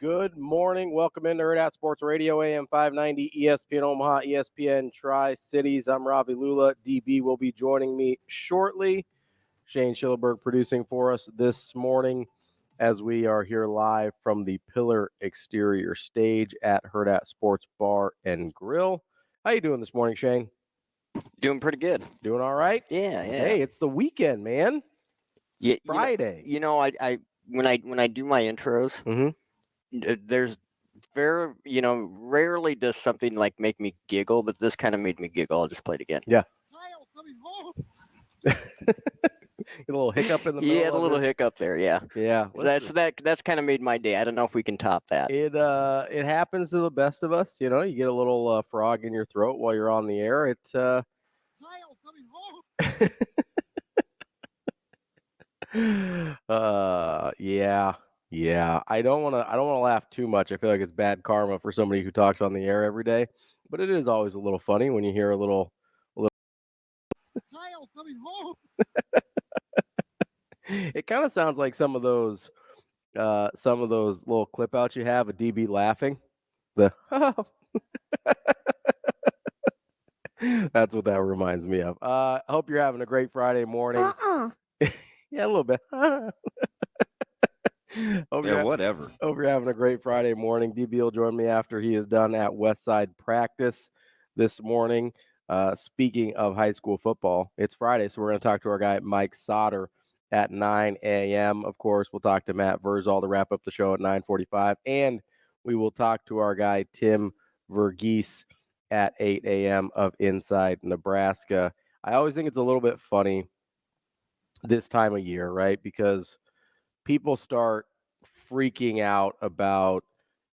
Good morning. Welcome into Hurrdat Sports Radio, AM 590, ESPN Omaha, ESPN Tri-Cities. I'm Ravi. Lulla. DB will be joining me shortly. Shane Schillerberg producing for us this morning as we are here live from the Pillar Exterior stage at Hurrdat Sports Bar and Grill. How you doing this morning, Shane? Doing pretty good. Doing all right? Yeah. Hey, it's the weekend, man. It's Friday. I when I do my intros, there's rarely does something like make me giggle, but this kind of made me giggle. I'll just play it again. Yeah. Kyle coming home. A little hiccup in the middle. Yeah, a little hiccup there. Yeah. Yeah. That's kind of made my day. I don't know if we can top that. It happens to the best of us. You get a little frog in your throat while you're on the air. It's Kyle coming home. Yeah. I don't want to laugh too much. I feel like it's bad karma for somebody who talks on the air every day. But it is always a little funny when you hear a little Kyle coming home. It kind of sounds like some of those little clip outs you have of DB laughing. That's what that reminds me of. I hope you're having a great Friday morning. Yeah, a little bit. Whatever. Hope you're having a great Friday morning. DB will join me after he is done at Westside practice this morning. Speaking of high school football, it's Friday, so we're going to talk to our guy Mike Sautter at 9 a.m. Of course, we'll talk to Matt Vrzal to wrap up the show at 9:45, and we will talk to our guy Tim Verghese at 8 a.m. of Inside Nebraska. I always think it's a little bit funny this time of year, right? Because people start freaking out about,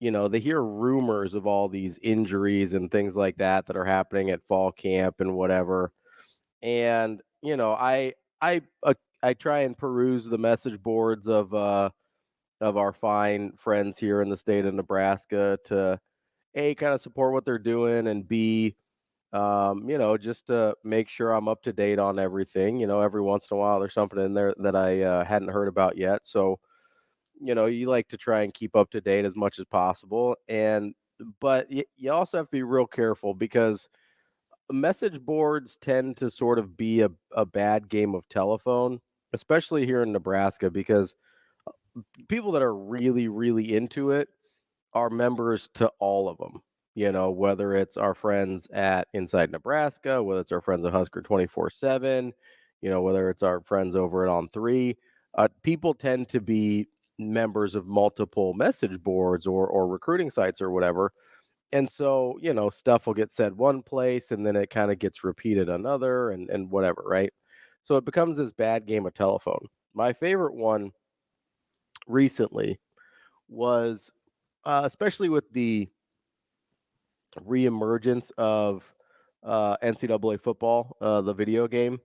they hear rumors of all these injuries and things like that are happening at fall camp and whatever. And, I try and peruse the message boards of our fine friends here in the state of Nebraska to A, kind of support what they're doing, and B, just to make sure I'm up to date on everything. Every once in a while there's something in there that I hadn't heard about yet. So, you like to try and keep up to date as much as possible. But you also have to be real careful because message boards tend to sort of be a bad game of telephone, especially here in Nebraska, because people that are really, really into it are members to all of them. Whether it's our friends at Inside Nebraska, whether it's our friends at Husker 24/7, whether it's our friends over at On 3, people tend to be members of multiple message boards or recruiting sites or whatever. And so, stuff will get said one place and then it kind of gets repeated another and whatever, right? So it becomes this bad game of telephone. My favorite one recently was, especially with the reemergence of NCAA football, the video game,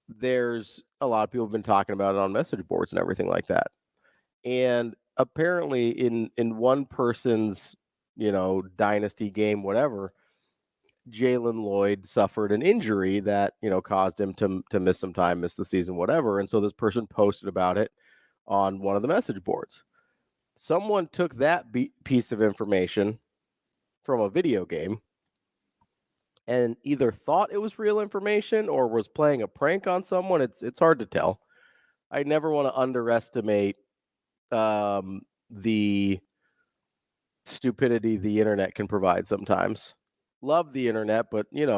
there's a lot of people have been talking about it on message boards and everything like that. And apparently in one person's, dynasty game, whatever, Jalen Lloyd suffered an injury that, caused him to miss some time, miss the season, whatever. And so this person posted about it on one of the message boards. Someone took that piece of information from a video game and either thought it was real information or was playing a prank on someone. It's hard to tell. I never want to underestimate the stupidity the internet can provide sometimes. Love the internet, but it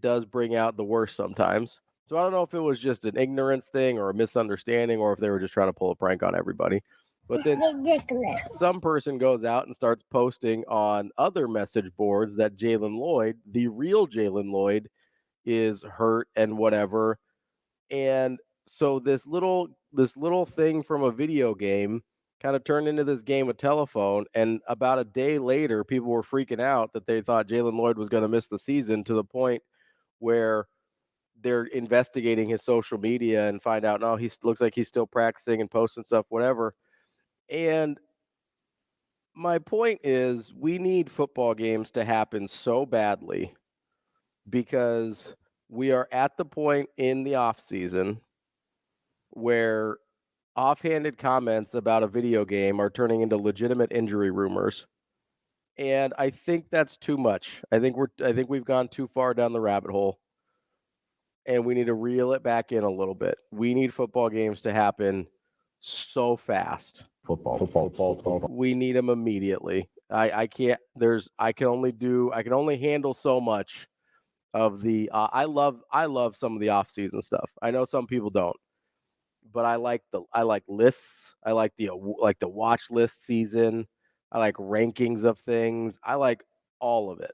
does bring out the worst sometimes. So I don't know if it was just an ignorance thing or a misunderstanding or if they were just trying to pull a prank on everybody. But then ridiculous. Some person goes out and starts posting on other message boards that Jalen Lloyd, the real Jalen Lloyd, is hurt and whatever. And so this little thing from a video game kind of turned into this game of telephone. And about a day later, people were freaking out that they thought Jalen Lloyd was going to miss the season, to the point where they're investigating his social media and find out, no, he looks like he's still practicing and posting stuff, whatever. And my point is, we need football games to happen so badly because we are at the point in the off season where offhanded comments about a video game are turning into legitimate injury rumors. And I think that's too much. I think we've gone too far down the rabbit hole. And we need to reel it back in a little bit. We need football games to happen so fast. Football. We need them immediately. I can't. I can only handle so much of the. I love some of the off-season stuff. I know some people don't, but I like lists. I like the watch list season. I like rankings of things. I like all of it.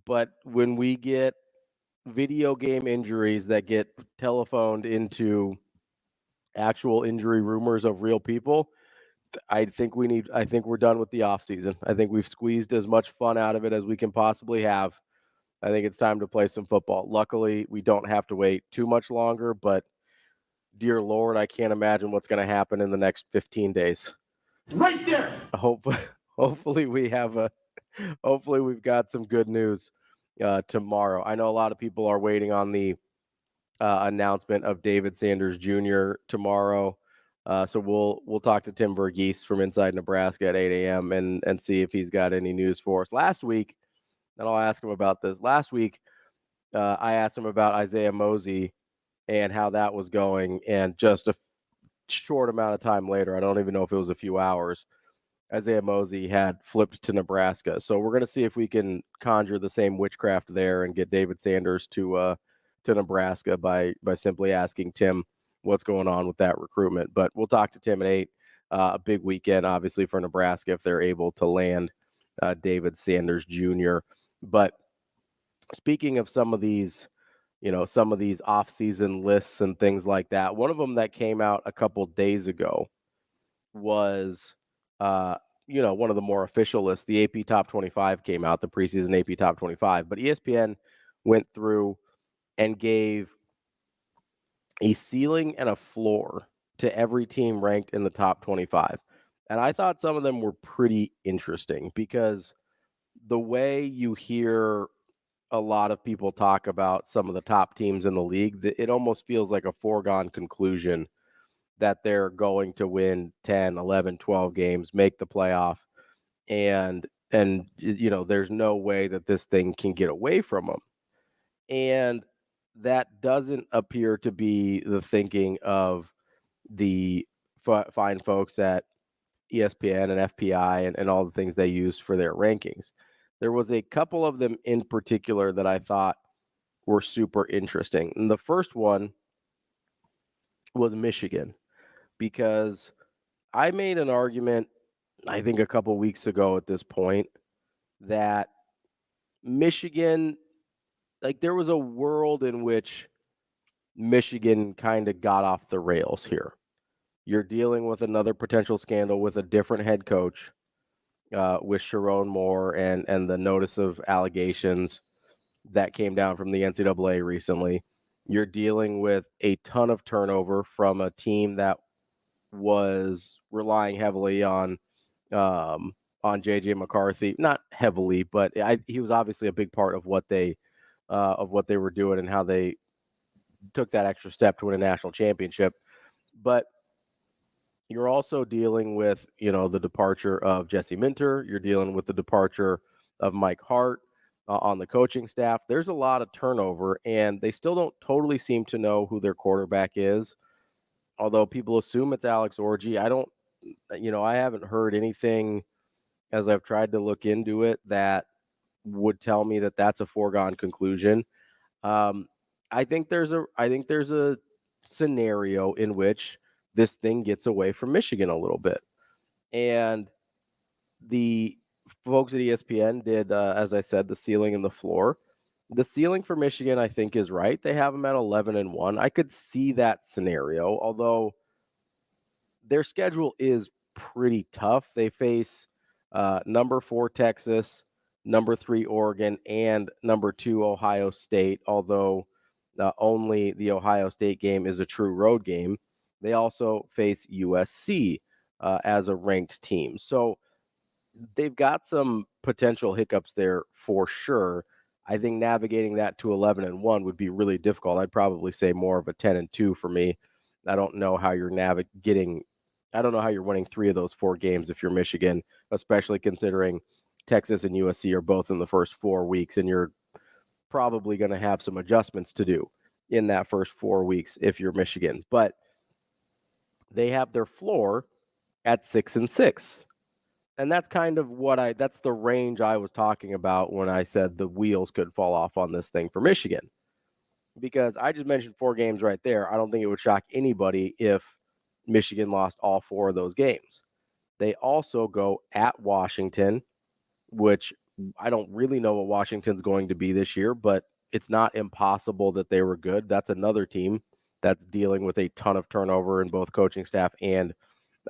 But when we get video game injuries that get telephoned into actual injury rumors of real people, I think we're done with the offseason. I think we've squeezed as much fun out of it as we can possibly have. I think it's time to play some football. Luckily, we don't have to wait too much longer, but dear Lord, I can't imagine what's going to happen in the next 15 days. Right there. Hopefully we've got some good news tomorrow. I know a lot of people are waiting on the announcement of David Sanders Jr. tomorrow. So we'll talk to Tim Verghese from inside Nebraska at 8 a.m. and see if he's got any news for us. Last week, and I'll ask him about this. Last week, I asked him about Isaiah Mosey and how that was going, and just a short amount of time later, I don't even know if it was a few hours, Isaiah Mosey had flipped to Nebraska. So we're going to see if we can conjure the same witchcraft there and get David Sanders to Nebraska by simply asking Tim what's going on with that recruitment. But we'll talk to Tim at 8. A big weekend, obviously, for Nebraska if they're able to land David Sanders Jr. But speaking of some of these off-season lists and things like that, one of them that came out a couple days ago was one of the more official lists. The AP Top 25 came out, the preseason AP Top 25. But ESPN went through and gave a ceiling and a floor to every team ranked in the top 25. And I thought some of them were pretty interesting because the way you hear a lot of people talk about some of the top teams in the league, it almost feels like a foregone conclusion that they're going to win 10, 11, 12 games, make the playoff. And there's no way that this thing can get away from them. And that doesn't appear to be the thinking of the fine folks at ESPN and FPI and all the things they use for their rankings. There was a couple of them in particular that I thought were super interesting. And the first one was Michigan, because I made an argument, I think a couple weeks ago at this point, that Michigan, there was a world in which Michigan kind of got off the rails here. You're dealing with another potential scandal with a different head coach, with Sharon Moore and the notice of allegations that came down from the NCAA recently. You're dealing with a ton of turnover from a team that was relying heavily on JJ McCarthy. Not heavily, but he was obviously a big part of what they were doing and how they took that extra step to win a national championship. But you're also dealing with, the departure of Jesse Minter. You're dealing with the departure of Mike Hart on the coaching staff. There's a lot of turnover, and they still don't totally seem to know who their quarterback is. Although people assume it's Alex Orji. I haven't heard anything as I've tried to look into it that would tell me that that's a foregone conclusion. I think there's a scenario in which this thing gets away from Michigan a little bit. And the folks at ESPN did, as I said, the ceiling and the floor. The ceiling for Michigan, I think, is right. They have them at 11-1. I could see that scenario, although their schedule is pretty tough. They face number 4 Texas, number 3 Oregon, and number 2 Ohio State, although only the Ohio State game is a true road game. They also face USC as a ranked team. So they've got some potential hiccups there for sure. I think navigating that to 11-1 would be really difficult. I'd probably say more of a 10-2 for me. I don't know how you're navigating. I don't know how you're winning 3 of those 4 games if you're Michigan, especially considering Texas and USC are both in the first 4 weeks, and you're probably going to have some adjustments to do in that first 4 weeks if you're Michigan. But they have their floor at 6-6. And that's kind of that's the range I was talking about when I said the wheels could fall off on this thing for Michigan. Because I just mentioned 4 games right there. I don't think it would shock anybody if Michigan lost all 4 of those games. They also go at Washington, which I don't really know what Washington's going to be this year, but it's not impossible that they were good. That's another team that's dealing with a ton of turnover in both coaching staff and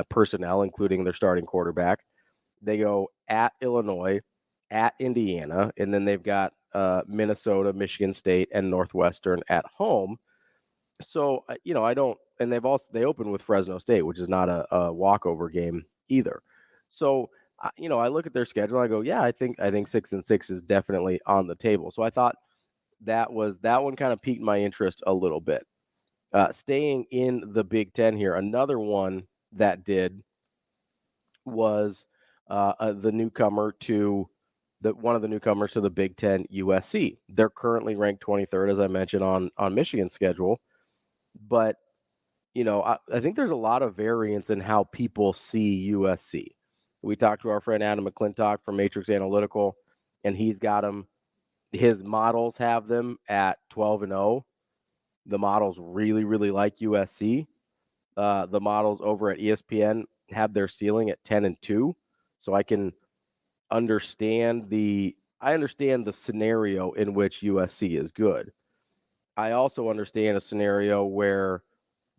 personnel, including their starting quarterback. They go at Illinois, at Indiana, and then they've got Minnesota, Michigan State, and Northwestern at home. So, and they open with Fresno State, which is not a walkover game either. So, I look at their schedule and I go, yeah, I think 6-6 is definitely on the table. So I thought that one kind of piqued my interest a little bit. Staying in the Big Ten here, another one that did was the newcomer to one of the newcomers to the Big Ten, USC. They're currently ranked 23rd, as I mentioned, on Michigan's schedule. But, I think there's a lot of variance in how people see USC. We talked to our friend Adam McClintock from Matrix Analytical, and he's got them. His models have them at 12-0. The models really, really like USC. The models over at ESPN have their ceiling at 10-2. So I can understand the scenario in which USC is good. I also understand a scenario where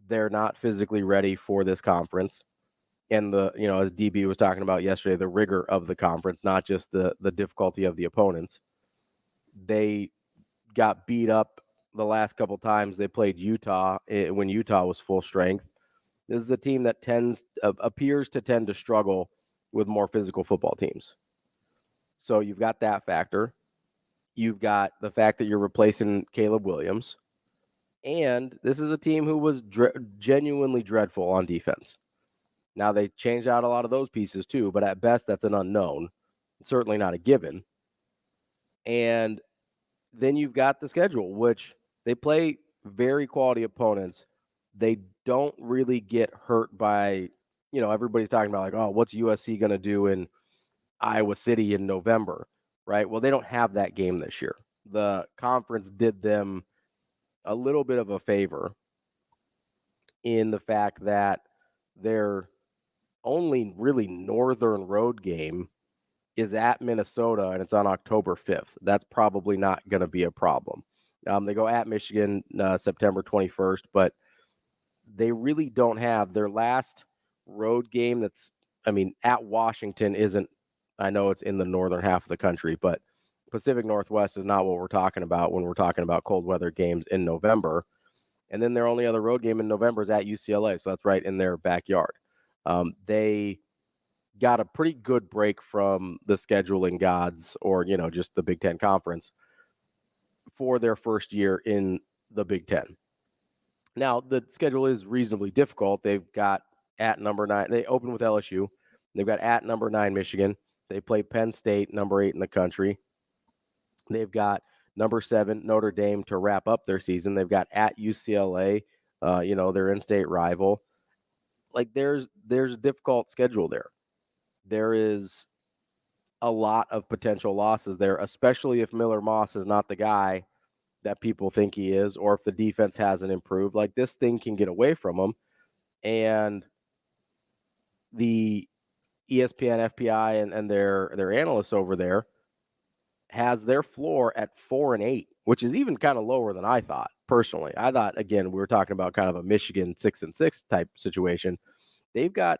they're not physically ready for this conference. And as DB was talking about yesterday, the rigor of the conference, not just the difficulty of the opponents. They got beat up the last couple times they played Utah when Utah was full strength. This is a team that appears to tend to struggle with more physical football teams. So you've got that factor. You've got the fact that you're replacing Caleb Williams. And this is a team who was genuinely dreadful on defense. Now, they changed out a lot of those pieces too, but at best, that's an unknown. Certainly not a given. And then you've got the schedule, which they play very quality opponents. They don't really get hurt by, everybody's talking about like, oh, what's USC going to do in Iowa City in November, right? Well, they don't have that game this year. The conference did them a little bit of a favor in the fact that their only really northern road game is at Minnesota, and it's on October 5th. That's probably not going to be a problem. They go at Michigan September 21st, but they really don't have their last road game at Washington isn't, I know it's in the northern half of the country, but Pacific Northwest is not what we're talking about when we're talking about cold weather games in November. And then their only other road game in November is at UCLA, so that's right in their backyard. They got a pretty good break from the scheduling gods or, just the Big Ten Conference for their first year in the Big Ten. Now, the schedule is reasonably difficult. They've got at number 9. They open with LSU. They've got at number 9 Michigan. They play Penn State, number 8 in the country. They've got number 7 Notre Dame to wrap up their season. They've got at UCLA, their in-state rival. Like there's a difficult schedule there. There is a lot of potential losses there, especially if Miller Moss is not the guy that people think he is, or if the defense hasn't improved. Like this thing can get away from them. And the ESPN FPI and their analysts over there has their floor at 4-8, which is even kind of lower than I thought personally. I thought, again, we were talking about kind of a Michigan 6-6 type situation. They've got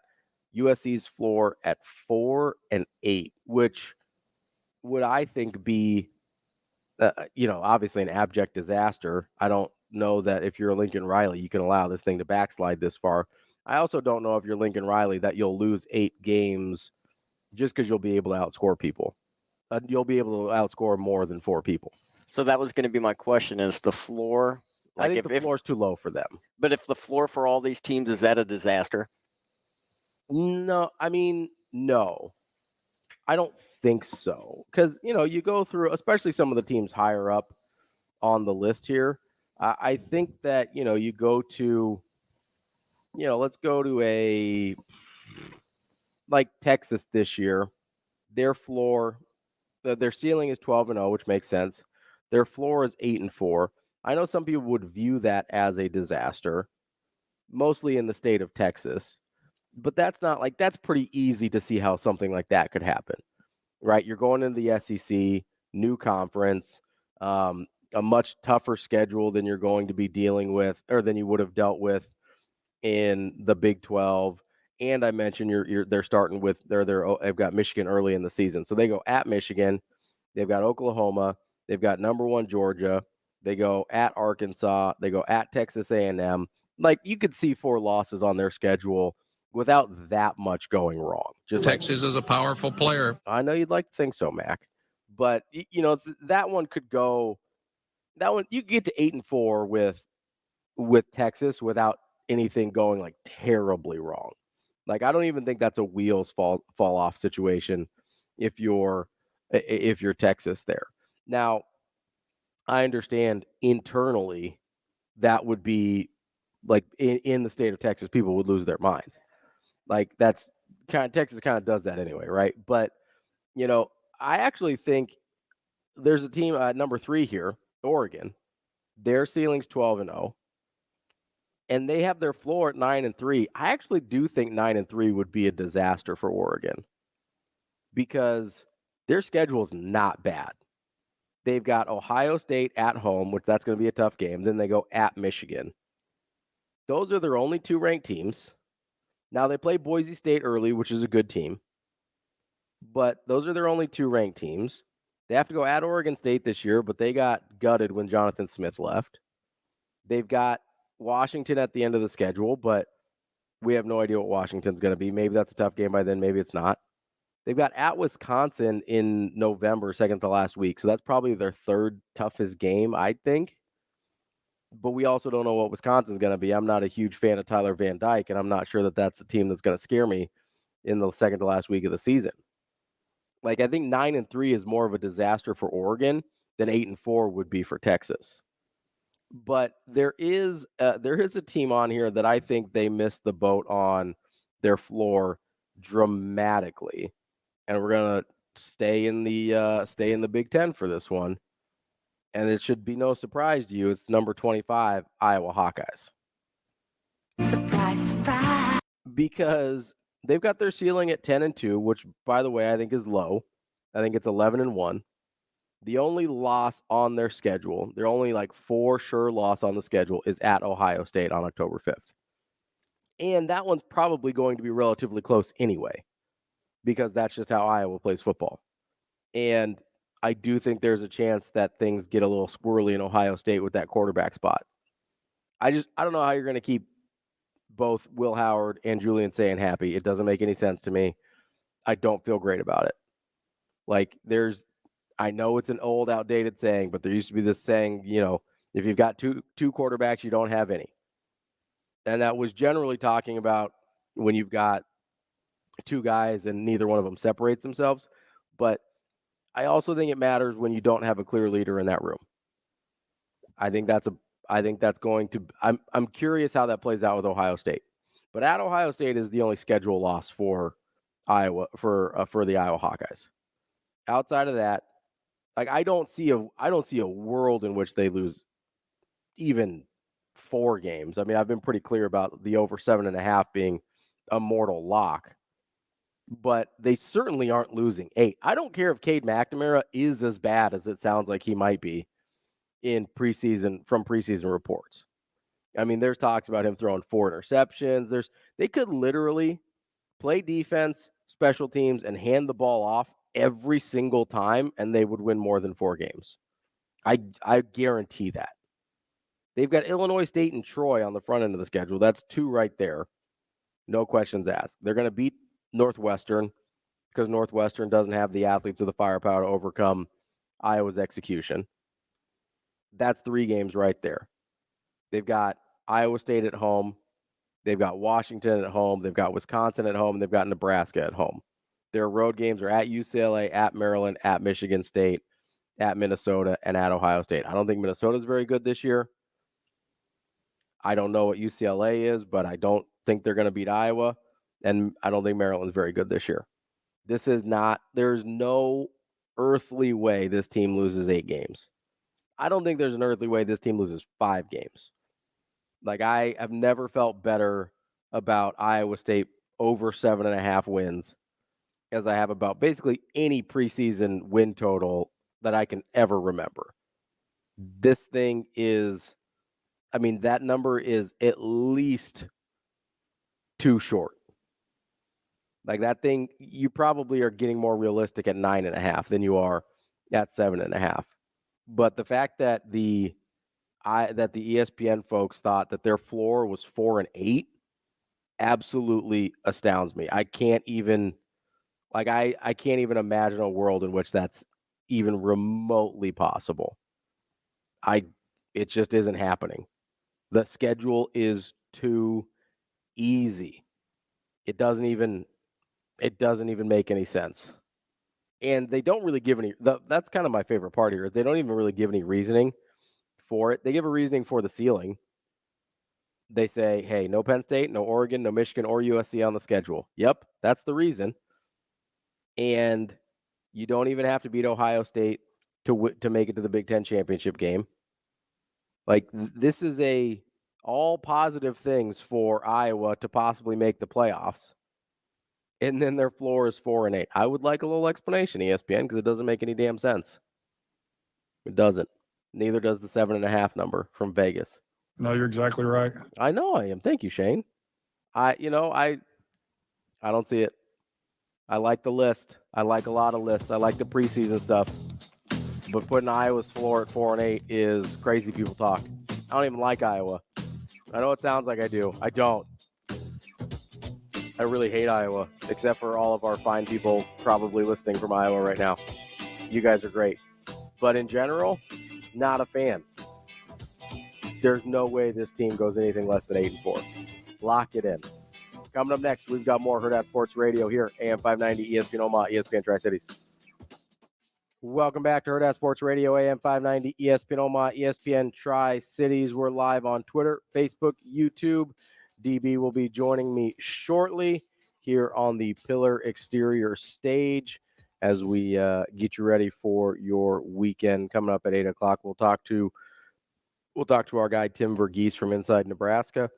USC's floor at 4-8, which would I think be, obviously an abject disaster. I don't know that if you're Lincoln Riley, you can allow this thing to backslide this far. I also don't know if you're Lincoln Riley that you'll lose 8 games just because you'll be able to outscore people. You'll be able to outscore more than 4 people. So that was going to be my question: is the floor I think the floor is too low for them. But if the floor for all these teams, is that a disaster? No, I mean, no. I don't think so. Because, you go through, especially some of the teams higher up on the list here, I think that, you go to, let's go to like Texas this year. Their floor, their ceiling is 12-0, which makes sense. Their floor is 8-4. I know some people would view that as a disaster, mostly in the state of Texas. But that's pretty easy to see how something like that could happen, right? You're going into the SEC, new conference, a much tougher schedule than you're going to be dealing with, or than you would have dealt with in the Big 12. And I mentioned they're starting with they've got Michigan early in the season, so they go at Michigan, they've got Oklahoma, they've got number 1 Georgia, they go at Arkansas, they go at Texas A&M. Like, you could see 4 losses on their schedule without that much going wrong. Just Texas is a powerful player. I know you'd like to think so, Mac, but that one could go. That one you could get to 8-4 with Texas without anything going like terribly wrong. Like, I don't even think that's a wheels fall off situation if you're Texas there. Now, I understand internally that would be like in the state of Texas, people would lose their minds. Like, that's Texas kind of does that anyway, right? But I actually think there's a team at number 3 here, Oregon. Their ceiling's 12-0. And they have their floor at 9-3. I actually do think 9-3 would be a disaster for Oregon because their schedule is not bad. They've got Ohio State at home, which that's going to be a tough game. Then they go at Michigan. Those are their only 2 ranked teams. Now, they play Boise State early, which is a good team. But those are their only 2 ranked teams. They have to go at Oregon State this year, but they got gutted when Jonathan Smith left. They've got Washington at the end of the schedule, but we have no idea what Washington's going to be. Maybe that's a tough game by then. Maybe it's not. They've got at Wisconsin in November, second to last week. So that's probably their 3rd toughest game, I think. But we also don't know what Wisconsin's going to be. I'm not a huge fan of Tyler Van Dyke, and I'm not sure that that's a team that's going to scare me in the second to last week of the season. Like, I think 9-3 is more of a disaster for Oregon than 8-4 would be for Texas. But there is a team on here that I think they missed the boat on their floor dramatically, and we're gonna stay in the Big Ten for this one. And it should be no surprise to you. It's number 25, Iowa Hawkeyes. Surprise, surprise. Because they've got their ceiling at 10-2, which, by the way, I think is low. I think it's 11-1. The only loss on their schedule, their only for sure loss on the schedule, is at Ohio State on October 5th. And that one's probably going to be relatively close anyway, because that's just how Iowa plays football. And I do think there's a chance that things get a little squirrely in Ohio State with that quarterback spot. I don't know how you're going to keep both Will Howard and Julian Sayin happy. It doesn't make any sense to me. I don't feel great about it. I know it's an old, outdated saying, but there used to be this saying, if you've got two quarterbacks, you don't have any. And that was generally talking about when you've got 2 guys and neither one of them separates themselves. But I also think it matters when you don't have a clear leader in that room. I'm curious how that plays out with Ohio State. But at Ohio State is the only schedule loss for Iowa for the Iowa Hawkeyes. Outside of that, I don't see a world in which they lose even 4 games. I mean, I've been pretty clear about the over 7.5 being a mortal lock, but they certainly aren't losing 8. I don't care if Cade McNamara is as bad as it sounds like he might be from preseason reports. I mean, there's talks about him throwing 4 interceptions. They could literally play defense, special teams, and hand the ball off every single time, and they would win more than 4 games. I guarantee that. They've got Illinois State and Troy on the front end of the schedule. That's 2 right there. No questions asked. They're going to beat Northwestern because Northwestern doesn't have the athletes or the firepower to overcome Iowa's execution. That's 3 games right there. They've got Iowa State at home. They've got Washington at home. They've got Wisconsin at home. They've got Nebraska at home. Their road games are at UCLA, at Maryland, at Michigan State, at Minnesota, and at Ohio State. I don't think Minnesota's very good this year. I don't know what UCLA is, but I don't think they're going to beat Iowa. And I don't think Maryland's very good this year. There's no earthly way this team loses 8 games. I don't think there's an earthly way this team loses 5 games. Like, I have never felt better about Iowa State over 7.5 wins as I have about basically any preseason win total that I can ever remember. This thing is, that number is at least too short. Like, that thing, you probably are getting more realistic at 9.5 than you are at 7.5. But the fact that the ESPN folks thought that their floor was 4-8 absolutely astounds me. I can't even imagine a world in which that's even remotely possible. It just isn't happening. The schedule is too easy. It doesn't even make any sense. And they don't really give any that's kind of my favorite part here, is they don't even really give any reasoning for it. They give a reasoning for the ceiling. They say, hey, no Penn State, no Oregon, no Michigan, or USC on the schedule. Yep, that's the reason. And you don't even have to beat Ohio State to make it to the Big Ten championship game. Like, this is all positive things for Iowa to possibly make the playoffs. And then their floor is 4-8. I would like a little explanation, ESPN, because it doesn't make any damn sense. It doesn't. Neither does the 7.5 number from Vegas. No, you're exactly right. I know I am. Thank you, Shane. I don't see it. I like the list. I like a lot of lists. I like the preseason stuff. But putting Iowa's floor at 4-8 is crazy people talk. I don't even like Iowa. I know it sounds like I do. I don't. I really hate Iowa, except for all of our fine people probably listening from Iowa right now. You guys are great. But in general, not a fan. There's no way this team goes anything less than 8-4. Lock it in. Coming up next, we've got more Hurrdat Sports Radio here, AM 590, ESPN Omaha, ESPN Tri-Cities. Welcome back to Hurrdat Sports Radio, AM 590, ESPN Omaha, ESPN Tri-Cities. We're live on Twitter, Facebook, YouTube. DB will be joining me shortly here on the Pillar Exterior stage as we get you ready for your weekend coming up at 8 o'clock. We'll talk to our guy Tim Verghese from inside Nebraska.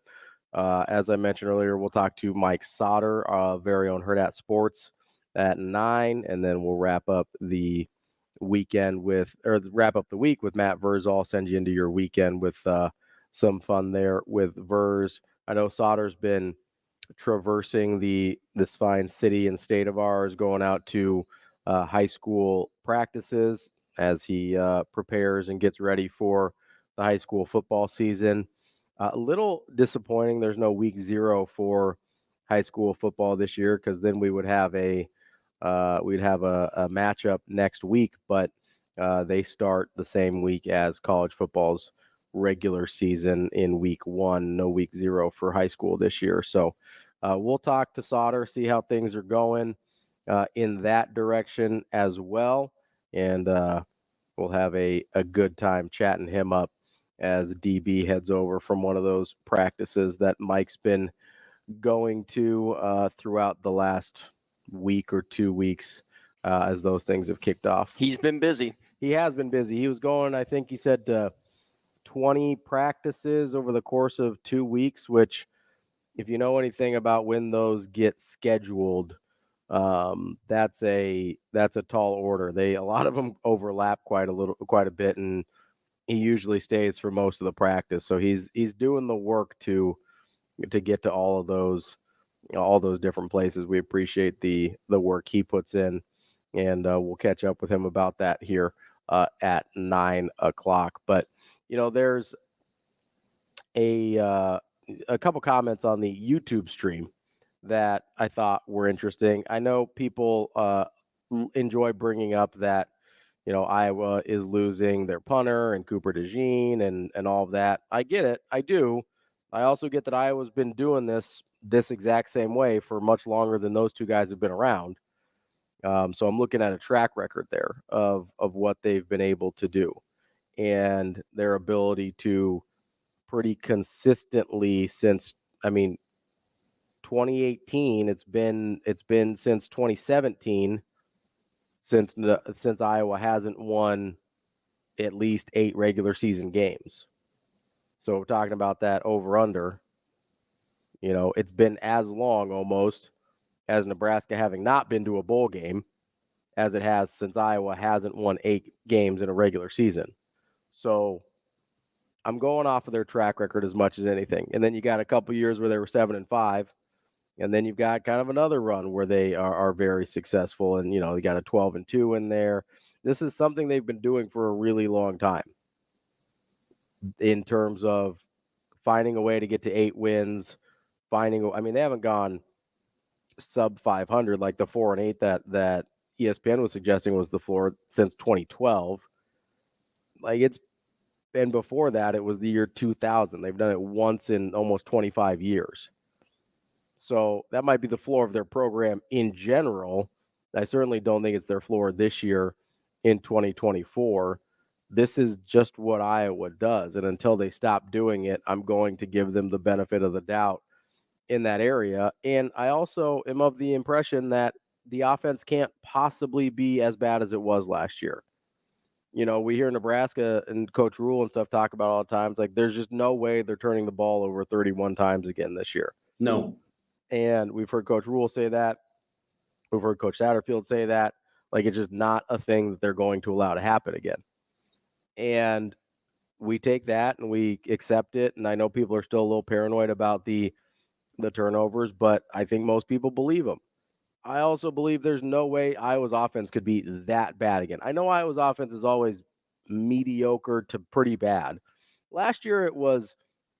As I mentioned earlier, we'll talk to Mike Sautter, very own Hurrdat Sports, at 9, and then we'll wrap up the week with Matt Vrzal. Send you into your weekend with some fun there with Verz. I know Sauter's been traversing this fine city and state of ours, going out to high school practices as he prepares and gets ready for the high school football season. A little disappointing there's no week 0 for high school football this year, because then we would have a matchup next week, but they start the same week as college football's regular season in week 1, no week 0 for high school this year. So we'll talk to Sautter, see how things are going in that direction as well, and we'll have a good time chatting him up as DB heads over from one of those practices that Mike's been going to throughout the last week or 2 weeks as those things have kicked off. He's been busy. He has been busy. He was going, I think he said 20 practices over the course of 2 weeks, which, if you know anything about when those get scheduled, that's a tall order. A lot of them overlap quite a bit, and he usually stays for most of the practice. So he's doing the work to get to all those different places. We appreciate the work he puts in, and we'll catch up with him about that here at 9 o'clock. But there's a couple comments on the YouTube stream that I thought were interesting. I know people enjoy bringing up that Iowa is losing their punter and Cooper DeJean and all of that. I get it. I do. I also get that Iowa's been doing this exact same way for much longer than those two guys have been around. So I'm looking at a track record there of what they've been able to do and their ability to pretty consistently since 2018. It's been since 2017 since Iowa hasn't won at least 8 regular season games. So we're talking about that over under. It's been as long almost as Nebraska having not been to a bowl game as it has since Iowa hasn't won 8 games in a regular season. So I'm going off of their track record as much as anything. And then you got a couple years where they were 7-5. And then you've got kind of another run where they are very successful. And, you got a 12-2 in there. This is something they've been doing for a really long time in terms of finding a way to get to 8 wins, they haven't gone sub 500 like the 4-8 that ESPN was suggesting was the floor since 2012. And before that, it was the year 2000. They've done it once in almost 25 years. So that might be the floor of their program in general. I certainly don't think it's their floor this year in 2024. This is just what Iowa does. And until they stop doing it, I'm going to give them the benefit of the doubt in that area. And I also am of the impression that the offense can't possibly be as bad as it was last year. We hear Nebraska and Coach Rule and stuff talk about all the times, like there's just no way they're turning the ball over 31 times again this year. No. And we've heard Coach Rule say that. We've heard Coach Satterfield say that. Like, it's just not a thing that they're going to allow to happen again. And we take that and we accept it. And I know people are still a little paranoid about the turnovers, but I think most people believe them. I also believe there's no way Iowa's offense could be that bad again. I know Iowa's offense is always mediocre to pretty bad. Last year it was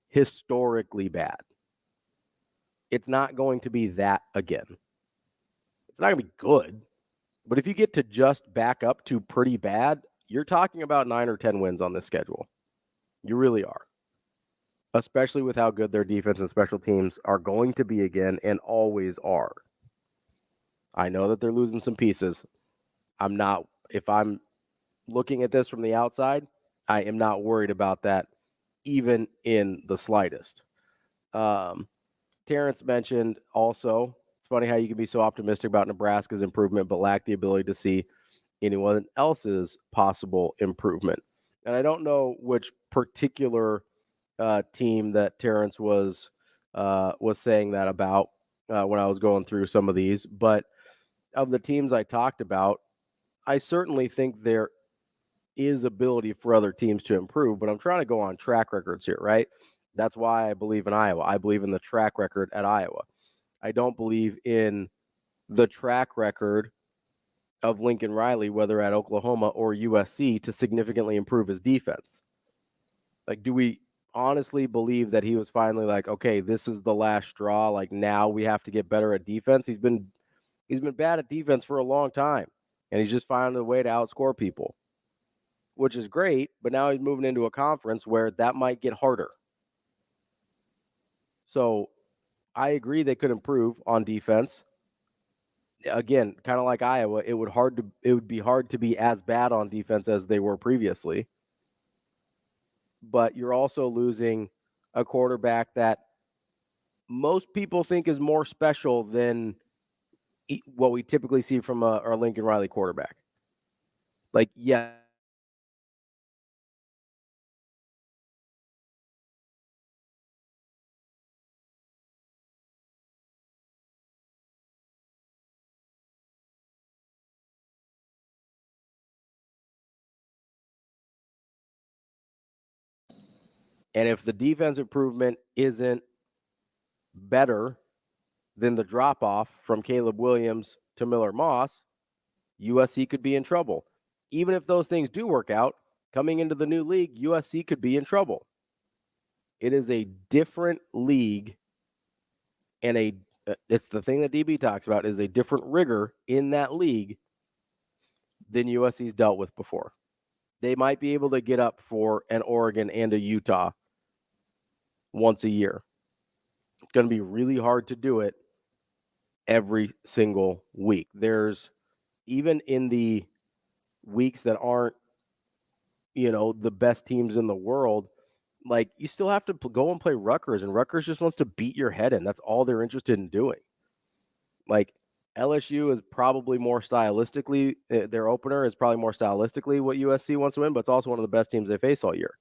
historically bad. It's not going to be that again. It's not going to be good. But if you get to just back up to pretty bad, you're talking about 9 or 10 wins on this schedule. You really are. Especially with how good their defense and special teams are going to be again and always are. I know that they're losing some pieces. If I'm looking at this from the outside, I am not worried about that even in the slightest. Terrence mentioned also, it's funny how you can be so optimistic about Nebraska's improvement but lack the ability to see anyone else's possible improvement. And I don't know which particular team that Terrence was saying that about when I was going through some of these, but of the teams I talked about, I certainly think there is ability for other teams to improve, but I'm trying to go on track records here, right? That's why I believe in Iowa. I believe in the track record at Iowa. I don't believe in the track record of Lincoln Riley, whether at Oklahoma or USC, to significantly improve his defense. Like, do we honestly believe that he was finally like, okay, this is the last straw? Like, now we have to get better at defense. He's been bad at defense for a long time, and he's just finding a way to outscore people, which is great. But now he's moving into a conference where that might get harder. So I agree they could improve on defense. Again, kind of like Iowa, it would be hard to be as bad on defense as they were previously. But you're also losing a quarterback that most people think is more special than what we typically see from our Lincoln Riley quarterback. Like, yeah. And if the defense improvement isn't better than the drop-off from Caleb Williams to Miller Moss, USC could be in trouble. Even if those things do work out, coming into the new league, USC could be in trouble. It is a different league, and it's the thing that DB talks about, is a different rigor in that league than USC's dealt with before. They might be able to get up for an Oregon and a Utah once a year. It's going to be really hard to do it every single week. There's, even in the weeks that aren't, the best teams in the world, like, you still have to go and play Rutgers, and Rutgers just wants to beat your head in. That's all they're interested in doing. Like, LSU is probably more stylistically, their opener is probably more stylistically what USC wants to win, but it's also one of the best teams they face all year.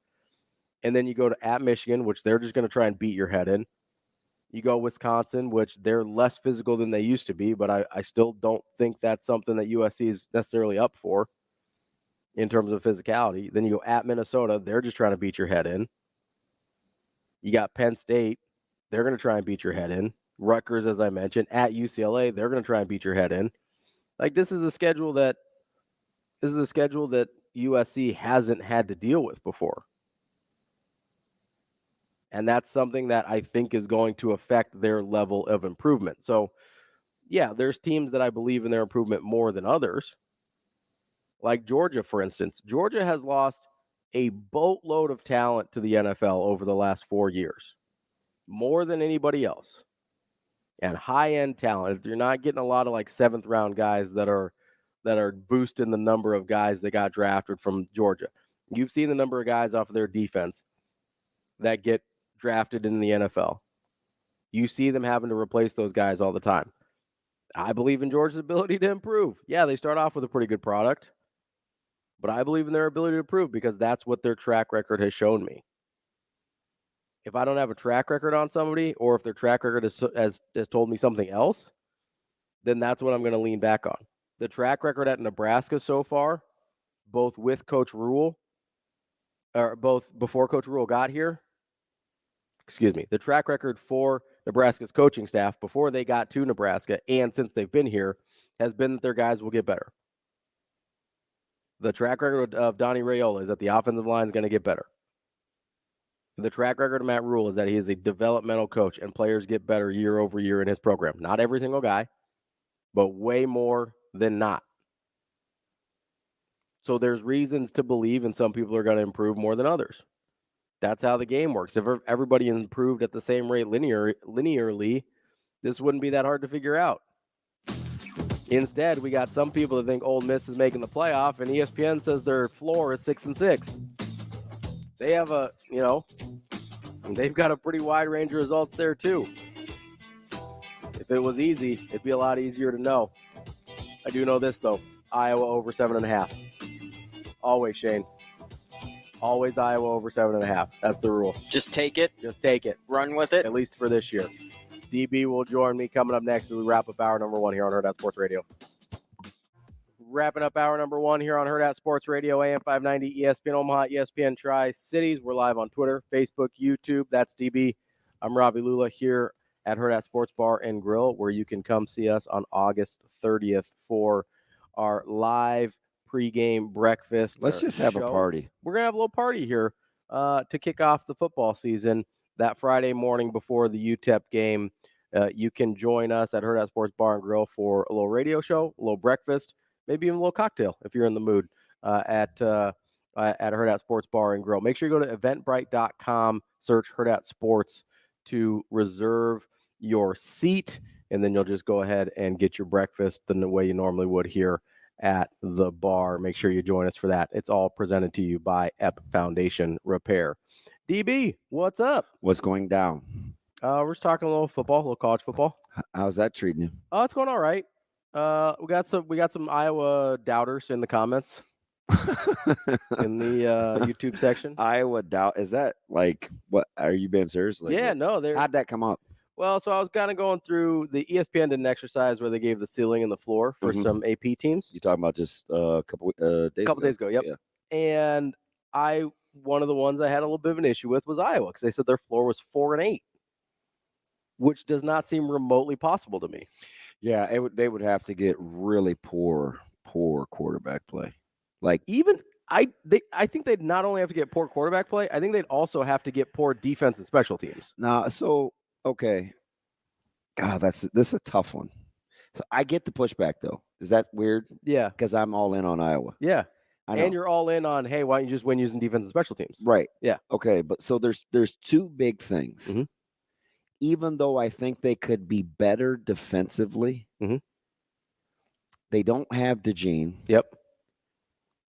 And then you go to at Michigan, which they're just going to try and beat your head in. You go Wisconsin, which they're less physical than they used to be, but I still don't think that's something that USC is necessarily up for in terms of physicality. Then you go at Minnesota, they're just trying to beat your head in. You got Penn State, they're going to try and beat your head in. Rutgers, as I mentioned, at UCLA, they're going to try and beat your head in. Like, this is a schedule that USC hasn't had to deal with before. And that's something that I think is going to affect their level of improvement. So, yeah, there's teams that I believe in their improvement more than others. Like Georgia, for instance. Georgia has lost a boatload of talent to the NFL over the last 4 years. More than anybody else. And high-end talent. You're not getting a lot of, like, seventh-round guys that are boosting the number of guys that got drafted from Georgia. You've seen the number of guys off of their defense that get drafted in the NFL. You see them having to replace those guys all the time. I believe in Georgia's ability to improve. Yeah, they start off with a pretty good product, but I believe in their ability to improve because that's what their track record has shown me. If I don't have a track record on somebody, or if their track record has told me something else, then that's what I'm going to lean back on. The track record at Nebraska so far, both with Coach Rule, or both before Coach Rule got here, the track record for Nebraska's coaching staff before they got to Nebraska and since they've been here has been that their guys will get better. The track record of Donnie Raiola is that the offensive line is going to get better. The track record of Matt Rule is that he is a developmental coach and players get better year over year in his program. Not every single guy, but way more than not. So there's reasons to believe, and some people are going to improve more than others. That's how the game works. If everybody improved at the same rate linearly, this wouldn't be that hard to figure out. Instead, we got some people that think Ole Miss is making the playoff, and ESPN says their floor is 6-6. They have they've got a pretty wide range of results there too. If it was easy, it'd be a lot easier to know. I do know this though: Iowa over 7.5. Always, Shane. Always Iowa over 7.5. That's the rule. Just take it. Just take it. Run with it. At least for this year. DB will join me coming up next as we wrap up hour number 1 here on Hurrdat Sports Radio. Wrapping up hour number 1 here on Hurrdat Sports Radio, AM 590, ESPN Omaha, ESPN Tri-Cities. We're live on Twitter, Facebook, YouTube. That's DB. I'm Ravi Lulla here at Hurrdat Sports Bar and Grill, where you can come see us on August 30th for our live pregame breakfast. Let's just have a party. We're going to have a little party here to kick off the football season that Friday morning before the UTEP game. You can join us at Hurrdat Sports Bar and Grill for a little radio show, a little breakfast, maybe even a little cocktail if you're in the mood at Hurrdat Sports Bar and Grill. Make sure you go to eventbrite.com, search Hurrdat Sports to reserve your seat, and then you'll just go ahead and get your breakfast the way you normally would here at the bar. Make sure you join us for that. It's all presented to you by EP Foundation Repair. DB, what's up? What's going down? We're just talking a little football, a little college football. How's that treating you? Oh, it's going all right. We got some Iowa doubters in the comments in the YouTube section. Iowa doubt, is that like, what, are you being serious? Like, yeah, no. How'd that come up? Well, so I was kind of going through the ESPN did an exercise where they gave the ceiling and the floor for some AP teams. You talking about just a couple days ago? Yep. Yeah. And one of the ones I had a little bit of an issue with was Iowa because they said their floor was 4-8, which does not seem remotely possible to me. Yeah, they would have to get really poor quarterback play. Like I think they'd not only have to get poor quarterback play, I think they'd also have to get poor defense and special teams. Okay. God, this is a tough one. So I get the pushback though. Is that weird? Yeah. Because I'm all in on Iowa. Yeah. I know. And you're all in on, hey, why don't you just win using defense and special teams? Right. Yeah. Okay, but so there's two big things. Mhm. Even though I think they could be better defensively, they don't have DeJean. Yep.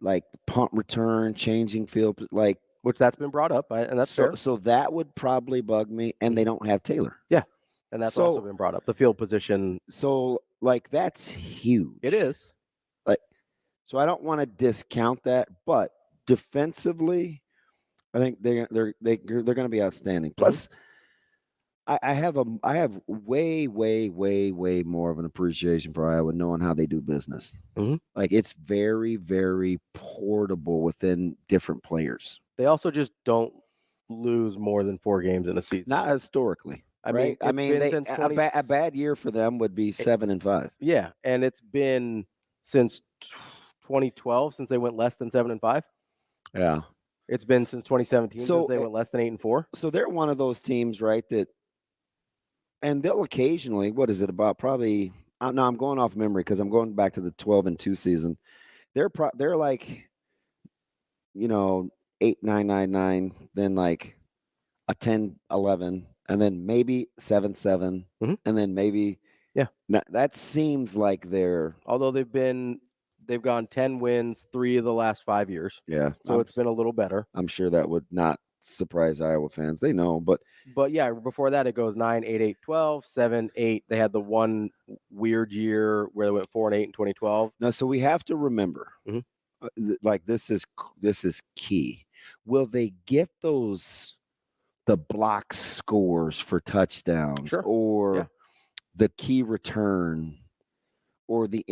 Like punt return, changing field, like which that's been brought up, and that's fair. So that would probably bug me, and they don't have Taylor. Yeah, and that's also been brought up. The field position. So like that's huge. It is. Like, so I don't want to discount that, but defensively, I think they're going to be outstanding. Plus, I have way more of an appreciation for Iowa, knowing how they do business. Like it's very, very portable within different players. They also just don't lose more than 4 games in a season. Not historically. I mean, a bad year for them would be 7-5. Yeah, and it's been since 2012 since they went less than 7-5. Yeah, it's been since 2017 since they went less than 8-4. So they're one of those teams, right? That, and they'll occasionally. What is it about? Probably. No, I'm going off memory because I'm going back to the 12-2 season. They're like, 8-9, 9-9, then like a 10-11. And then maybe 7-7, and then maybe that seems like they're. Although they've gone 10 wins 3 of the last 5 years. Yeah, so it's been a little better. I'm sure that would not surprise Iowa fans. They know, but yeah, before that it goes 9, 8, 8, 12, 7, 8. They had the one weird year where they went 4-8 in 2012. No, so we have to remember, like this is key. Will they get the block scores for touchdowns or the key return or the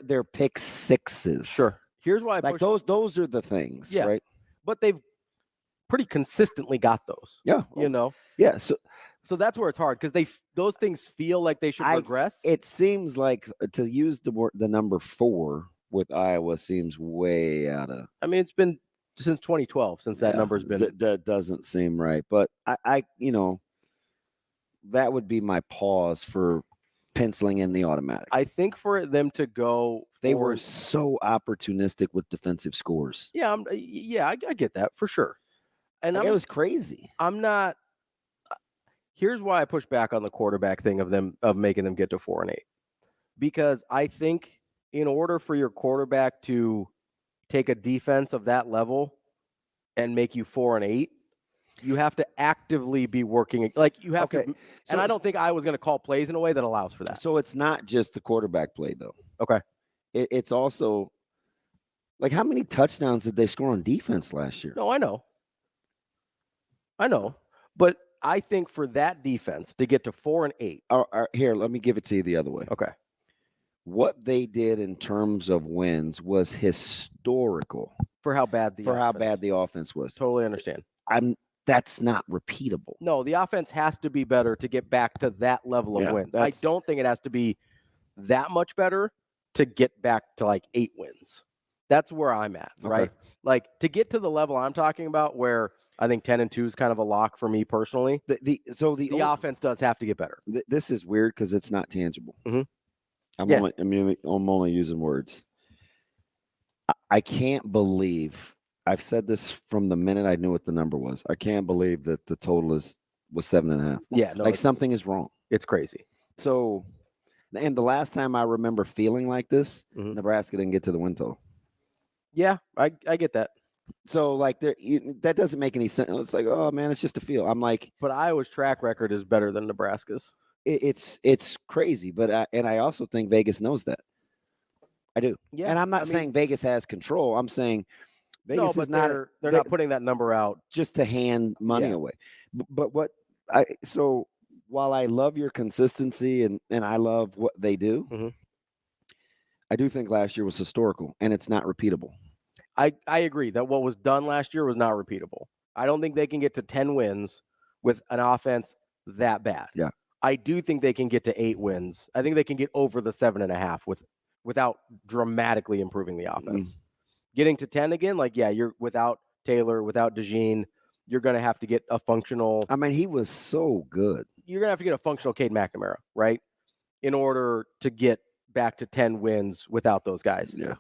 their pick sixes? Sure. Here's why I push. Those are the things, right? But they've pretty consistently got those. Yeah. Yeah. So that's where it's hard because those things feel like they should regress. It seems like to use the number 4 with Iowa seems way out of. I mean, it's been since 2012 since that number's been. That doesn't seem right, but I that would be my pause for penciling in the automatic. I think for them to go, they were so opportunistic with defensive scores. Yeah, I get that for sure. And it was crazy. I'm not. Here's why I push back on the quarterback thing of making them get to 4-8, because I think in order for your quarterback to take a defense of that level and make you 4-8, you have to actively be working. Like you have to. And I don't think I was going to call plays in a way that allows for that. So it's not just the quarterback play, though. Okay. It's also like how many touchdowns did they score on defense last year? No, I know. But I think for that defense to get to 4-8. Here, let me give it to you the other way. Okay. What they did in terms of wins was historical for how bad the offense was. Totally understand. That's not repeatable. No, the offense has to be better to get back to that level of wins. I don't think it has to be that much better to get back to like 8 wins. That's where I'm at, right? Like to get to the level I'm talking about where I think 10-2 is kind of a lock for me personally. The offense does have to get better. This is weird because it's not tangible. I'm only using words. I can't believe I've said this from the minute I knew what the number was. I can't believe that the total was 7.5. Yeah, no, like something is wrong. It's crazy. So, and the last time I remember feeling like this, Nebraska didn't get to the win total. Yeah, I get that. So like that doesn't make any sense. It's like, oh man, it's just a feel. I'm like, but Iowa's track record is better than Nebraska's. It's crazy, but I also think Vegas knows that. I do. Yeah, and I'm not saying Vegas has control. I'm saying Vegas is not. They're not putting that number out just to hand money away. But while I love your consistency and I love what they do, I do think last year was historical and it's not repeatable. I agree that what was done last year was not repeatable. I don't think they can get to 10 wins with an offense that bad. Yeah. I do think they can get to 8 wins. I think they can get over the 7.5 without dramatically improving the offense. Getting to 10 again, you're without Taylor, without DeJean, you're going to have to get a functional. I mean, he was so good. You're going to have to get a functional Cade McNamara, right? In order to get back to 10 wins without those guys. Yeah.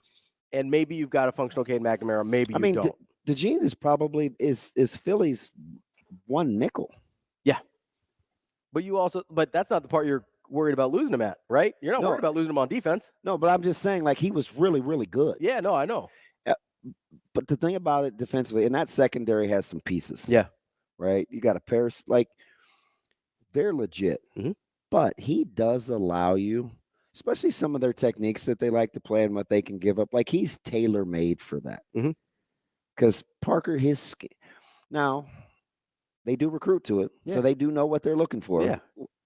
And maybe you've got a functional Cade McNamara. Maybe you don't. DeJean is probably is Philly's one nickel. Yeah. But that's not the part you're worried about losing him at, right? You're not worried about losing him on defense. No, but I'm just saying, like, he was really, really good. Yeah, no, I know. But the thing about it defensively, and that secondary has some pieces. Yeah. Right? You got a pair, like, they're legit. Mm-hmm. But he does allow you, especially some of their techniques that they like to play and what they can give up. Like, he's tailor-made for that. Because Parker, now, they do recruit to it, so they do know what they're looking for. Yeah.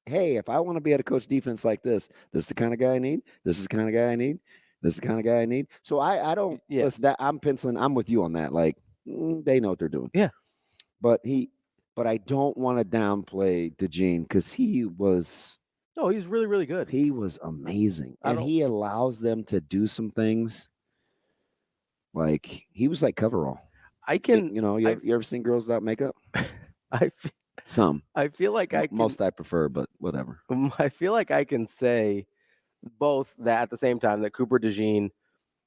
Hey, if I want to be able to coach defense like this is the kind of guy I need. This is the kind of guy I need. This is the kind of guy I need. So I don't listen. That I'm penciling. I'm with you on that. Like, they know what they're doing. Yeah. But I don't want to downplay DeJean because he was. No, he's really, really good. He was amazing, and he allows them to do some things. Like, he was like coverall. You ever seen girls without makeup? I feel like I prefer, but whatever. I feel like I can say both that at the same time, that Cooper DeJean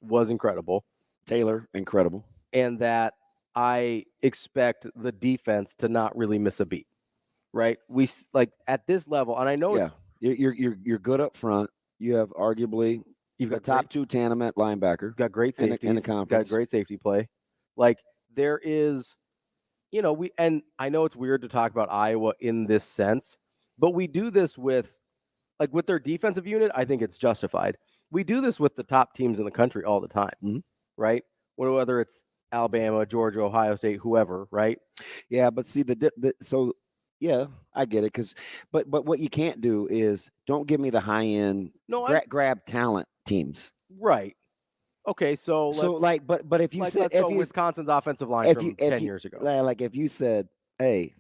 was incredible. Taylor, incredible. And that I expect the defense to not really miss a beat, right? We like at this level, and I know you're good up front. You have arguably you've got top two tandem at linebacker. Got great safety in the conference. Got great safety play. Like there is, and I know it's weird to talk about Iowa in this sense, but we do this with their defensive unit. I think it's justified. We do this with the top teams in the country all the time, right? Whether it's Alabama, Georgia, Ohio State, whoever, right? Yeah, but see yeah, I get it. But what you can't do is don't give me the high end grab talent teams, right? Okay, so but if you said Wisconsin's offensive line from 10 years ago, like if you said, hey,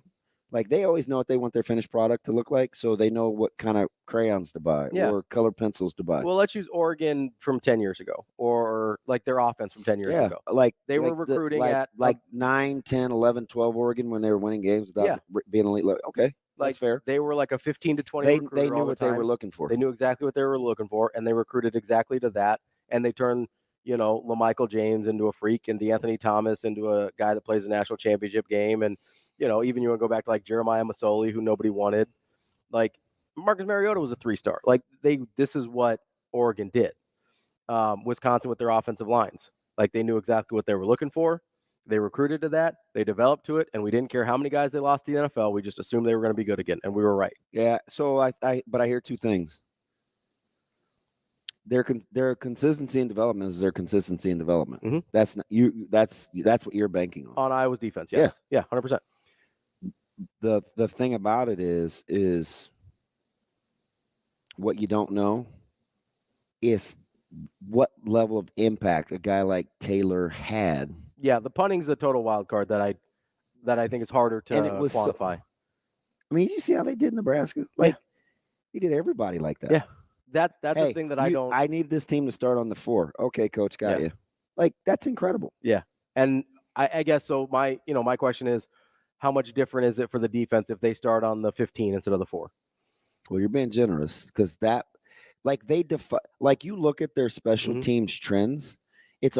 like they always know what they want their finished product to look like, so they know what kind of crayons to buy or colored pencils to buy. Well, let's use Oregon from 10 years ago, or like their offense from 10 years ago. Like they were recruiting at 9, 10, 11, 12 Oregon when they were winning games without being elite. Okay, that's fair. They were like a 15 to 20 recruiter. They knew what they were looking for. They knew exactly what they were looking for, and they recruited exactly to that. And they turned, LaMichael James into a freak, and DeAnthony Thomas into a guy that plays a national championship game, and even you want to go back to like Jeremiah Masoli, who nobody wanted. Like Marcus Mariota was a 3-star. Like this is what Oregon did. Wisconsin with their offensive lines. Like they knew exactly what they were looking for. They recruited to that. They developed to it, and we didn't care how many guys they lost to the NFL. We just assumed they were going to be good again, and we were right. Yeah. So I hear two things. Their consistency in development is their consistency in development. Mm-hmm. That's not you. That's what you're banking on. On Iowa's defense, yes. Yeah, 100%. The thing about it is what you don't know is what level of impact a guy like Taylor had. Yeah, the punting's the total wild card that I think is harder to quantify. You see how they did Nebraska? He did everybody like that. Yeah. That's the thing that I need this team to start on the 4. Okay, coach, got you. Like that's incredible. Yeah. And I guess so my question is, how much different is it for the defense if they start on the 15 instead of the 4? Well, you're being generous because that, you look at their special teams trends, it's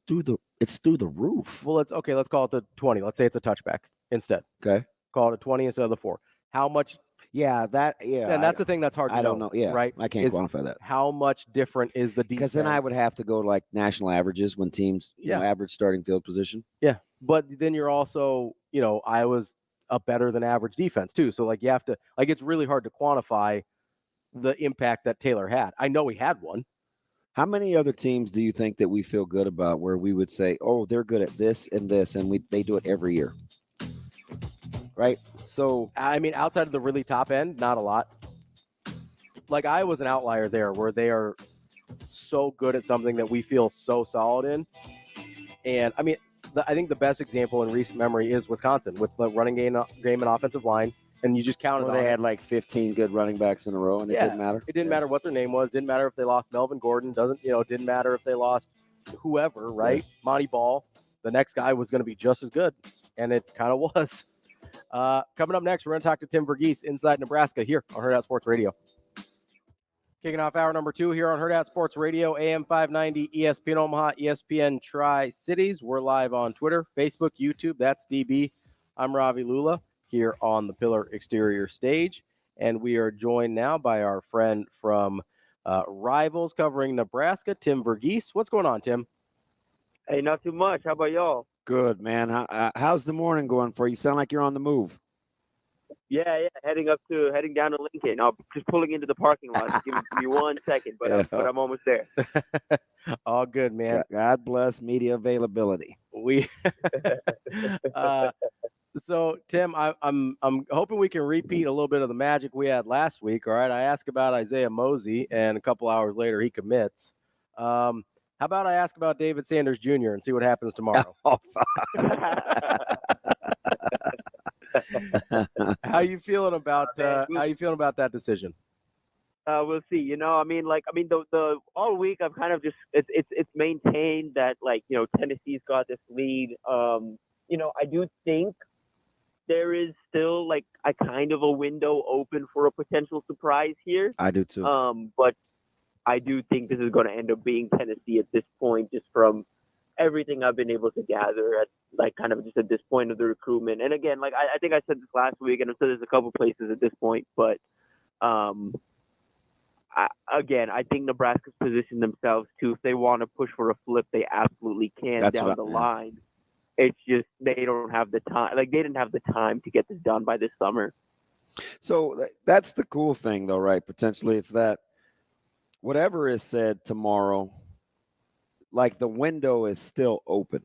through the roof. Well, let's call it the 20. Let's say it's a touchback instead. Okay, call it a 20 instead of the 4. How much? Yeah, and that's the thing that's hard to know. I don't know. Yeah, right. I can't quantify that. How much different is the defense? Because then I would have to go to like national averages when teams, average starting field position. Yeah, but then you're also, Iowa's a better than average defense too. So you have to it's really hard to quantify the impact that Taylor had. I know he had one. How many other teams do you think that we feel good about where we would say, oh, they're good at this and this, and they do it every year? Right. So, outside of the really top end, not a lot. I was an outlier there where they are so good at something that we feel so solid in. And I think the best example in recent memory is Wisconsin with the running game and offensive line. And you just counted on they had 15 good running backs in a row, and it didn't matter. It didn't matter what their name was. Didn't matter if they lost Melvin Gordon. Didn't matter if they lost whoever, right? Yeah. Monty Ball. The next guy was going to be just as good. And it kind of was. Coming up next, we're going to talk to Tim Verghese inside Nebraska here on Hurrdat Sports Radio. Kicking off hour number 2 here on Hurrdat Sports Radio, AM 590, ESPN Omaha, ESPN Tri-Cities. We're live on Twitter, Facebook, YouTube. That's DB. I'm Ravi Lulla here on the Pillar Exterior stage, and we are joined now by our friend from Rivals covering Nebraska, Tim Verghese. What's going on, Tim? Hey, not too much. How about y'all? Good, man. How's the morning going for you? Sound like you're on the move. Yeah. Heading down to Lincoln. I'm just pulling into the parking lot. Just give me 1 second, but I'm almost there. All good, man. God bless media availability. So, Tim, I'm hoping we can repeat a little bit of the magic we had last week. All right, I asked about Isaiah Mosey, and a couple hours later he commits. How about I ask about David Sanders Jr. and see what happens tomorrow? How you feeling about that decision? We'll see. The all week I've kind of just it's maintained that Tennessee's got this lead. I do think there is still a kind of a window open for a potential surprise here. I do too. But I do think this is going to end up being Tennessee at this point, just from everything I've been able to gather at kind of just at this point of the recruitment. And again, I think I said this last week, and I've said this a couple places at this point, but I think Nebraska's positioned themselves to, if they want to push for a flip, they absolutely can down the line. It's just they don't have the time. They didn't have the time to get this done by this summer. So that's the cool thing, though, right? Potentially, it's that whatever is said tomorrow, the window is still open.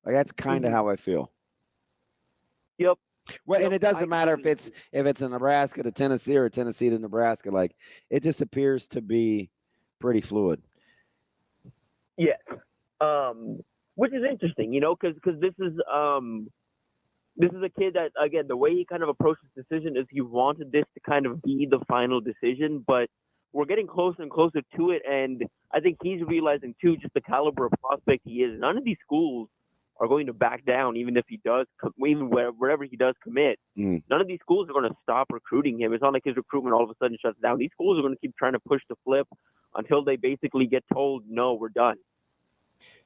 That's kind of how I feel. Yep. Well, and it doesn't matter if it's a Nebraska to Tennessee or Tennessee to Nebraska. It just appears to be pretty fluid. Yes. Which is interesting, because this is a kid that, again, the way he kind of approached this decision is he wanted this to kind of be the final decision, but we're getting closer and closer to it, and I think he's realizing, too, just the caliber of prospect he is. None of these schools are going to back down, even if he does, even wherever he does commit. None of these schools are going to stop recruiting him. It's not like his recruitment all of a sudden shuts down. These schools are going to keep trying to push the flip until they basically get told, no, we're done.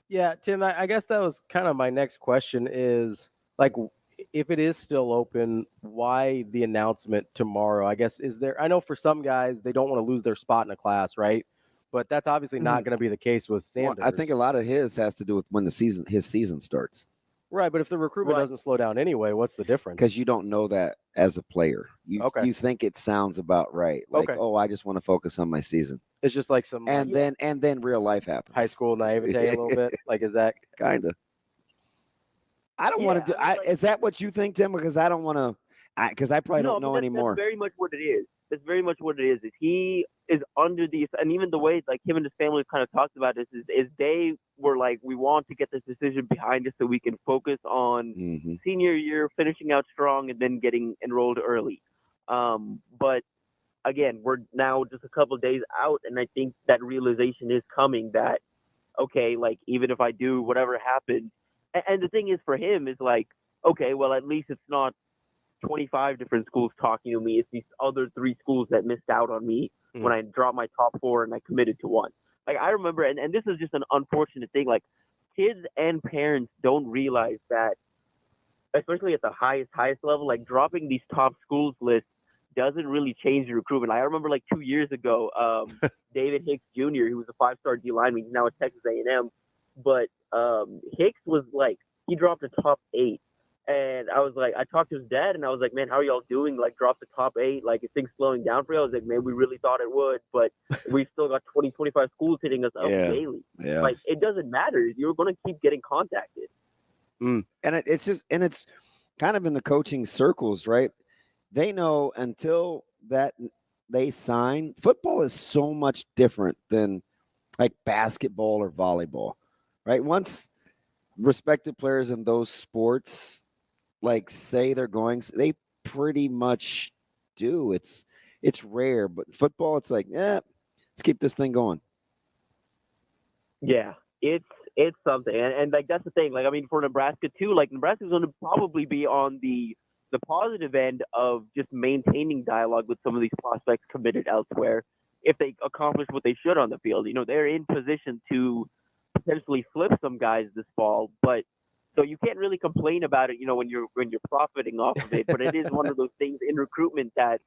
Yeah, Tim, I guess that was kind of my next question is, if it is still open, why the announcement tomorrow? I guess, I know for some guys, they don't want to lose their spot in a class, right? But that's obviously not going to be the case with Sanders. Well, I think a lot of his has to do with when his season starts. Right, but if the recruitment doesn't slow down anyway, what's the difference? Because you don't know that as a player. You think it sounds about right. I just want to focus on my season. It's just like some and then real life happens. High school naivete a little bit. Is that kind of? I don't want to do. Is that what you think, Tim? Because I don't want to. Because I probably don't know anymore. That's very much what it is. That's very much what it is. Is he is under these, and even the way him and his family kind of talked about this is they were we want to get this decision behind us so we can focus on senior year, finishing out strong, and then getting enrolled early. But again, we're now just a couple of days out, and I think that realization is coming that, okay, even if I do whatever happens, and the thing is for him is okay, well, at least it's not 25 different schools talking to me. It's these other 3 schools that missed out on me when I dropped my top 4 and I committed to one. I remember, and this is just an unfortunate thing, kids and parents don't realize that, especially at the highest level, dropping these top schools lists doesn't really change your recruitment. I remember 2 years ago, David Hicks Jr., who was a 5-star D lineman, he's now at Texas A&M, but Hicks was he dropped a top 8. And I talked to his dad, and I was like, man, how are y'all doing? Drop the top 8. Is things slowing down for you? I was like, man, we really thought it would, but we still got 20, 25 schools hitting us up daily. Yeah. It doesn't matter. You're going to keep getting contacted. And it's kind of in the coaching circles, right? They know until that they sign, football is so much different than basketball or volleyball, right? Once respected players in those sports say they're going, they pretty much do. It's rare, but football, it's let's keep this thing going. Yeah, it's something, and that's the thing. For Nebraska too, Nebraska's going to probably be on the positive end of just maintaining dialogue with some of these prospects committed elsewhere. if they accomplish what they should on the field. They're in position to potentially flip some guys this fall, but so you can't really complain about it, when you're profiting off of it. But it is one of those things in recruitment that,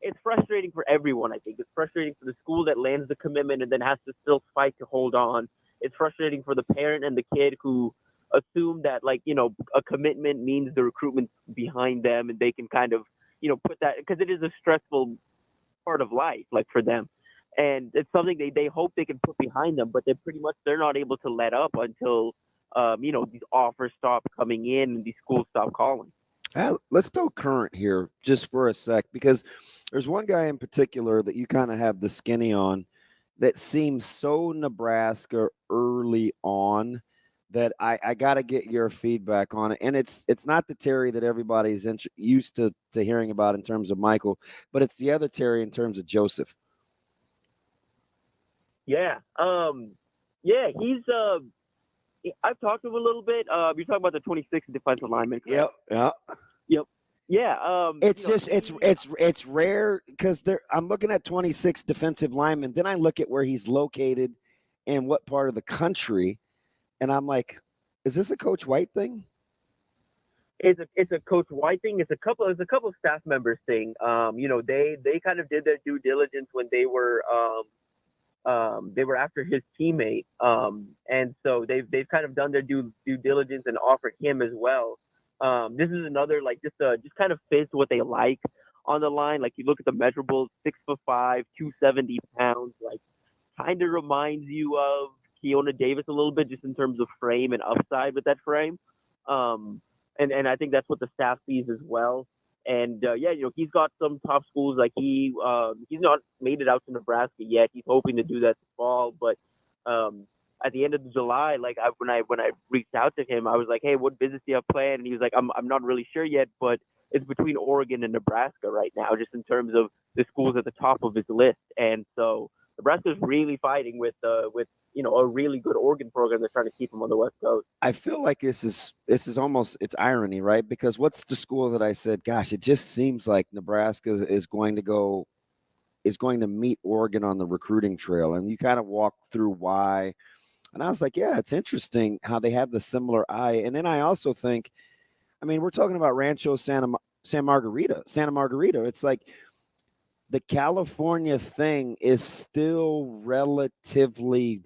it's frustrating for everyone. I think it's frustrating for the school that lands the commitment and then has to still fight to hold on. It's frustrating for the parent and the kid who assume that, a commitment means the recruitment's behind them and they can kind of, put that, because it is a stressful part of life, for them. And it's something they hope they can put behind them, but they're not able to let up until, these offers stop coming in and these schools stop calling. Let's go current here just for a sec, because there's one guy in particular that you kind of have the skinny on that seems so Nebraska early on that I got to get your feedback on it. And it's not the Terry that everybody's used to hearing about in terms of Michael, but it's the other Terry in terms of Joseph. Yeah. He's I've talked to him a little bit. You're talking about the 26th defensive lineman. Correct? Yep. Yeah. It's rare because I'm looking at 26 defensive linemen. Then I look at where he's located and what part of the country, and I'm like, is this a Coach White thing? It's a Coach White thing. It's a couple of staff members thing. They kind of did their due diligence when they were after his teammate, and so they've kind of done their due diligence and offered him as well. This is another just kind of fits what they like on the line. Like you look at the measurables, 6'5", 270 pounds, kind of reminds you of Keona Davis a little bit, just in terms of frame and upside with that frame. And I think that's what the staff sees as well. And he's got some top schools. He's not made it out to Nebraska yet. He's hoping to do that this fall. But at the end of July, when I reached out to him, I was like, hey, what visits do you have planned? And he was like, I'm not really sure yet, but it's between Oregon and Nebraska right now, just in terms of the schools at the top of his list. And so Nebraska's really fighting with a really good Oregon program that's trying to keep him on the West Coast. I feel like this is almost, it's irony, right? Because what's the school that I said, gosh, it just seems like Nebraska is going to meet Oregon on the recruiting trail. And you kind of walk through why. And I was like, yeah, it's interesting how they have the similar eye. And then I also think, we're talking about Rancho Santa Margarita. It's like the California thing is still relatively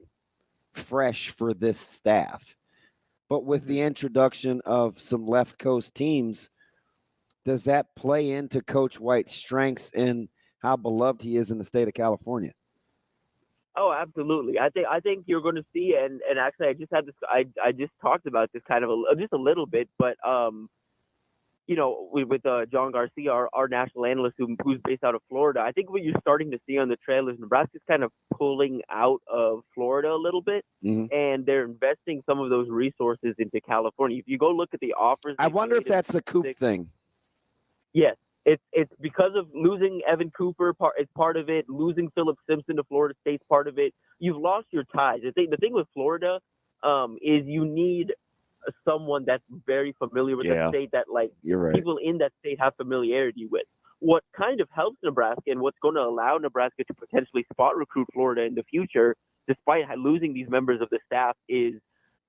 fresh for this staff. But with the introduction of some left coast teams, does that play into Coach White's strengths and how beloved he is in the state of California? Oh, absolutely. I think you're going to see, and actually, I just had this. I just talked about this kind of just a little bit, but with John Garcia, our national analyst who's based out of Florida. I think what you're starting to see on the trail is Nebraska's kind of pulling out of Florida a little bit, and they're investing some of those resources into California. If you go look at the offers, I wonder if that's a Coop thing. Yes. It's because of losing Evan Cooper, it's part of it. Losing Philip Simpson to Florida State's part of it. You've lost your ties. The thing with Florida is you need someone that's very familiar with that state, that people in that state have familiarity with. What kind of helps Nebraska and what's going to allow Nebraska to potentially spot recruit Florida in the future, despite losing these members of the staff, is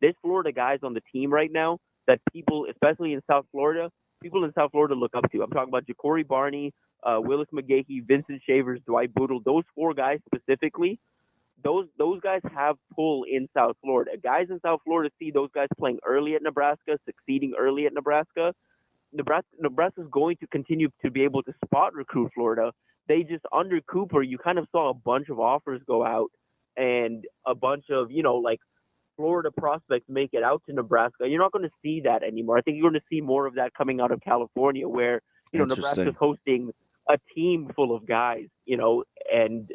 there's Florida guys on the team right now that people, especially in South Florida, look up to. I'm talking about Ja'Cory Barney, Willis McGahee, Vincent Shavers, Dwight Boodle. Those four guys specifically, those guys have pull in South Florida. Guys in South Florida see those guys playing early at Nebraska, succeeding early at Nebraska. Nebraska's going to continue to be able to spot recruit Florida. They just, under Cooper, you kind of saw a bunch of offers go out and a bunch of, Florida prospects make it out to Nebraska. You're not going to see that anymore. I think you're going to see more of that coming out of California, where Nebraska's hosting a team full of guys. And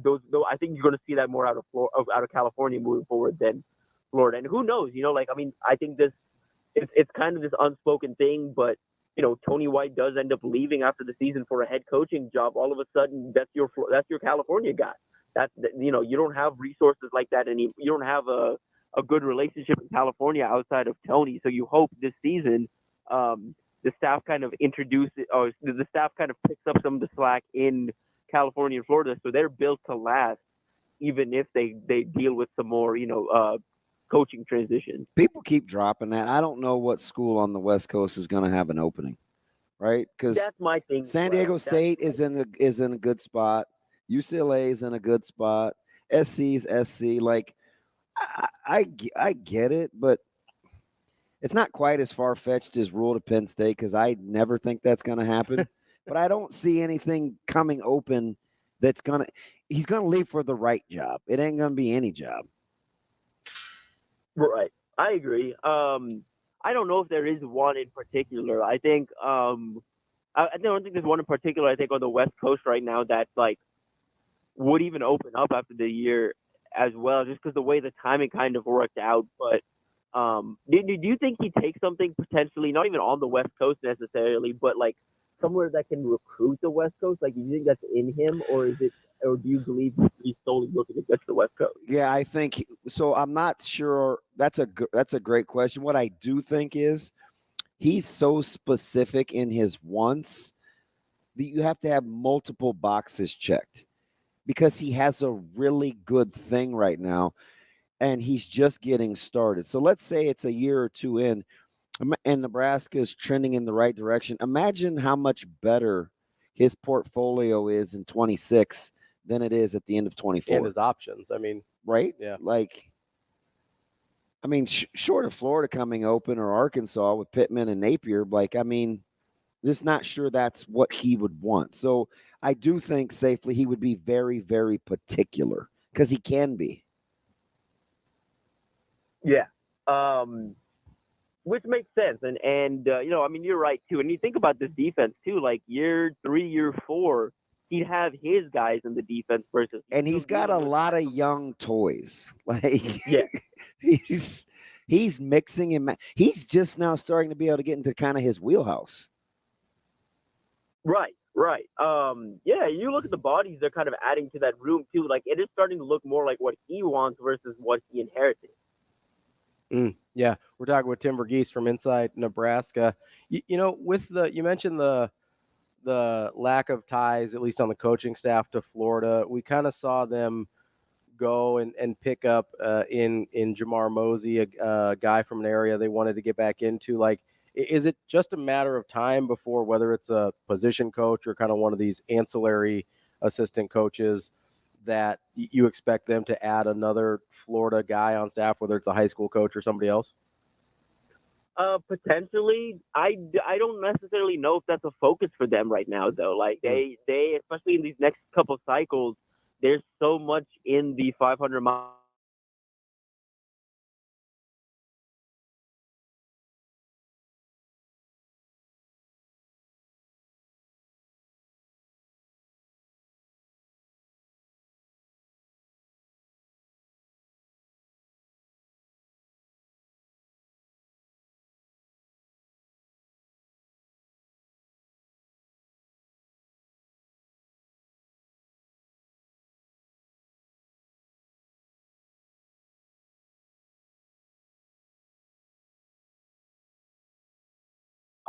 those I think you're going to see that more out of California moving forward than Florida. And who knows? I think it's kind of this unspoken thing, but Tony White does end up leaving after the season for a head coaching job. All of a sudden, that's your California guy. You don't have resources like that anymore. You don't have a good relationship in California outside of Tony. So you hope this season the staff kind of picks up some of the slack in California and Florida, so they're built to last, even if they deal with some more, coaching transitions. People keep dropping that. I don't know what school on the West Coast is going to have an opening, right? Because That's my thing. San Diego State is in a good spot. UCLA is in a good spot. SC's SC. Like, I get it, but it's not quite as far-fetched as Rule to Penn State, because I never think that's going to happen. But I don't see anything coming open that's going to – he's going to leave for the right job. It ain't going to be any job. Right. I agree. I don't know if there is one in particular. I think I don't think there's one in particular, I think, on the West Coast right now that, like, would even open up after the year as well, just because the way the timing kind of worked out. But do you think he takes something potentially, not even on the West Coast necessarily, but like somewhere that can recruit the West Coast? Like, do you think that's in him, or do you believe he's solely looking to get to the West Coast? Yeah, I think so. I'm not sure. That's a great question. What I do think is he's so specific in his wants that you have to have multiple boxes checked, because he has a really good thing right now, and he's just getting started. So let's say it's a year or two in, and Nebraska is trending in the right direction. Imagine how much better his portfolio is in 26 than it is at the end of 24. And his options. I mean, right? Yeah. Like, I mean, short of Florida coming open or Arkansas with Pittman and Napier, like, I mean, just not sure that's what he would want. So I do think safely he would be very, very particular, because he can be. Yeah. Which makes sense. And I mean, you're right, too. And you think about this defense, too, like year 3, year 4, he'd have his guys in the defense versus. And he's got a lot of young toys. Like, yeah, he's mixing and he's just now starting to be able to get into kind of his wheelhouse. Right. Yeah, you look at the bodies they're kind of adding to that room, too. Like, it is starting to look more like what he wants versus what he inherited. Yeah, we're talking with Tim Verghese from inside Nebraska. You mentioned the lack of ties, at least on the coaching staff, to Florida. We kind of saw them go and pick up in Jamar Mosey, a guy from an area they wanted to get back into. Like, is it just a matter of time before, whether it's a position coach or kind of one of these ancillary assistant coaches, that you expect them to add another Florida guy on staff, whether it's a high school coach or somebody else? Potentially. I don't necessarily know if that's a focus for them right now, though. Like, they especially in these next couple cycles, there's so much in the 500-mile.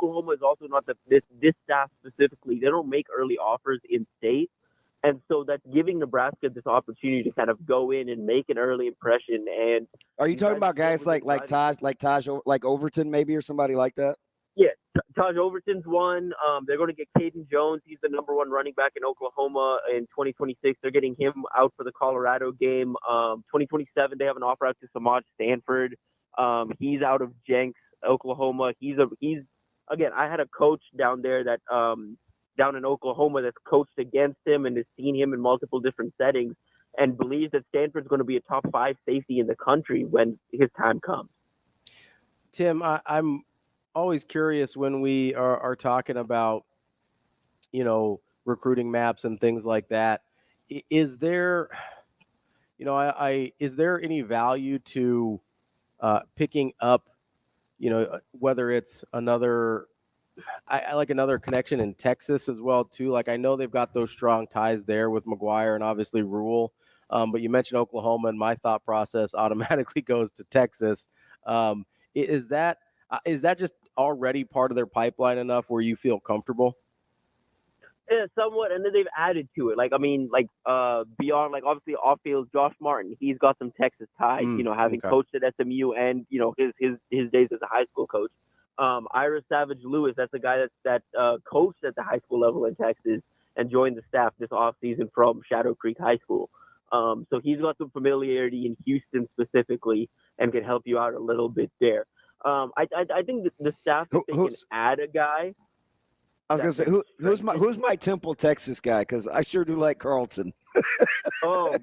Oklahoma is also not this staff specifically. They don't make early offers in state. And so that's giving Nebraska this opportunity to kind of go in and make an early impression. And are you talking about guys like Taj, like Overton maybe, or somebody like that? Yeah, Taj Overton's one. They're going to get Caden Jones. He's the number 1 running back in Oklahoma in 2026. They're getting him out for the Colorado game. 2027, they have an offer out to Samaj Stanford. He's out of Jenks, Oklahoma. Again, I had a coach down there that down in Oklahoma that's coached against him and has seen him in multiple different settings and believes that Stanford's going to be a top 5 safety in the country when his time comes. Tim, I'm always curious when we are talking about, recruiting maps and things like that. Is there, is there any value to picking up, whether it's another connection in Texas as well too? Like, I know they've got those strong ties there with McGuire and obviously Rule, but you mentioned Oklahoma, and my thought process automatically goes to Texas. Is that just already part of their pipeline enough where you feel comfortable? Yeah, somewhat, and then they've added to it. Like, I mean, like beyond, like obviously off field, Josh Martin, he's got some Texas ties. Having coached at SMU and his days as a high school coach. Ira Savage Lewis, that's a guy that coached at the high school level in Texas and joined the staff this offseason from Shadow Creek High School. So he's got some familiarity in Houston specifically and can help you out a little bit there. I think the staff, if they can add a guy. I was gonna say, who's my Temple, Texas guy? Because I sure do like Carlton. oh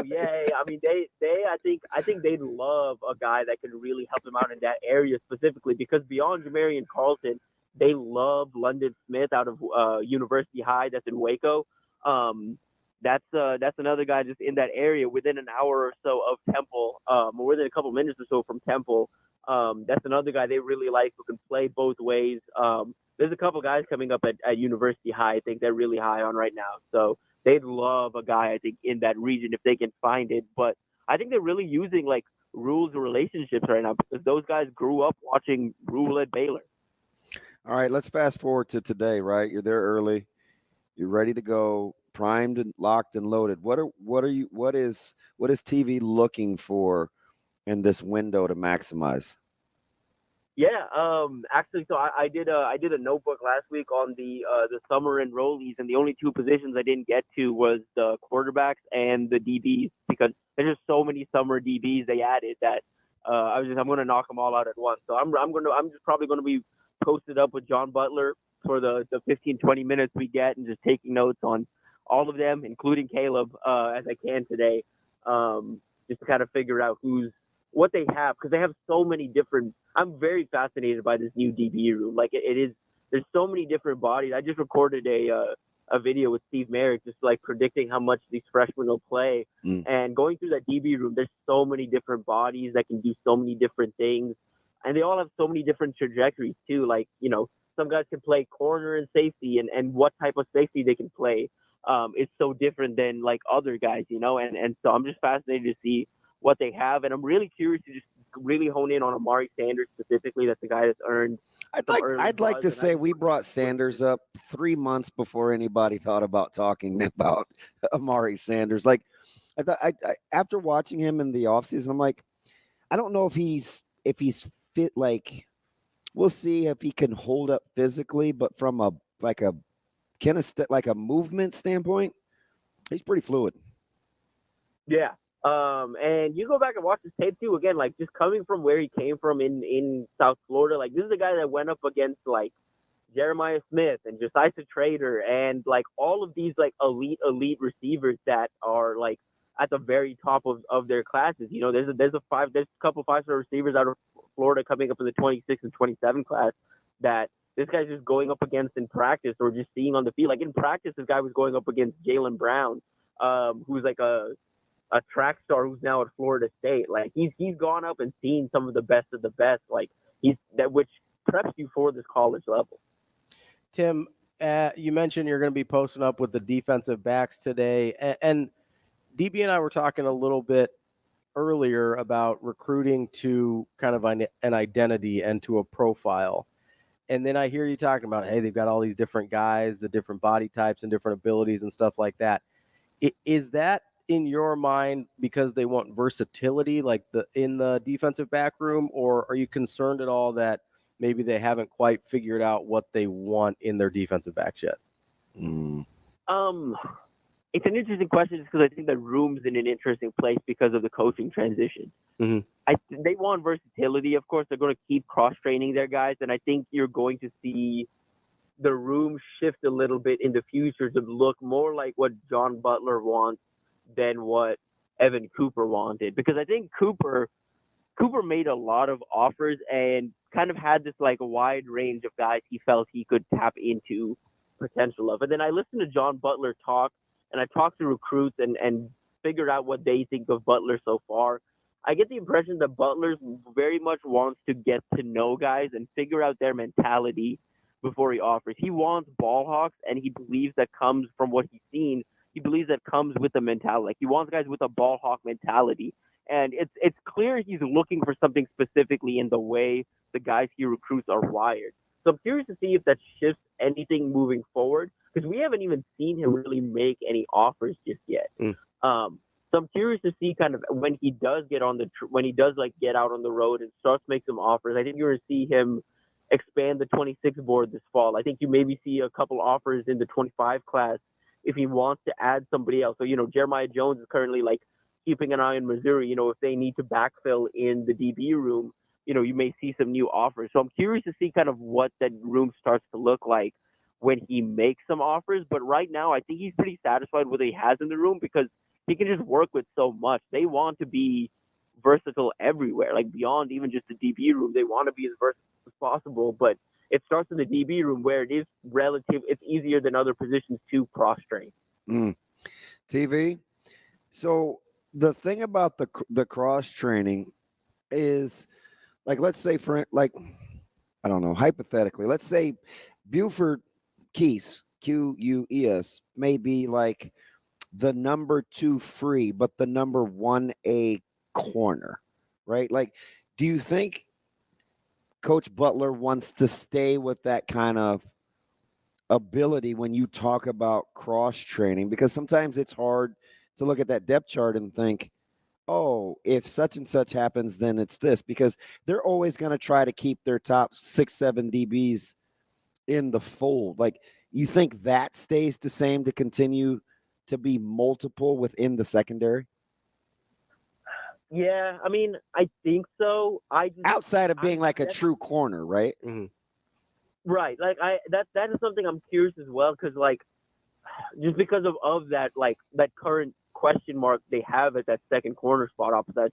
yeah. I mean, I think they'd love a guy that can really help them out in that area specifically, because beyond Jamarian Carlton, they love London Smith out of University High, that's in Waco. That's another guy just in that area within an hour or so of Temple, or within a couple minutes or so from Temple. That's another guy they really like who can play both ways. There's a couple guys coming up at University High, I think they're really high on right now. So they'd love a guy, I think, in that region if they can find it. But I think they're really using like Rule's relationships right now, because those guys grew up watching Rule at Baylor. All right, let's fast forward to today, right? You're there early. You're ready to go, primed and locked and loaded. What is TV looking for in this window to maximize? Yeah, actually, so I did a notebook last week on the summer enrollees, and the only two positions I didn't get to was the quarterbacks and the DBs, because there's just so many summer DBs they added that I'm going to knock them all out at once. So I'm just probably going to be posted up with John Butler for the 15-20 minutes we get, and just taking notes on all of them, including Caleb, as I can today, just to kind of figure out what they have, because they have so many different. I'm very fascinated by this new DB room. Like it is, there's so many different bodies. I just recorded a video with Steve Merrick, just like predicting how much these freshmen will play, and going through that DB room. There's so many different bodies that can do so many different things, and they all have so many different trajectories too. Like, some guys can play corner and safety, and what type of safety they can play is so different than like other guys, and so I'm just fascinated to see what they have, and I'm really curious to just really hone in on Amari Sanders specifically. That's the guy that's earned. I'd like to say we brought Sanders up 3 months before anybody thought about talking about Amari Sanders. Like, I thought after watching him in the offseason, I'm like, I don't know if he's fit. Like, we'll see if he can hold up physically, but from a movement standpoint, he's pretty fluid. Yeah. And you go back and watch this tape too, again, like just coming from where he came from in South Florida. Like, this is a guy that went up against like Jeremiah Smith and Josiah Trader and like all of these like elite receivers that are like at the very top of their classes. There's a couple 5-star receivers out of Florida coming up in the 26 and 27 class that this guy's just going up against in practice, or just seeing on the field. Like in practice, this guy was going up against Jalen Brown, who's like a track star who's now at Florida State. Like he's gone up and seen some of the best, like which preps you for this college level. Tim, you mentioned you're going to be posting up with the defensive backs today, and DB and I were talking a little bit earlier about recruiting to kind of an identity and to a profile. And then I hear you talking about, hey, they've got all these different guys, the different body types and different abilities and stuff like that. Is that in your mind because they want versatility, like in the defensive back room, or are you concerned at all that maybe they haven't quite figured out what they want in their defensive backs yet? It's an interesting question, just because I think the room's in an interesting place because of the coaching transition. Mm-hmm. They want versatility. Of course, they're going to keep cross-training their guys, and I think you're going to see the room shift a little bit in the future to look more like what John Butler wants than what Evan Cooper wanted. Because I think Cooper made a lot of offers and kind of had this like a wide range of guys he felt he could tap into potential of. And then I listened to John Butler talk, and I talked to recruits and figured out what they think of Butler so far. I get the impression that Butler very much wants to get to know guys and figure out their mentality before he offers. He wants ball hawks, and he believes that comes from what he's seen. He believes that comes with the mentality. Like, he wants guys with a ball hawk mentality. And it's clear he's looking for something specifically in the way the guys he recruits are wired. So I'm curious to see if that shifts anything moving forward. because we haven't even seen him really make any offers just yet. So I'm curious to see kind of when he does get on when he does like get out on the road and starts to make some offers. I think you're going to see him expand the 26 board this fall. I think you maybe see a couple offers in the 25 class if he wants to add somebody else. So, Jeremiah Jones is currently like keeping an eye on Missouri. If they need to backfill in the DB room, you may see some new offers. So I'm curious to see kind of what that room starts to look like when he makes some offers. But right now, I think he's pretty satisfied with what he has in the room because he can just work with so much. They want to be versatile everywhere, like beyond even just the DB room. They want to be as versatile as possible, but it starts in the DB room where it is it's easier than other positions to cross-train. TV. So the thing about the cross-training is, like, let's say I don't know, hypothetically, let's say Buford Keys, Quees, may be like the number 2 free, but the number 1A corner, right? Like, do you think Coach Butler wants to stay with that kind of ability when you talk about cross training? Because sometimes it's hard to look at that depth chart and think, oh, if such and such happens, then it's this, because they're always going to try to keep their top 6-7 DBs in the fold. Like, you think that stays the same to continue to be multiple within the secondary? Yeah, I mean, I think so. Outside of being like a true corner, right? Mm-hmm. Right. Like that is something I'm curious as well, because like just because of that, like that current question mark they have at that second corner spot opposite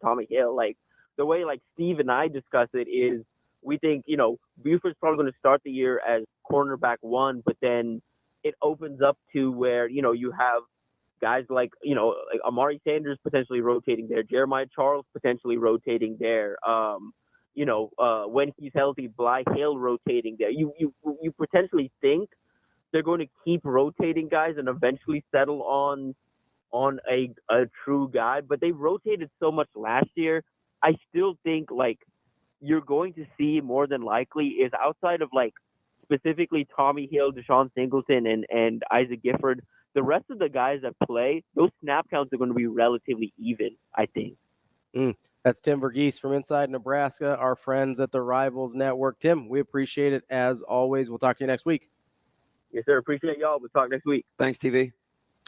Tommy Hill. Like the way like Steve and I discuss it is, we think Buford's probably going to start the year as cornerback 1, but then it opens up to where you have guys like like Amari Sanders potentially rotating there, Jeremiah Charles potentially rotating there. When he's healthy, Bly Hill rotating there. You potentially think they're going to keep rotating guys and eventually settle on a true guy, but they rotated so much last year. I still think like you're going to see more than likely is outside of like specifically Tommy Hill, Deshaun Singleton, and Isaac Gifford, the rest of the guys that play, those snap counts are going to be relatively even, I think. That's Tim Verghese from inside Nebraska, our friends at the Rivals Network. Tim, we appreciate it as always. We'll talk to you next week. Yes, sir. Appreciate y'all. We'll talk next week. Thanks, TV.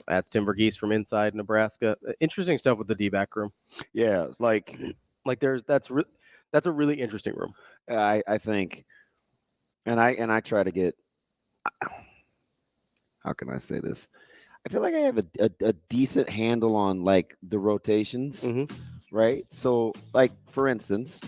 That's Tim Verghese from inside Nebraska. Interesting stuff with the D-back room. Yeah, like that's a really interesting room. I think, and I try to get. How can I say this? I feel like I have a decent handle on like the rotations, right? So, like for instance,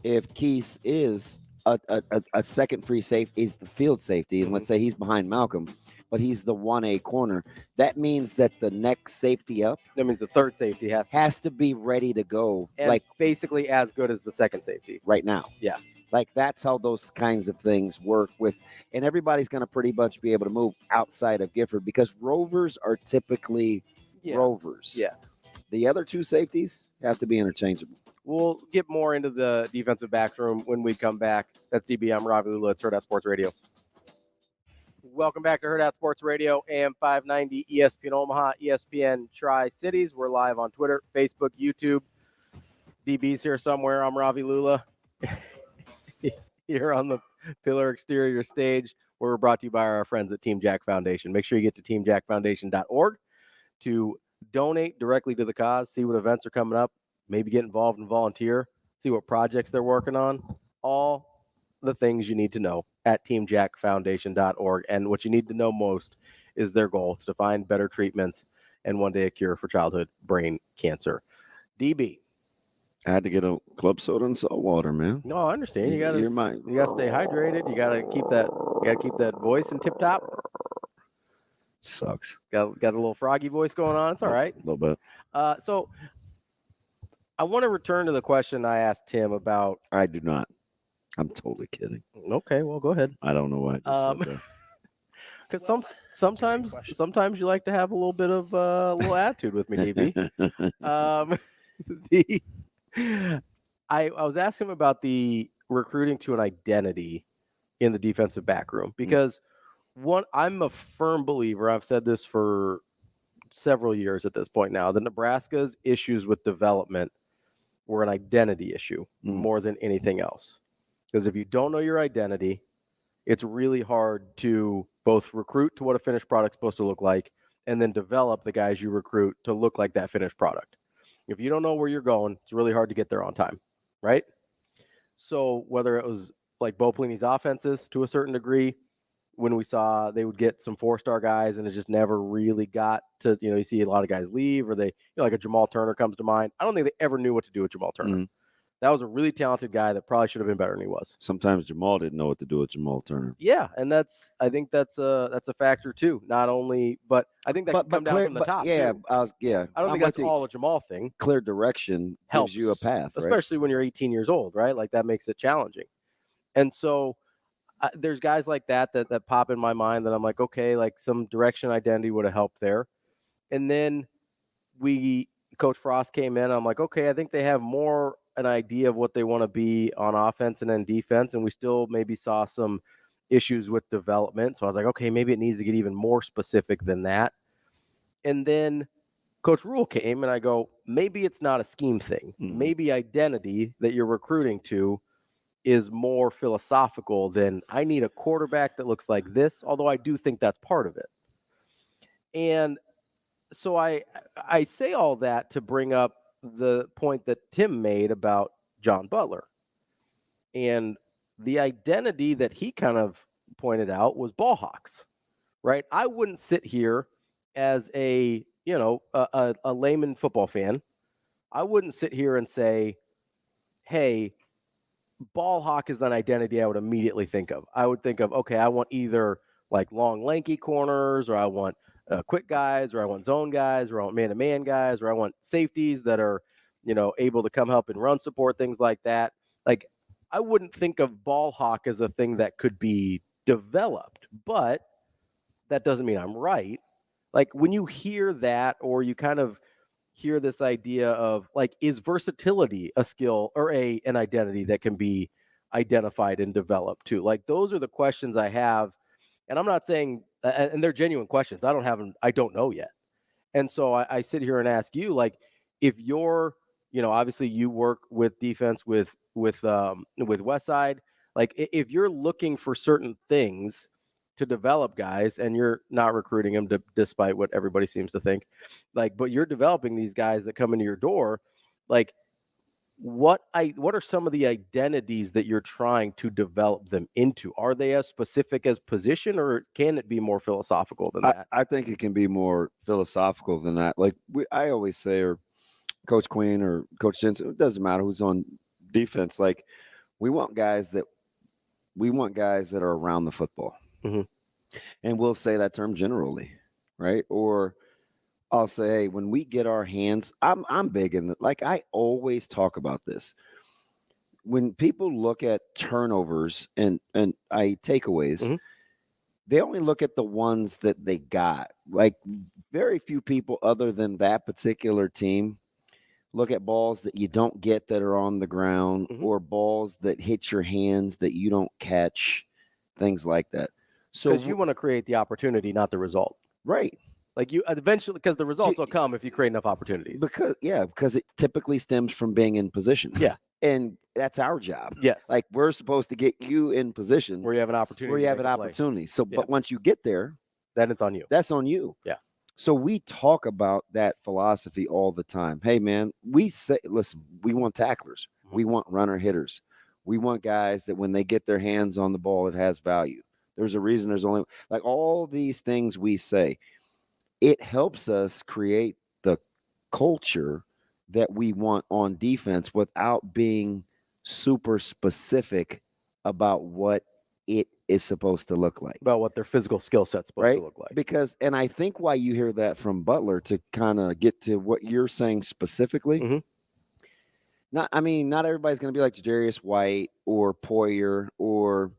if Keys is a second free safety, is the field safety, and let's say he's behind Malcolm, but he's the 1A corner, that means that the next safety up, that means the third safety has to be ready to go, and like basically as good as the second safety right now. Yeah. Like that's how those kinds of things work with, and everybody's going to pretty much be able to move outside of Gifford because rovers are typically rovers. Yeah. The other 2 safeties have to be interchangeable. We'll get more into the defensive back room when we come back. That's DB. I'm Ravi Lulla. It's Hurrdat Sports Radio. Welcome back to Hurrdat Sports Radio, AM 590, ESPN Omaha, ESPN Tri-Cities. We're live on Twitter, Facebook, YouTube. DB's here somewhere. I'm Ravi Lulla. Here on the Pillar Exterior stage, where we're brought to you by our friends at Team Jack Foundation. Make sure you get to teamjackfoundation.org to donate directly to the cause, see what events are coming up, maybe get involved and volunteer, see what projects they're working on, all the things you need to know at teamjackfoundation.org. And what you need to know most is their goal. It's to find better treatments and one day a cure for childhood brain cancer. DB. I had to get a club soda and salt water, man. No, I understand. You gotta stay hydrated. You gotta keep that voice in tip top. Sucks. Got a little froggy voice going on. It's all right. A little bit. So I want to return to the question I asked Tim about. I do not. I'm totally kidding. Okay, well, go ahead. I don't know why I just said that. Because sometimes you like to have a little bit of a little attitude with me, DB. I was asking him about the recruiting to an identity in the defensive back room, because I'm a firm believer, I've said this for several years at this point now, that Nebraska's issues with development were an identity issue more than anything else. Because if you don't know your identity, it's really hard to both recruit to what a finished product's supposed to look like and then develop the guys you recruit to look like that finished product. If you don't know where you're going, it's really hard to get there on time, right? So whether it was like Bo Pelini's offenses to a certain degree, when we saw they would get some 4-star guys and it just never really got to, you see a lot of guys leave, or they, like a Jamal Turner comes to mind. I don't think they ever knew what to do with Jamal Turner. That was a really talented guy that probably should have been better than he was. Sometimes Jamal didn't know what to do with Jamal Turner. Yeah, and I think that's a factor too. Not only, but I think that can come down from the top. Yeah, too. I don't think that's all a Jamal thing. Clear direction helps gives you a path, right? Especially when you're 18 years old, right? Like that makes it challenging. And so there's guys like that pop in my mind that I'm like, okay, like some direction, identity would have helped there. And then Coach Frost came in. I'm like, okay, I think they have more an idea of what they want to be on offense and then defense. And we still maybe saw some issues with development. So I was like, okay, maybe it needs to get even more specific than that. And then Coach Rule came and I go, maybe it's not a scheme thing. Maybe identity that you're recruiting to is more philosophical than I need a quarterback that looks like this, although I do think that's part of it. And so I say all that to bring up the point that Tim made about John Butler. And the identity that he kind of pointed out was ball hawks, right? I wouldn't sit here as a layman football fan. I wouldn't sit here and say, hey, ball hawk is an identity I would immediately think of. I would think of, okay, I want either like long, lanky corners, or I want quick guys, or I want zone guys, or I want man-to-man guys, or I want safeties that are, able to come help and run support, things like that. Like, I wouldn't think of ball hawk as a thing that could be developed, but that doesn't mean I'm right. Like, when you hear that, or you kind of hear this idea of like, is versatility a skill or an identity that can be identified and developed too? Like, those are the questions I have. And I'm not saying, and they're genuine questions. I don't know yet. And so I sit here and ask you, like, if you're, obviously you work with defense with Westside, like if you're looking for certain things to develop guys and you're not recruiting them despite what everybody seems to think, like, but you're developing these guys that come into your door, like, what are some of the identities that you're trying to develop them into? Are they as specific as position, or can it be more philosophical than that? I think it can be more philosophical than that. Like I always say, or Coach Queen or Coach Jensen, it doesn't matter who's on defense. Like, we want guys that are around the football. And we'll say that term generally, right? Or I'll say, hey, when we get our hands, I'm big in it. Like, I always talk about this. When people look at turnovers and takeaways, they only look at the ones that they got. Like, very few people other than that particular team look at balls that you don't get that are on the ground, or balls that hit your hands that you don't catch, things like that. So, because you want to create the opportunity, not the result. Right. Like, you eventually, because the results will come if you create enough opportunities. Because it typically stems from being in position. Yeah. And that's our job. Yes. Like, we're supposed to get you in position where you have an opportunity. So, but once you get there, then it's on you. That's on you. Yeah. So we talk about that philosophy all the time. Hey, man, we say, listen, we want tacklers. We want runner hitters. We want guys that when they get their hands on the ball, it has value. There's a reason there's only, like, all these things we say. It helps us create the culture that we want on defense without being super specific about what it is supposed to look like. About what their physical skill set's supposed to look like. Because, and I think why you hear that from Butler, to kind of get to what you're saying specifically, not everybody's going to be like Jarius White or Poyer or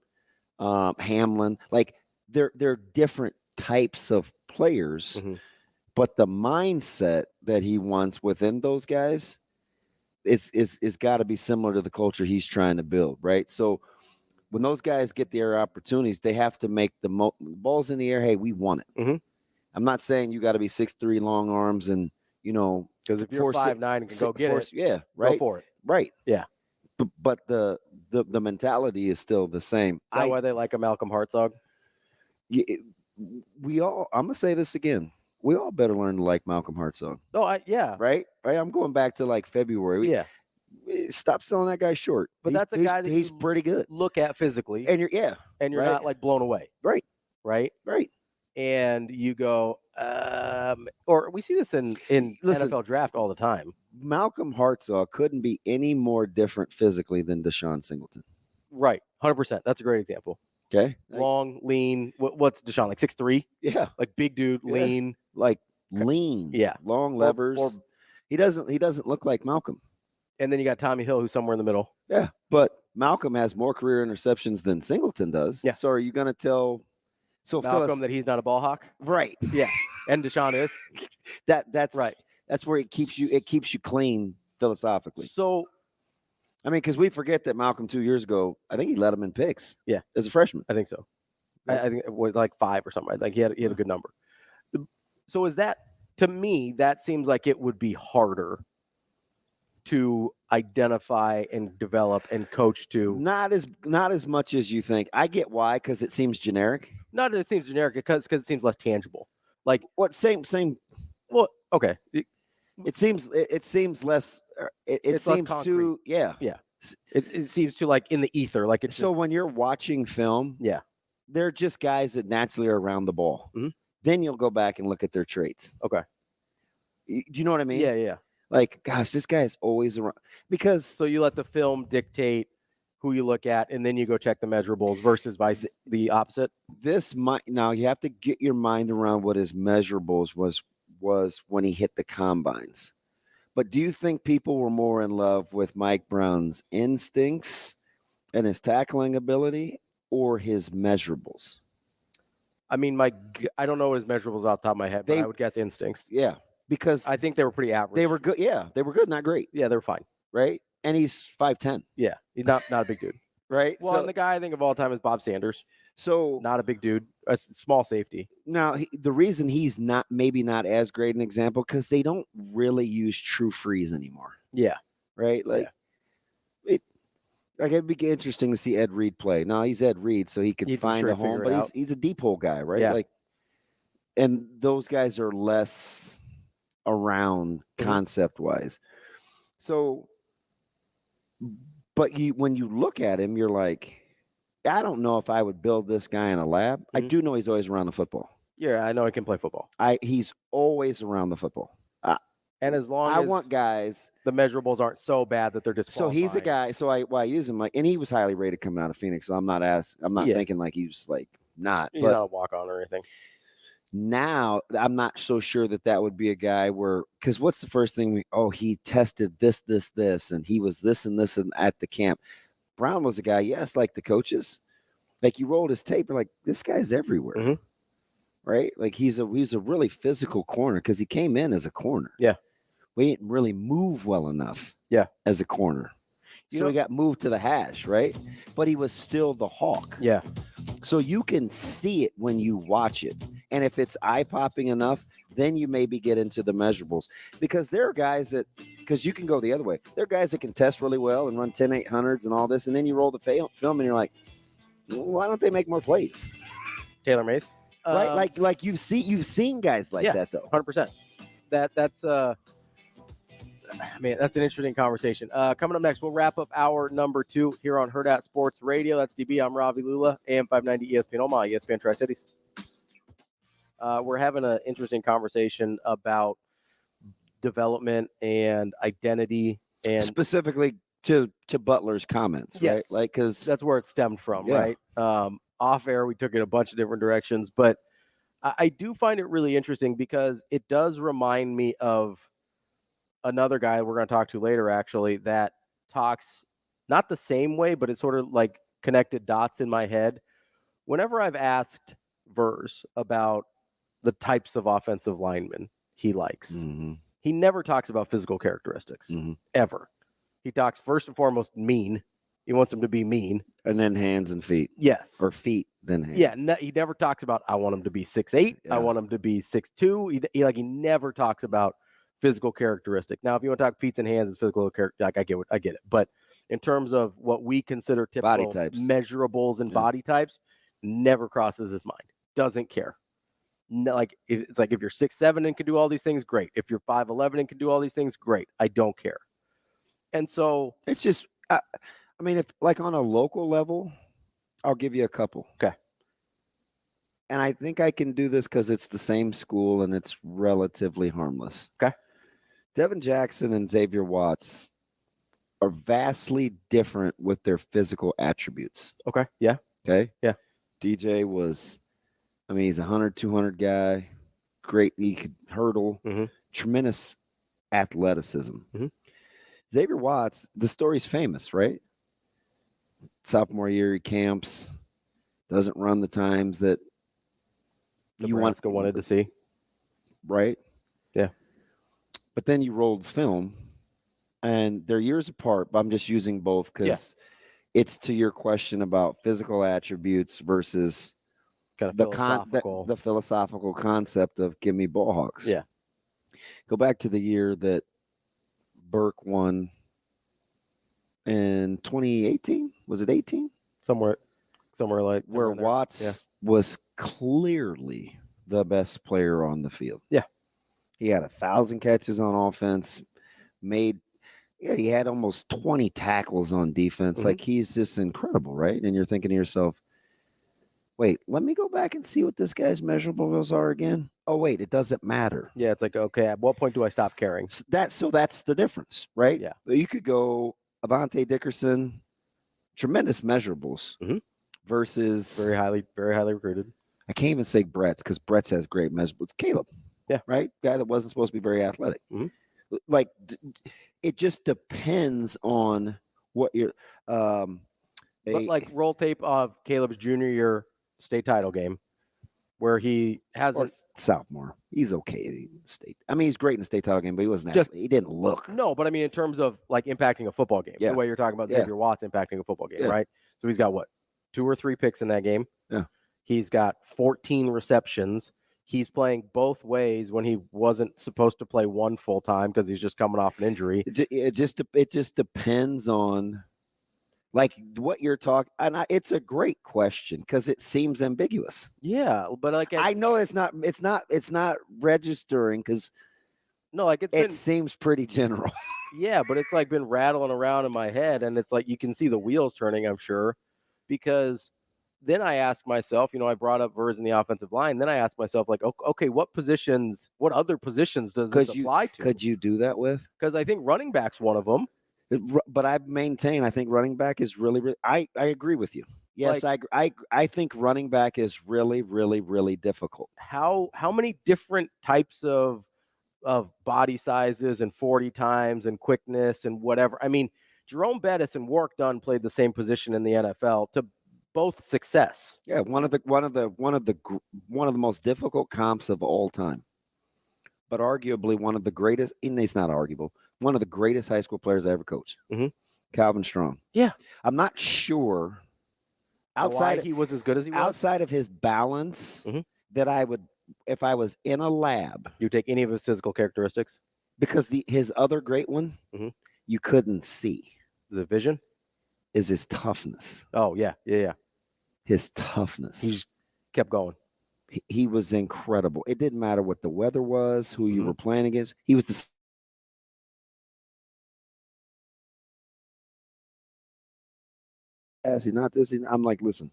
Hamlin. Like, they're different types of players, but the mindset that he wants within those guys is got to be similar to the culture he's trying to build, right? So when those guys get their opportunities, they have to make the balls in the air. Hey, we won it. Mhm. I'm not saying you got to be 6'3", long arms, and because if you're 5'9" and can go get it, yeah, right, go for it. right, yeah. But the mentality is still the same. Is that why they like a Malcolm Hartzog? I'm gonna say this again. We all better learn to like Malcolm Hartzog. Oh, yeah. Right. I'm going back to like February. Yeah. Stop selling that guy short. But that's a guy that he's pretty good. Look at physically, and you're right? not like blown away. Right. Right. And you go, or we see this in NFL draft all the time. Malcolm Hartzog couldn't be any more different physically than Deshaun Singleton. Right. 100%. That's a great example. Okay. Long, lean. What's Deshaun, like 6'3"? Yeah. Like big dude, lean. Like lean. Yeah. Long levers. He doesn't look like Malcolm. And then you got Tommy Hill, who's somewhere in the middle. Yeah. But Malcolm has more career interceptions than Singleton does. Yeah. So are you going to tell Malcolm that he's not a ball hawk? Right. Yeah. And Deshaun is. That's right. That's where it keeps you clean philosophically. So, I mean, because we forget that Malcolm 2 years ago, I think he led him in picks. Yeah, as a freshman. I think so. I think it was like 5 or something. Like he had a good number. So is that, to me, that seems like it would be harder to identify and develop and coach to. Not as much as you think. I get why, because it seems generic. Not that it seems generic, because it seems less tangible. Like what? Same. Well, okay. It seems less. It seems too. Yeah. It seems too like in the ether. Like it's so when you're watching film. Yeah. They're just guys that naturally are around the ball. Mm-hmm. Then you'll go back and look at their traits. Okay. Do you know what I mean? Yeah. Like, gosh, this guy is always around. Because so you let the film dictate who you look at, and then you go check the measurables versus the opposite. Now you have to get your mind around what his measurables was when he hit the combines. But do you think people were more in love with Mike Brown's instincts and his tackling ability or his measurables? I mean, I don't know his measurables off the top of my head, but I would guess instincts. Yeah, because I think they were pretty average. They were good. Yeah, they were good, not great. Yeah, they were fine. Right? And he's 5'10". Yeah, he's not a big dude. Right? Well, and the guy I think of all time is Bob Sanders. So not a big dude, a small safety. Now, the reason he's maybe not as great an example, because they don't really use true freeze anymore. Yeah. Right? Like, it'd be interesting to see Ed Reed play. Now, he's Ed Reed, so he could find a home, but he's a deep hole guy, right? Yeah. Like, and those guys are less around concept-wise. So, but when you look at him, you're like, I don't know if I would build this guy in a lab. I do know he's always around the football. Yeah, I know he can play football. He's always around the football. And as long I as want guys, the measurables aren't so bad that they're disqualifying. So he's a guy. So I use him and he was highly rated coming out of Phoenix. So I'm not thinking like he was like not. He's but not a walk on or anything. Now I'm not so sure that would be a guy because what's the first thing? He tested this, and he was this and this and at the camp. Brown was a guy, yes, like the coaches. Like you rolled his tape, you're like, this guy's everywhere. Mm-hmm. Right? Like he's a really physical corner because he came in as a corner. Yeah. We didn't really move well enough. Yeah. As a corner. So he got moved to the hash, right? But he was still the hawk. Yeah. So you can see it when you watch it. And if it's eye-popping enough, then you maybe get into the measurables. Because there are guys because you can go the other way. There are guys that can test really well and run 10-800s and all this. And then you roll the film and you're like, why don't they make more plays? Taylor Mace. Right? Like you've seen guys like that, though. 100%. That's man, that's an interesting conversation. Coming up next, we'll wrap up hour number 2 here on Hurrdat Sports Radio. That's DB. I'm Ravi, Lulla, AM 590 ESPN Omaha, ESPN Tri-Cities. We're having an interesting conversation about development and identity, and specifically to Butler's comments, right? Like, because that's where it stemmed from, right? Off air, we took it a bunch of different directions, but I do find it really interesting because it does remind me of another guy we're going to talk to later, actually, that talks not the same way, but it's sort of like connected dots in my head. Whenever I've asked Verz about the types of offensive linemen he likes, he never talks about physical characteristics, ever. He talks first and foremost mean, He wants him to be mean. And then hands and feet. Yes. Or feet, then hands. Yeah, he never talks about, I want him to be 6'8". Yeah. I want him to be 6'2". He never talks about physical characteristic. Now, if you want to talk feet and hands as physical character, like I get it. But in terms of what we consider typical body types, measurables and body types, never crosses his mind. Doesn't care. No, it's like if you're 6'7" and can do all these things, great. If you're 5'11" and can do all these things, great. I don't care. And so it's just, I mean, if like on a local level, I'll give you a couple. Okay. And I think I can do this because it's the same school and it's relatively harmless. Okay. Devin Jackson and Xavier Watts are vastly different with their physical attributes. Okay. Yeah. Okay. Yeah. DJ was, I mean, he's a 100, 200 guy. Great. He could hurdle. Mm-hmm. Tremendous athleticism. Mm-hmm. Xavier Watts, the story's famous, right? Sophomore year, he camps, doesn't run the times that Nebraska wanted to see. Right? Yeah. But then you rolled film, and they're years apart, but I'm just using both because it's to your question about physical attributes versus kind of the philosophical concept of give me ball hawks. Yeah. Go back to the year that Burke won in 2018. Was it 18? Somewhere like where Watts was clearly the best player on the field. Yeah. He had 1,000 catches on offense, he had almost 20 tackles on defense. Mm-hmm. Like, he's just incredible, right? And you're thinking to yourself, wait, let me go back and see what this guy's measurables are again. Oh, wait, it doesn't matter. Yeah, it's like, okay, at what point do I stop caring? So that's the difference, right? Yeah. You could go Avante Dickerson, tremendous measurables, versus very highly recruited. I can't even say Brett's because Brett's has great measurables. Caleb, right? Guy that wasn't supposed to be very athletic. Mm-hmm. Like, it just depends on what you're. But like roll tape of Caleb's junior year state title game, where he hasn't sophomore. He's okay in the state. I mean, he's great in the state title game, but he wasn't. He didn't look. No, but I mean, in terms of like impacting a football game, the way you're talking about Xavier Watts impacting a football game, right? So he's got what, 2 or 3 picks in that game. Yeah. He's got 14 receptions. He's playing both ways when he wasn't supposed to play one full time because he's just coming off an injury. It just depends on like what you're talking. And it's a great question because it seems ambiguous. Yeah, but like I know it's not registering because it seems pretty general. Yeah, but it's like been rattling around in my head, and it's like you can see the wheels turning, I'm sure, because then I ask myself, I brought up Verghese in the offensive line. Then I ask myself, like, okay, what other positions does this apply to? Could you do that with? Because I think running back's one of them. But I think running back is really I agree with you. Yes, I think running back is really, really, really difficult. How many different types of body sizes and 40 times and quickness and whatever? I mean, Jerome Bettis and Warwick Dunn played the same position in the NFL to both success. Yeah, one of the most difficult comps of all time, but arguably one of the greatest. And it's not arguable. One of the greatest high school players I ever coached, Calvin Strong. Yeah, I'm not sure outside he was as good as he was. Outside of his balance, that I would, if I was in a lab, you take any of his physical characteristics because his other great one you couldn't see. Is it vision? Is his toughness? Oh yeah. His toughness. He just kept going. He was incredible. It didn't matter what the weather was, who you were playing against. He was the he's not this. I'm like, listen,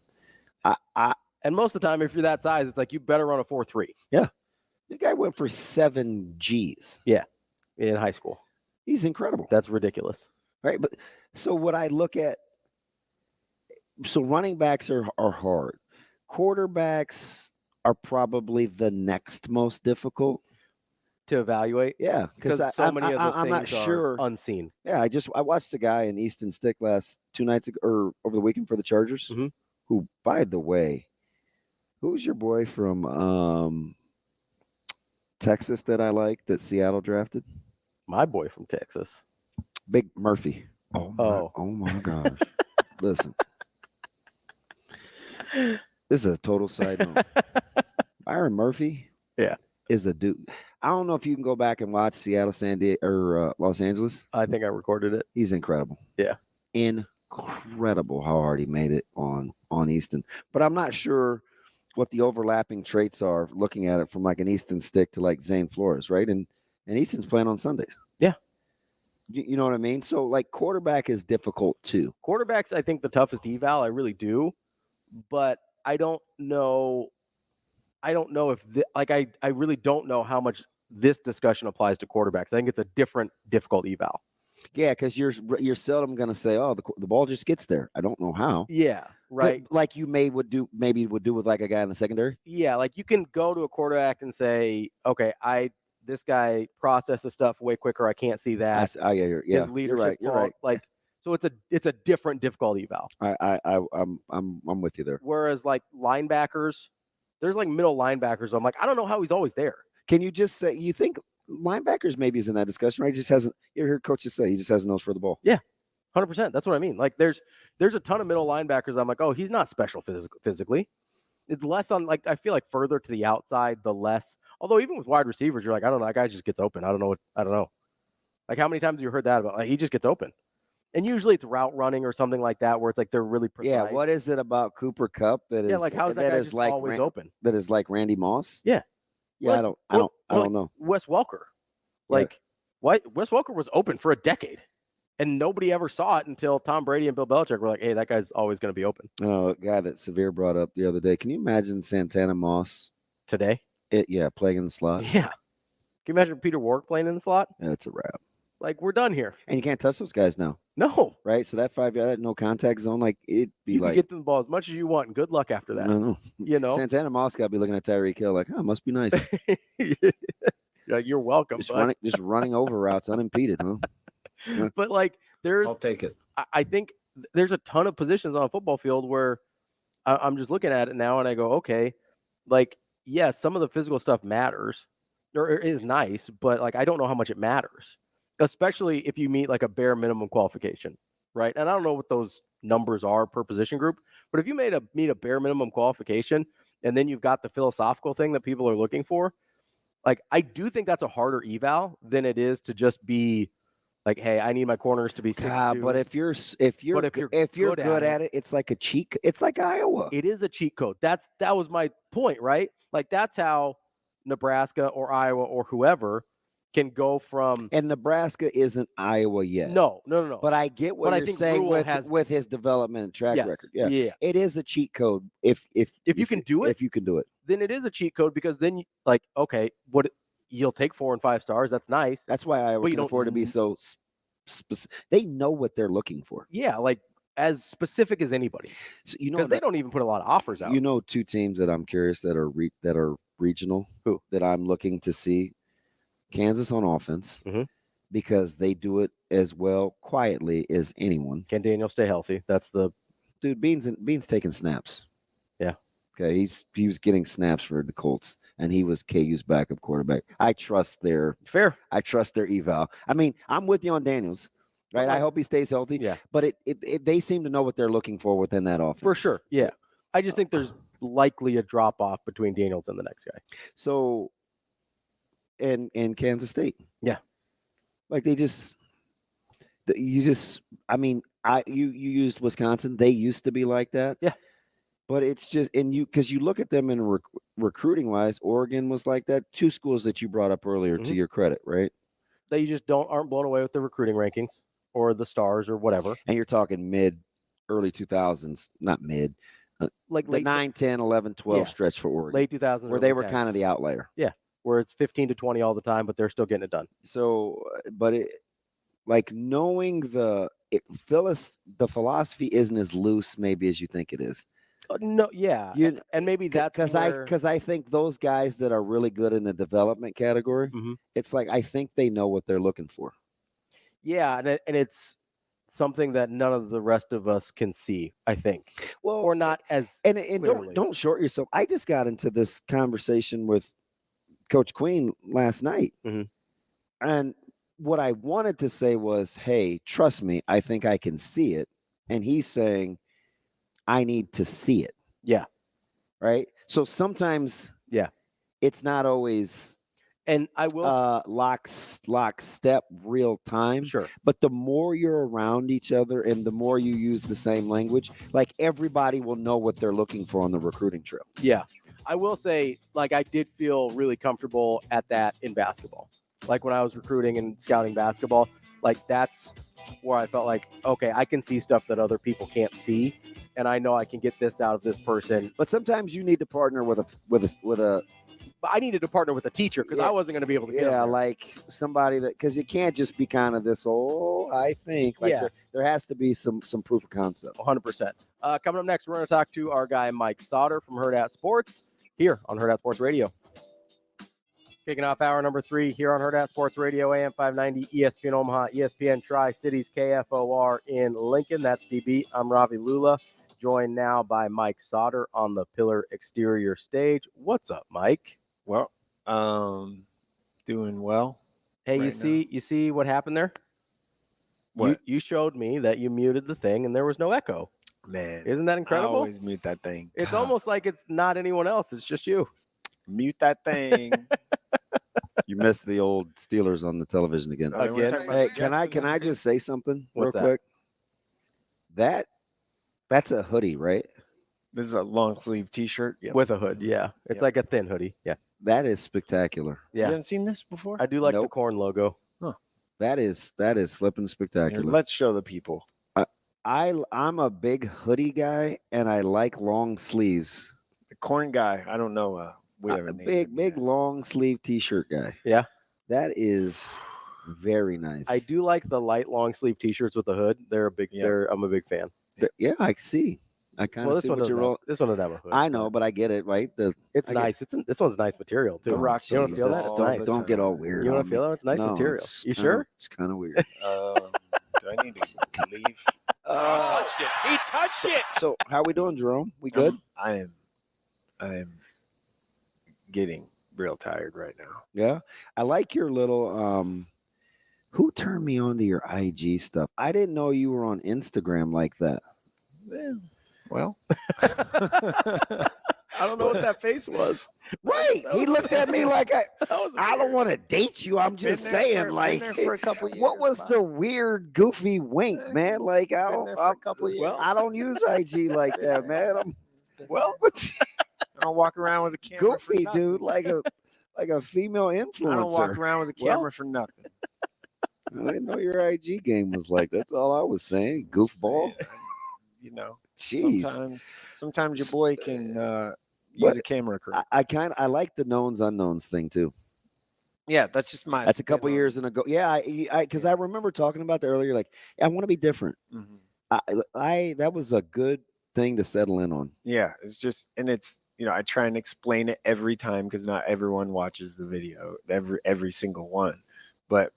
and most of the time, if you're that size, it's like you better run a 4.3. Yeah, the guy went for 7 Gs. Yeah, in high school, he's incredible. That's ridiculous, right? But so what I look at, running backs are hard. Quarterbacks are probably the next most difficult to evaluate. Yeah, because so many of the things I'm not sure. Are unseen. Yeah, I watched a guy in Easton Stick 2 nights ago or over the weekend for the Chargers. Who, by the way, who's your boy from Texas that I like that Seattle drafted? My boy from Texas, Big Murphy. Oh my gosh. Listen. This is a total side note. Byron Murphy is a dude. I don't know if you can go back and watch Seattle, San Diego, or Los Angeles. I think I recorded it. He's incredible. Yeah. Incredible how hard he made it on Easton. But I'm not sure what the overlapping traits are looking at it from like an Easton stick to like Zane Flores, right? And Easton's playing on Sundays. Yeah. You know what I mean? So like quarterback is difficult too. Quarterback's, I think, the toughest eval. I really do. But I don't know. I don't know if I really don't know how much this discussion applies to quarterbacks. I think it's a different difficult eval. Yeah, because you're seldom going to say, "Oh, the ball just gets there." I don't know how. Yeah, right. But like you would do with like a guy in the secondary. Yeah, like you can go to a quarterback and say, "Okay, this guy processes stuff way quicker. I can't see that." His leadership. You're right. Like, so it's a different difficult eval. I'm with you there. Whereas like linebackers, there's like middle linebackers. I'm like, I don't know how he's always there. Can you just say you think linebackers maybe is in that discussion, right? He just hasn't. You hear coaches say he just has a nose for the ball. Yeah, 100%. That's what I mean. Like there's a ton of middle linebackers. I'm like, oh, he's not special physically. It's less on like I feel like further to the outside, the less. Although even with wide receivers, you're like, I don't know, that guy just gets open. I don't know. Like how many times have you heard that about? Like he just gets open, and usually it's route running or something like that, where it's like they're really precise. Yeah. What is it about Cooper Kupp that is? Yeah, like how is that guy just always open? That is like Randy Moss. Yeah. Yeah, I don't know. Wes Welker. Like, Wes Welker was open for a decade, and nobody ever saw it until Tom Brady and Bill Belichick were like, hey, that guy's always going to be open. Oh, a guy that Severe brought up the other day. Can you imagine Santana Moss? Today? Playing in the slot. Yeah. Can you imagine Peter Warrick playing in the slot? That's a wrap. Like, we're done here. And you can't touch those guys now. No. Right? So that 5 yard, that no contact zone, like it'd be you like. You can get them the ball as much as you want, and good luck after that. No. You know? Santana Moss got to be looking at Tyreek Hill like, must be nice. You're welcome. Just running over routes unimpeded, huh? But like, I'll take it. I think there's a ton of positions on a football field where I'm just looking at it now and I go, okay, like, yes, some of the physical stuff matters or is nice, but like, I don't know how much it matters, especially if you meet like a bare minimum qualification, right? And I don't know what those numbers are per position group, but if you meet a bare minimum qualification and then you've got the philosophical thing that people are looking for, like, I do think that's a harder eval than it is to just be like, hey, I need my corners to be 6'2". But if you're good at it, it's like a cheat. It's like Iowa. It is a cheat code. That was my point, right? Like that's how Nebraska or Iowa or whoever can go from. And Nebraska isn't Iowa yet. No. But I get what you're saying with his development and track record. Yeah, it is a cheat code. If you can do it, if you can do it, then it is a cheat code because then okay, what you'll take 4 and 5 stars. That's nice. That's why Iowa can afford to be so specific. They know what they're looking for. Yeah, like as specific as anybody. So, because they don't even put a lot of offers out. You know, 2 teams that I'm curious that are regional. Who? That I'm looking to see. Kansas on offense, because they do it as well quietly as anyone. Can Daniel stay healthy? That's the dude. Beans taking snaps. Yeah. Okay. He was getting snaps for the Colts, and he was KU's backup quarterback. I trust their eval. I mean, I'm with you on Daniels, right? I hope he stays healthy. Yeah. But they seem to know what they're looking for within that offense. For sure. Yeah. I just think there's likely a drop off between Daniels and the next guy. So. In Kansas State. Yeah. Like you used Wisconsin. They used to be like that. Yeah. But it's just, because you look at them in recruiting wise, Oregon was like that. 2 schools that you brought up earlier to your credit, right? That you just aren't blown away with the recruiting rankings or the stars or whatever. And you're talking early 2000s, not mid, like the 9, 10, 11, 12 stretch for Oregon. Late 2000s. Where they were kind of the outlier. Yeah. Where it's 15 to 20 all the time, but they're still getting it done. So, but knowing the philosophy isn't as loose maybe as you think it is. No, yeah, and maybe that's because I think those guys that are really good in the development category, it's like I think they know what they're looking for. Yeah, and it's something that none of the rest of us can see, I think. Well, or not as and don't short yourself. I just got into this conversation with Coach Queen last night. And what I wanted to say was, hey, trust me, I think I can see it. and he's saying, I need to see it. Yeah. Right. So sometimes, it's not always. And I will lockstep real time. Sure. But the more you're around each other and the more you use the same language, like everybody will know what they're looking for on the recruiting trail. Yeah. I will say, like, I did feel really comfortable at that in basketball. Like when I was recruiting and scouting basketball, like that's where I felt like, okay, I can see stuff that other people can't see. And I know I can get this out of this person. But sometimes you need to partner with a But I needed to partner with a teacher because I wasn't going to be able to get them like somebody that, because you can't just be kind of this, I think. Like there has to be some proof of concept. 100%. Coming up next, we're going to talk to our guy, Mike Sautter from Hurrdat Sports here on Hurrdat Sports Radio. Kicking off hour number 3 here on Hurrdat Sports Radio, AM 590, ESPN Omaha, ESPN Tri-Cities, KFOR in Lincoln. That's DB. I'm Ravi Lulla, joined now by Mike Sautter on the Pillar Exterior stage. What's up, Mike? Well, doing well. Hey, right you see what happened there? What? You showed me that you muted the thing and there was no echo. Man, Isn't that incredible? I always mute that thing. It's almost like it's not anyone else. It's just you. Mute that thing. You missed the old Steelers on the television again. Hey, can I just say something real quick? That's a hoodie, right? This is a long sleeve T-shirt with a hood. Yeah, it's like a thin hoodie. Yeah, that is spectacular. Yeah, you haven't seen this before? I do like the corn logo. Huh. That is flipping spectacular. Here, let's show the people. I'm a big hoodie guy, and I like long sleeves. The corn guy, I don't know. A big long sleeve T-shirt guy. Yeah, that is very nice. I do like the light long sleeve T-shirts with the hood. I'm a big fan. Yeah, I see. I kind of see what you're rolling. This one doesn't have a hood. I know, but I get it, right? It's nice. This one's nice material too. The rock. You don't feel that? It's nice. Don't get all weird. You want to feel that? It's nice material. You sure? It's kind of weird. Do I need to leave? He touched it. So how we doing, Jerome? We good? I am getting real tired right now. Yeah. I like your little who turned me on to your IG stuff? I didn't know you were on Instagram like that. Well, I don't know what that face was. Right. He looked at me like I don't want to date you. I'm just saying, for a couple years, what was the weird, goofy wink, man? Like I don't use IG like that, man. I don't walk around with a camera. Goofy, dude, like a female influencer. I don't walk around with a camera for nothing. I didn't know your IG game was like. That's all I was saying. Goofball. You know, jeez. Sometimes your boy can use a camera crew. I like the knowns unknowns thing too. Yeah, that's just my. That's a couple years ago. Yeah, because I remember talking about that earlier. Like, I want to be different. Mm-hmm. That was a good thing to settle in on. Yeah, it's just, and it's, I try and explain it every time because not everyone watches the video, every single one. But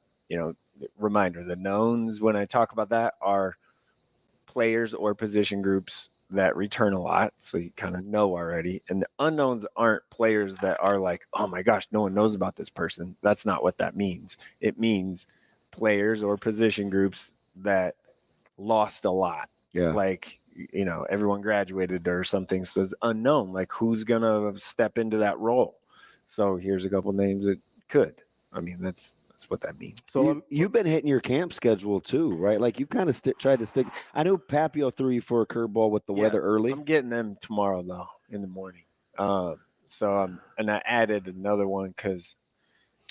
reminder: the knowns when I talk about that are players or position groups that return a lot, so you kind of know already. And the unknowns aren't players that are like, oh my gosh, no one knows about this person. That's not what that means. It means players or position groups that lost a lot. Yeah. Like, everyone graduated or something, so it's unknown. Like, who's gonna step into that role? So here's a couple names that could. I mean, that's what that means. So you've been hitting your camp schedule too, right? Like you kind of tried to stick. I knew Papio threw you for a curveball with the weather early. I'm getting them tomorrow though in the morning. And I added another one because.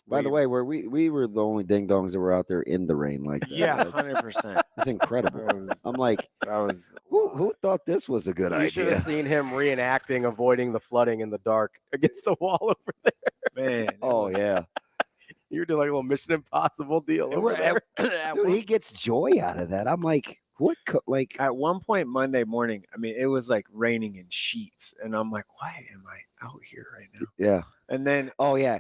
By the way, we were the only ding dongs that were out there in the rain like that. Yeah, 100%. It's incredible. I'm like, who thought this was a good idea? You should have seen him reenacting, avoiding the flooding in the dark against the wall over there. Man. Oh yeah. You're doing like a little Mission Impossible deal over there. Dude, he gets joy out of that. I'm like, what? Like at one point Monday morning, I mean, it was like raining in sheets, and I'm like, why am I out here right now? Yeah. And then, oh yeah,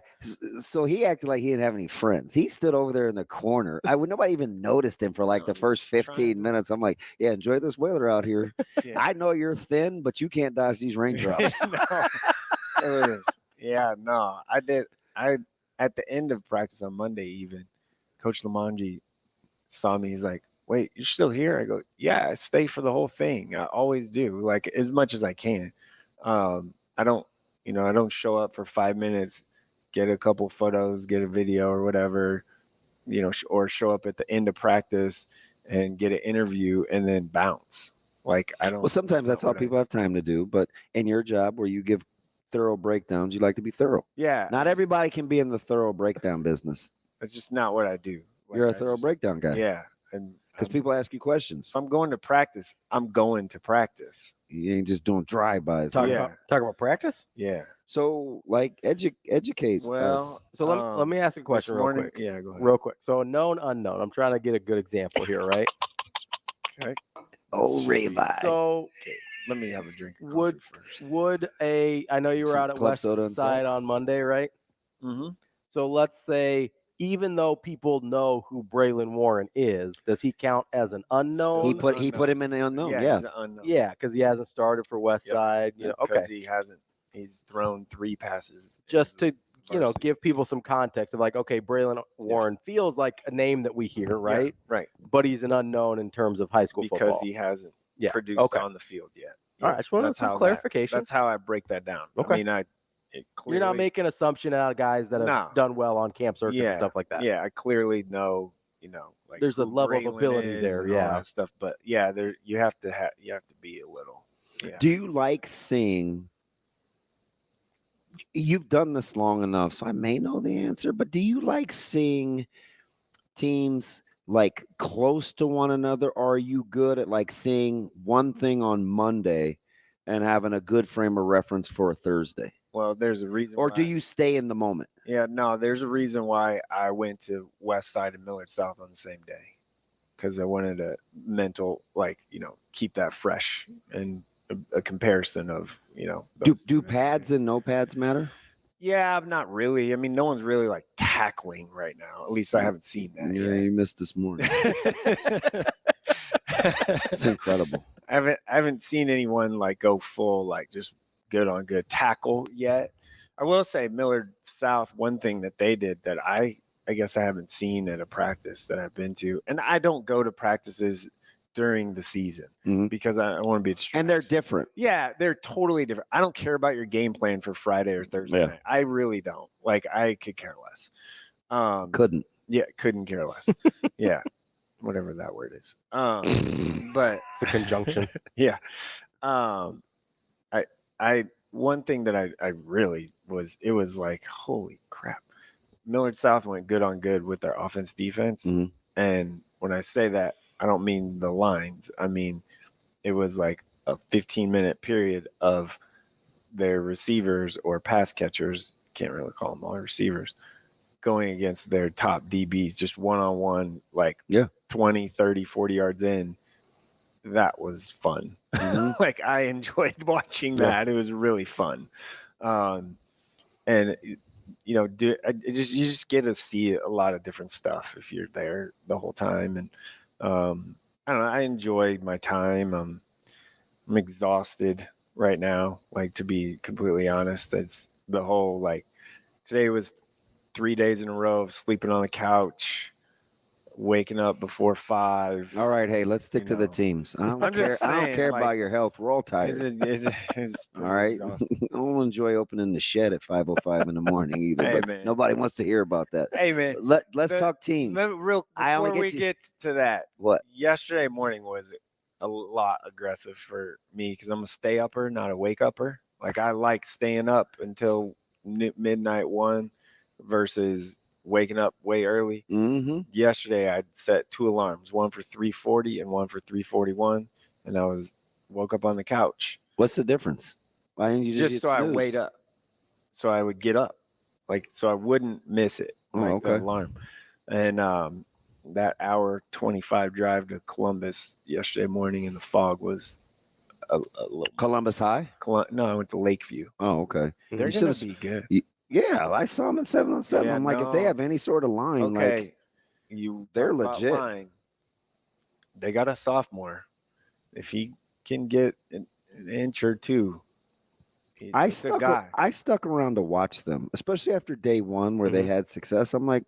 so he acted like he didn't have any friends. He stood over there in the corner. Nobody even noticed him for like the first 15 minutes. I'm like, yeah, enjoy this weather out here. Yeah. I know you're thin, but you can't dodge these raindrops. It was, I did. At the end of practice on Monday, even Coach Lamanji saw me. He's like, wait, you're still here? I go, yeah, I stay for the whole thing. I always do, like as much as I can. I don't show up for 5 minutes, get a couple photos, get a video or whatever, or show up at the end of practice and get an interview and then bounce. Like I don't. Well, sometimes that's all people have time to do. But in your job where you give thorough breakdowns, you like to be thorough. Yeah. Not everybody can be in the thorough breakdown business. It's just not what I do. Like, You're a thorough breakdown guy. Yeah. And because people ask you questions. If I'm going to practice, I'm going to practice. You ain't just doing drive-bys. Talk about practice? Yeah. So, like, educate us. So let me ask a question real quick. Yeah, go ahead. Real quick. So a known unknown. I'm trying to get a good example here, right? Okay. Oh, Ravi. So let me have a drink of coffee first. I know you were out at West Side on Monday, right? Mm-hmm. So let's say, even though people know who Braylon Warren is, does he count as an unknown? He put him in the unknown. Yeah, he's an unknown. Yeah, because he hasn't started for West Side. Because he's thrown 3 passes. Just to give people some context of like, okay, Braylon Warren feels like a name that we hear, right? Yeah, right. But he's an unknown in terms of high school football because he hasn't produced on the field yet. All right, I just wanted some clarification. That's how I break that down. Okay. I mean, you're not making an assumption out of guys that have done well on camp circuit and stuff like that. Yeah, I clearly know, like there's a level of ability there, all that stuff. But yeah, you have to be a little. Yeah. Do you like seeing? You've done this long enough, so I may know the answer. But do you like seeing teams like close to one another? Or are you good at like seeing one thing on Monday and having a good frame of reference for a Thursday? Well, there's a reason. Or do you stay in the moment? Yeah, no, there's a reason why I went to West Side and Millard South on the same day, because I wanted a mental, keep that fresh and a comparison of, Do pads and no pads matter? Yeah, not really. I mean, no one's really like tackling right now. At least I haven't seen that. Yeah, you missed this morning. It's incredible. I haven't seen anyone like go full just good on good tackle yet. I will say Millard South, one thing that they did that I guess I haven't seen at a practice that I've been to, and I don't go to practices during the season because I want to be distracted. And they're different. Yeah, they're totally different. I don't care about your game plan for Friday or Thursday night. I really don't. Like, I could care less. Couldn't care less. Yeah, whatever that word is. But it's a conjunction. Yeah. I one thing that I really was, it was like, holy crap. Millard South went good on good with their offense defense. And when I say that, I don't mean the lines. I mean, it was like a 15-minute period of their receivers or pass catchers, can't really call them all receivers, going against their top DBs, just one-on-one, 20, 30, 40 yards in. That was fun. Like, I enjoyed watching that. It was really fun. And you just get to see a lot of different stuff if you're there the whole time. And I don't know, I enjoyed my time. I'm exhausted right now, to be completely honest. It's the whole, today was 3 days in a row of sleeping on the couch, waking up before 5. All right, hey, let's stick to the teams. I don't care about your health. We're all tired. It's all right. I don't enjoy opening the shed at 5:05 in the morning either. Hey, but man. Nobody wants to hear about that. Hey, man. Let's talk teams. Before we get to that, what? Yesterday morning was a lot aggressive for me because I'm a stay upper, not a wake upper. I like staying up until midnight 1 versus waking up way early. Yesterday I set 2 alarms, one for 3:40 and one for 3:41, and I woke up on the couch. What's the difference? Why didn't you just so I wait up, so I would get up, so I wouldn't miss it. The alarm. And that hour 25 drive to Columbus yesterday morning in the fog was a little. Columbus High? No, I went to Lakeview. Oh, okay. They're gonna be good. Yeah, I saw them in 7-on-7. I'm like, if they have any sort of line, they're legit. Line, they got a sophomore. If he can get an inch or two, I stuck around to watch them, especially after day 1 where they had success. I'm like,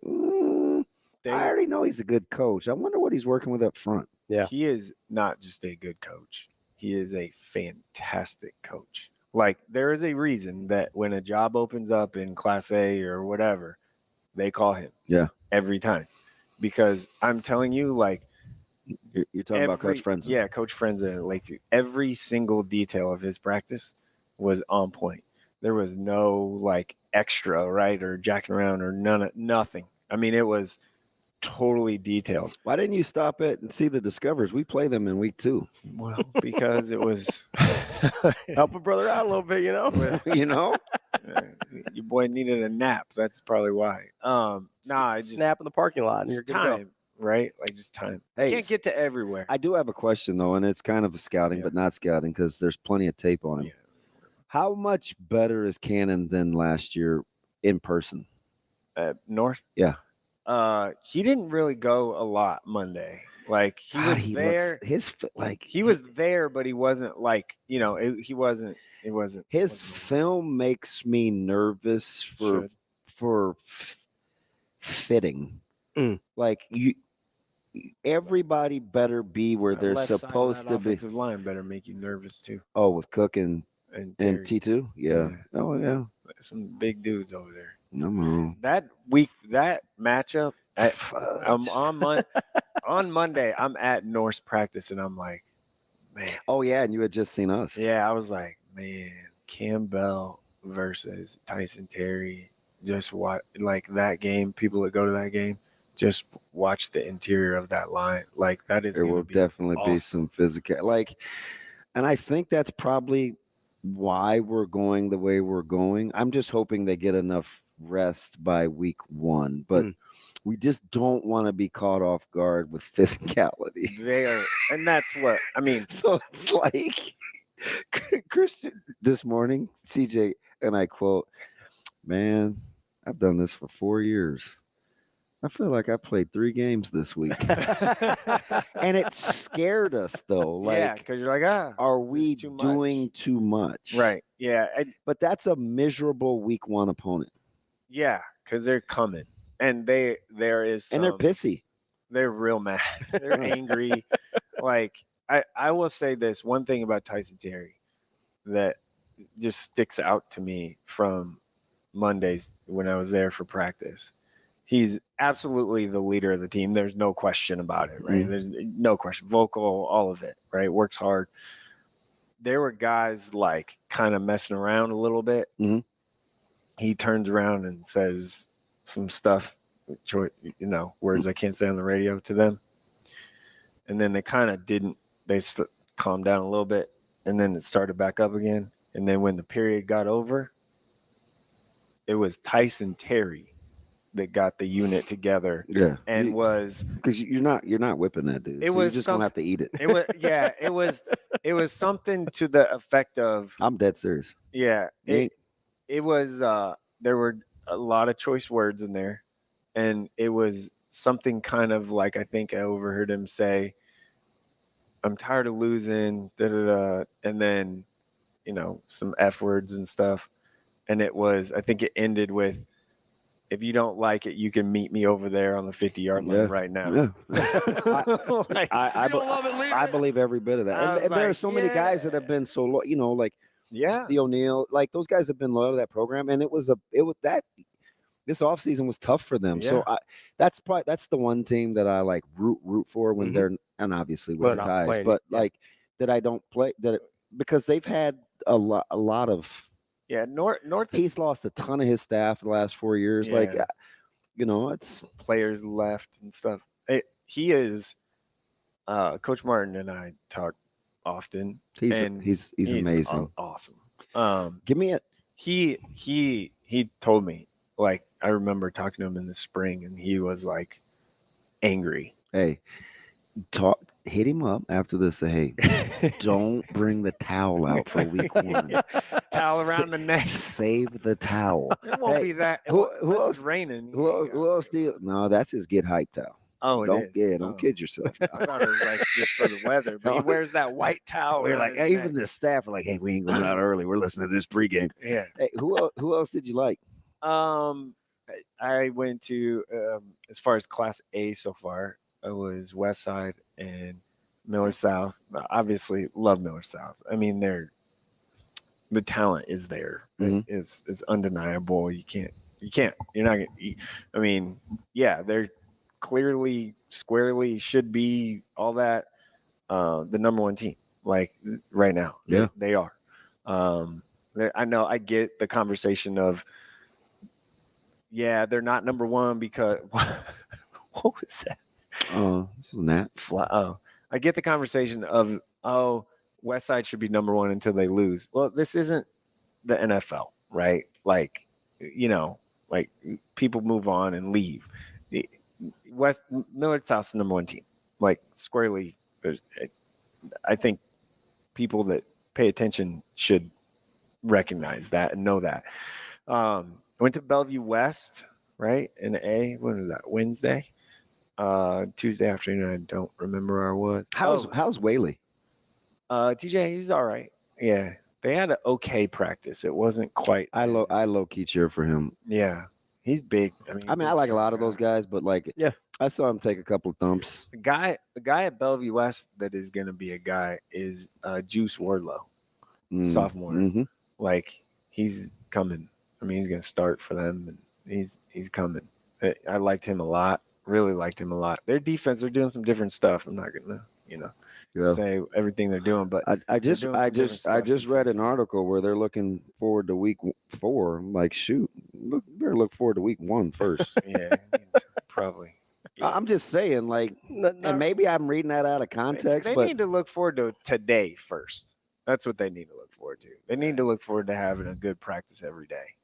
I already know he's a good coach. I wonder what he's working with up front. Yeah. He is not just a good coach. He is a fantastic coach. Like, there is a reason that when a job opens up in Class A or whatever, they call him. Yeah. Every time. Because I'm telling you, like, you're talking about Coach Frenza. Yeah, Coach Frenza at Lakeview. Every single detail of his practice was on point. There was no, like, extra, right, or jacking around or nothing. I mean, it was totally detailed. Why didn't you stop it and see the Discovers? We play them in week 2. Well, because it was help a brother out a little bit, you know. You know, your boy needed a nap. That's probably why. I just nap in the parking lot. And you're good to go. time, right? Like, just time. Hey, Can't get to everywhere. I do have a question though, and it's kind of a scouting, but not scouting because there's plenty of tape on him. Yeah. How much better is Cannon than last year in person? North? Yeah. He didn't really go a lot Monday. Like, he was there. He was there, but he wasn't like, you know, he wasn't. It wasn't. His film makes me nervous for fitting. Like, everybody better be where they're supposed to be. Offensive line better make you nervous too. Oh, with Cook and T2, yeah. Oh yeah, some big dudes over there. That matchup on Monday, I'm at Norse practice and I'm like, man. Oh yeah, and you had just seen us. Yeah, I was like, man, Campbell versus Tyson Terry. Just watch like that game. People that go to that game, just watch the interior of that line. Like, that is. There will definitely be some physical. Like, and I think that's probably why we're going the way we're going. I'm just hoping they get enough rest by week 1, but we just don't want to be caught off guard with physicality. They are, and that's what I mean. So it's like Christian this morning, CJ, and I quote, "Man, I've done this for 4 years. I feel like I played 3 games this week." And it scared us though. Like, yeah, because you're like, are we doing too much? Right. Yeah. But that's a miserable week 1 opponent. Yeah, because they're coming. And there is and they're pissy. They're real mad. They're angry. Like, I will say this one thing about Tyson Terry that just sticks out to me from Mondays when I was there for practice. He's absolutely the leader of the team. There's no question about it, right? There's no question. Vocal, all of it, right? Works hard. There were guys like kind of messing around a little bit. He turns around and says some stuff, words I can't say on the radio to them. And then they kind of didn't. They calmed down a little bit, and then it started back up again. And then when the period got over, it was Tyson Terry that got the unit together. Yeah. And was because you're not whipping that dude. It was just gonna have to eat it. It was it was something to the effect of, I'm dead serious. Yeah. It was there were a lot of choice words in there, and it was something kind of like, I think I overheard him say, "I'm tired of losing," and then, some F words and stuff. And I think it ended with, "If you don't like it, you can meet me over there on the 50-yard line right now." Yeah. I believe every bit of that. And there are so many guys that have been so loyal, like the O'Neill, like those guys have been loyal to that program. And this offseason was tough for them. Yeah. So that's the one team that I like root for when they're, and obviously we're ties, but that I don't play because they've had a lot of. Yeah, North. He's lost a ton of his staff the last 4 years. Yeah. Like, it's players left and stuff. He is. Coach Martin and I talk often. He's amazing. Awesome. Give me it. He told me, like, I remember talking to him in the spring, and he was like angry. Hey, hit him up after this. Say, hey, don't bring the towel out for week 1. Towel around the neck. Save the towel. It won't be that. Who else? It's raining. Who else do you? No, that's his get hyped towel. Oh, don't kid yourself. I thought it was like just for the weather, but he wears that white towel. We're like, even the staff are like, hey, we ain't going out early. We're listening to this pregame. Yeah. Hey, who else did you like? I went to as far as Class A so far, it was West Side and Miller South. Obviously, love Miller South. I mean, the talent is there. It's undeniable. You're not gonna. I mean, yeah, they're clearly, squarely should be all that. The number one team, like right now. Yeah, they are. I know. I get the conversation of, yeah, they're not number one because what was that? Nat. I get the conversation of, West Side should be number one until they lose. Well, this isn't the NFL, right? Like, like people move on and leave. Millard South's the number one team, like squarely. I think people that pay attention should recognize that and know that. Went to Bellevue West, right? In A. When was that? Wednesday? Tuesday afternoon. I don't remember where I was. How's Whaley? TJ, he's all right. Yeah, they had an okay practice. It wasn't quite. I low key cheer for him. Yeah, he's big. I mean, I like a lot of those guys, but like, yeah, I saw him take a couple of thumps. The guy at Bellevue West that is going to be a guy is Juice Wardlow, sophomore. Mm-hmm. Like, he's coming. I mean, he's going to start for them, and he's coming. I liked him a lot. Really liked him a lot. Their defense, they're doing some different stuff. I'm not going to, say everything they're doing, but I just read an article where they're looking forward to week 4. I'm like, shoot, better look forward to week 1 first. Yeah, probably. I'm just saying, like, and maybe I'm reading that out of context. They need to look forward to today first. That's what they need to look forward to. They need to look forward to having a good practice every day.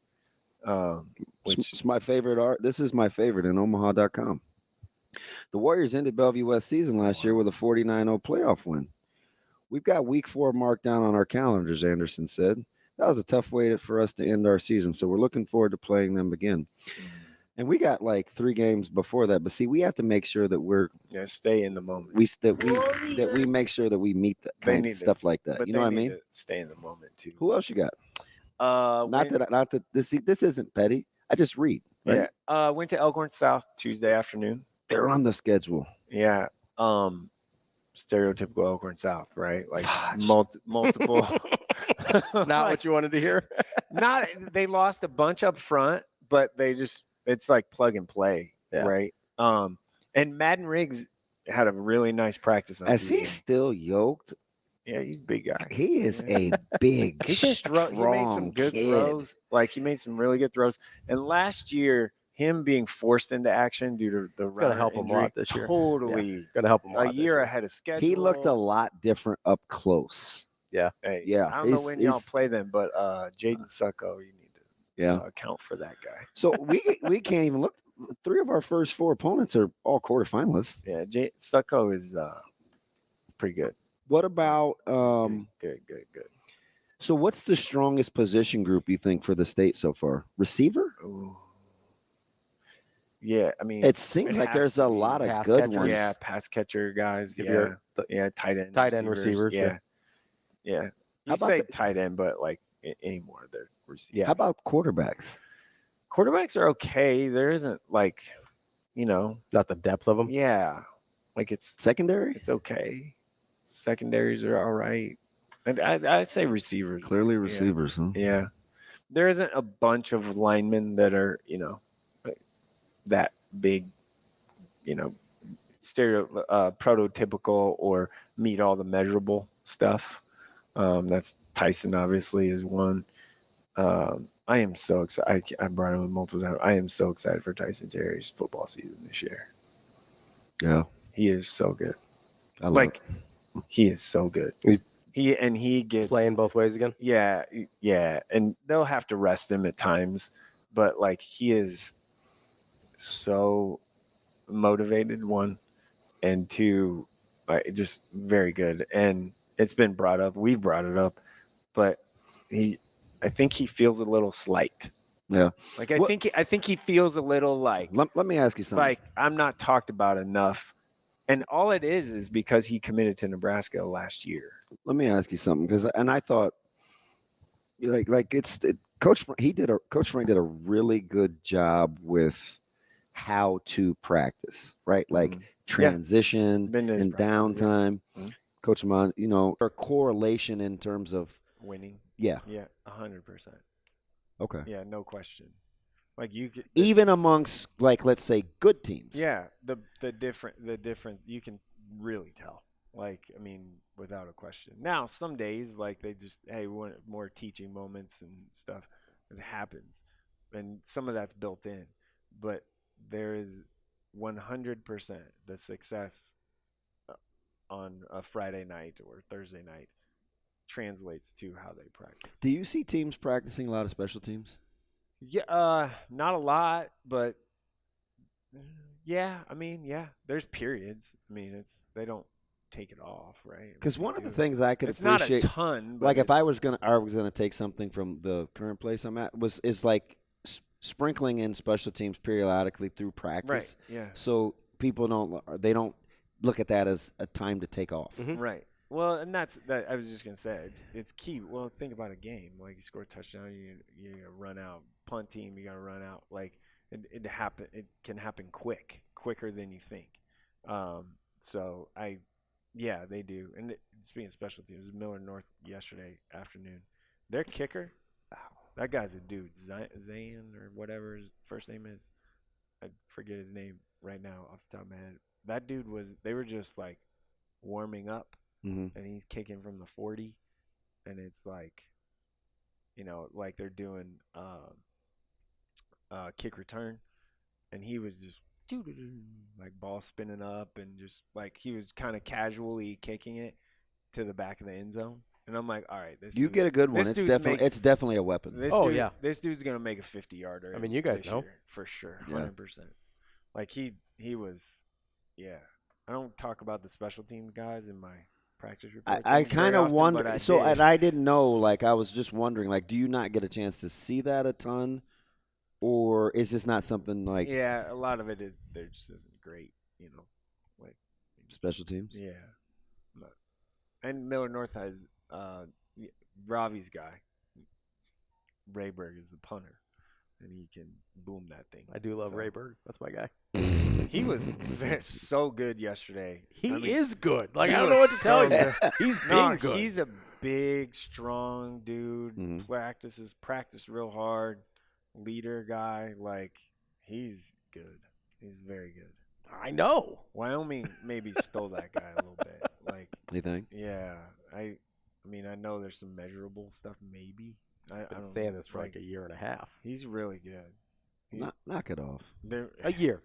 Which is my favorite art. This is my favorite in Omaha.com. The Warriors ended Bellevue West season last year with a 49-0 playoff win. We've got week 4 marked down on our calendars, Anderson said. That was a tough way for us to end our season, so we're looking forward to playing them again. And we got like 3 games before that, but see, we have to make sure that we're stay in the moment. That we make sure that we meet that kind of stuff like that. But you know what I mean? To stay in the moment too. Who else you got? Not that this isn't petty. I just read. Right? Yeah. Went to Elkhorn South Tuesday afternoon. They're on the schedule. Yeah. Stereotypical Elkhorn South, right? Like multiple. Not what you wanted to hear. They lost a bunch up front, but it's like plug and play, right? And Madden Riggs had a really nice practice on Tuesday. He still yoked? Yeah, he's a big guy. He is a big, strong He made some good throws. Like, he made some really good throws. And last year, him being forced into action due to the going to help him a lot this year. Totally going to help him a year ahead of schedule. He looked a lot different up close. Yeah. Hey, yeah. I don't know when y'all play them, but Jaden Succo, you need to account for that guy. So we can't even look. 3 of our first 4 opponents are all quarterfinalists. Yeah, Succo is pretty good. What about good. So what's the strongest position group you think for the state so far? Receiver? Ooh. Yeah, I mean, it seems like there's a lot of good ones. Yeah, pass catcher guys. Tight end receivers. Yeah. You say tight end, but like anymore, they're receivers. Yeah. How about quarterbacks? Quarterbacks are okay. There isn't like, not the depth of them. Yeah, like it's secondary. It's okay. Secondaries are all right. And I'd say receivers. Clearly receivers, huh? Yeah. There isn't a bunch of linemen that are, that big, prototypical or meet all the measurable stuff. That's Tyson, obviously, is one. I am so excited. I brought him multiple times. I am so excited for Tyson Terry's football season this year. Yeah. He is so good. He is so good. He gets playing both ways again. Yeah. And they'll have to rest him at times, but like, he is so motivated, 1, and 2, just very good. And it's been brought up. We've brought it up, but I think he feels a little slight. Yeah. Like, I think he feels a little like. Let me ask you something. Like, I'm not talked about enough. And all it is because he committed to Nebraska last year. Let me ask you something, and I thought, like Coach Frank did a really good job with how to practice, right? Like transition and downtime. Mm-hmm. Coach Amon, a correlation in terms of winning. Yeah. Yeah, 100%. Okay. Yeah, no question. Like you could even amongst, like, let's say good teams. Yeah, the different you can really tell. Like, I mean, without a question. Now, some days, like, they just, hey, we want more teaching moments and stuff. It happens. And some of that's built in. But there is 100% the success on a Friday night or Thursday night translates to how they practice. Do you see teams practicing a lot of special teams? Yeah, not a lot, but yeah, I mean, yeah, there's periods. I mean, they don't take it off, right? Because one of the things I could it's appreciate, not a ton, but like if I was gonna take something from the current place I'm at, is like sprinkling in special teams periodically through practice, right? Yeah. So people don't look at that as a time to take off, right? Well, and that's that. I was just gonna say it's key. Well, think about a game. Like you score a touchdown, you run out. Punt team, you gotta run out. Like it can happen quicker than you think. So they do. And speaking of special teams, Miller North yesterday afternoon, their kicker, that guy's a dude, Zayn or whatever his first name is. I forget his name right now off the top of my head. That dude they were just like warming up, and he's kicking from the 40, and it's like, like they're doing kick return, and he was just like ball spinning up, and just like he was kind of casually kicking it to the back of the end zone. And I'm like, all right, you get a good one. It's definitely a weapon. This dude's gonna make a 50-yarder. I mean, you guys know for sure, 100%. Like he was, yeah. I don't talk about the special team guys in my practice report. I kind of wonder. And I didn't know. Like, I was just wondering. Like, do you not get a chance to see that a ton, or is this not something like? Yeah, a lot of it is. There just isn't great, like special teams. Yeah, and Miller North has Ravi's guy. Rayberg is the punter, and he can boom that thing. I do love Rayberg. That's my guy. He was so good yesterday. He is good. Like, I don't know what to tell you. He's been good. He's a big, strong dude. Practice real hard. Leader guy. Like, he's good. He's very good. I know. Wyoming maybe stole that guy a little bit. Like, you think? Yeah. I mean, I know there's some measurable stuff. Maybe. I've been saying this for like a year and a half. He's really good. Knock it off. A year.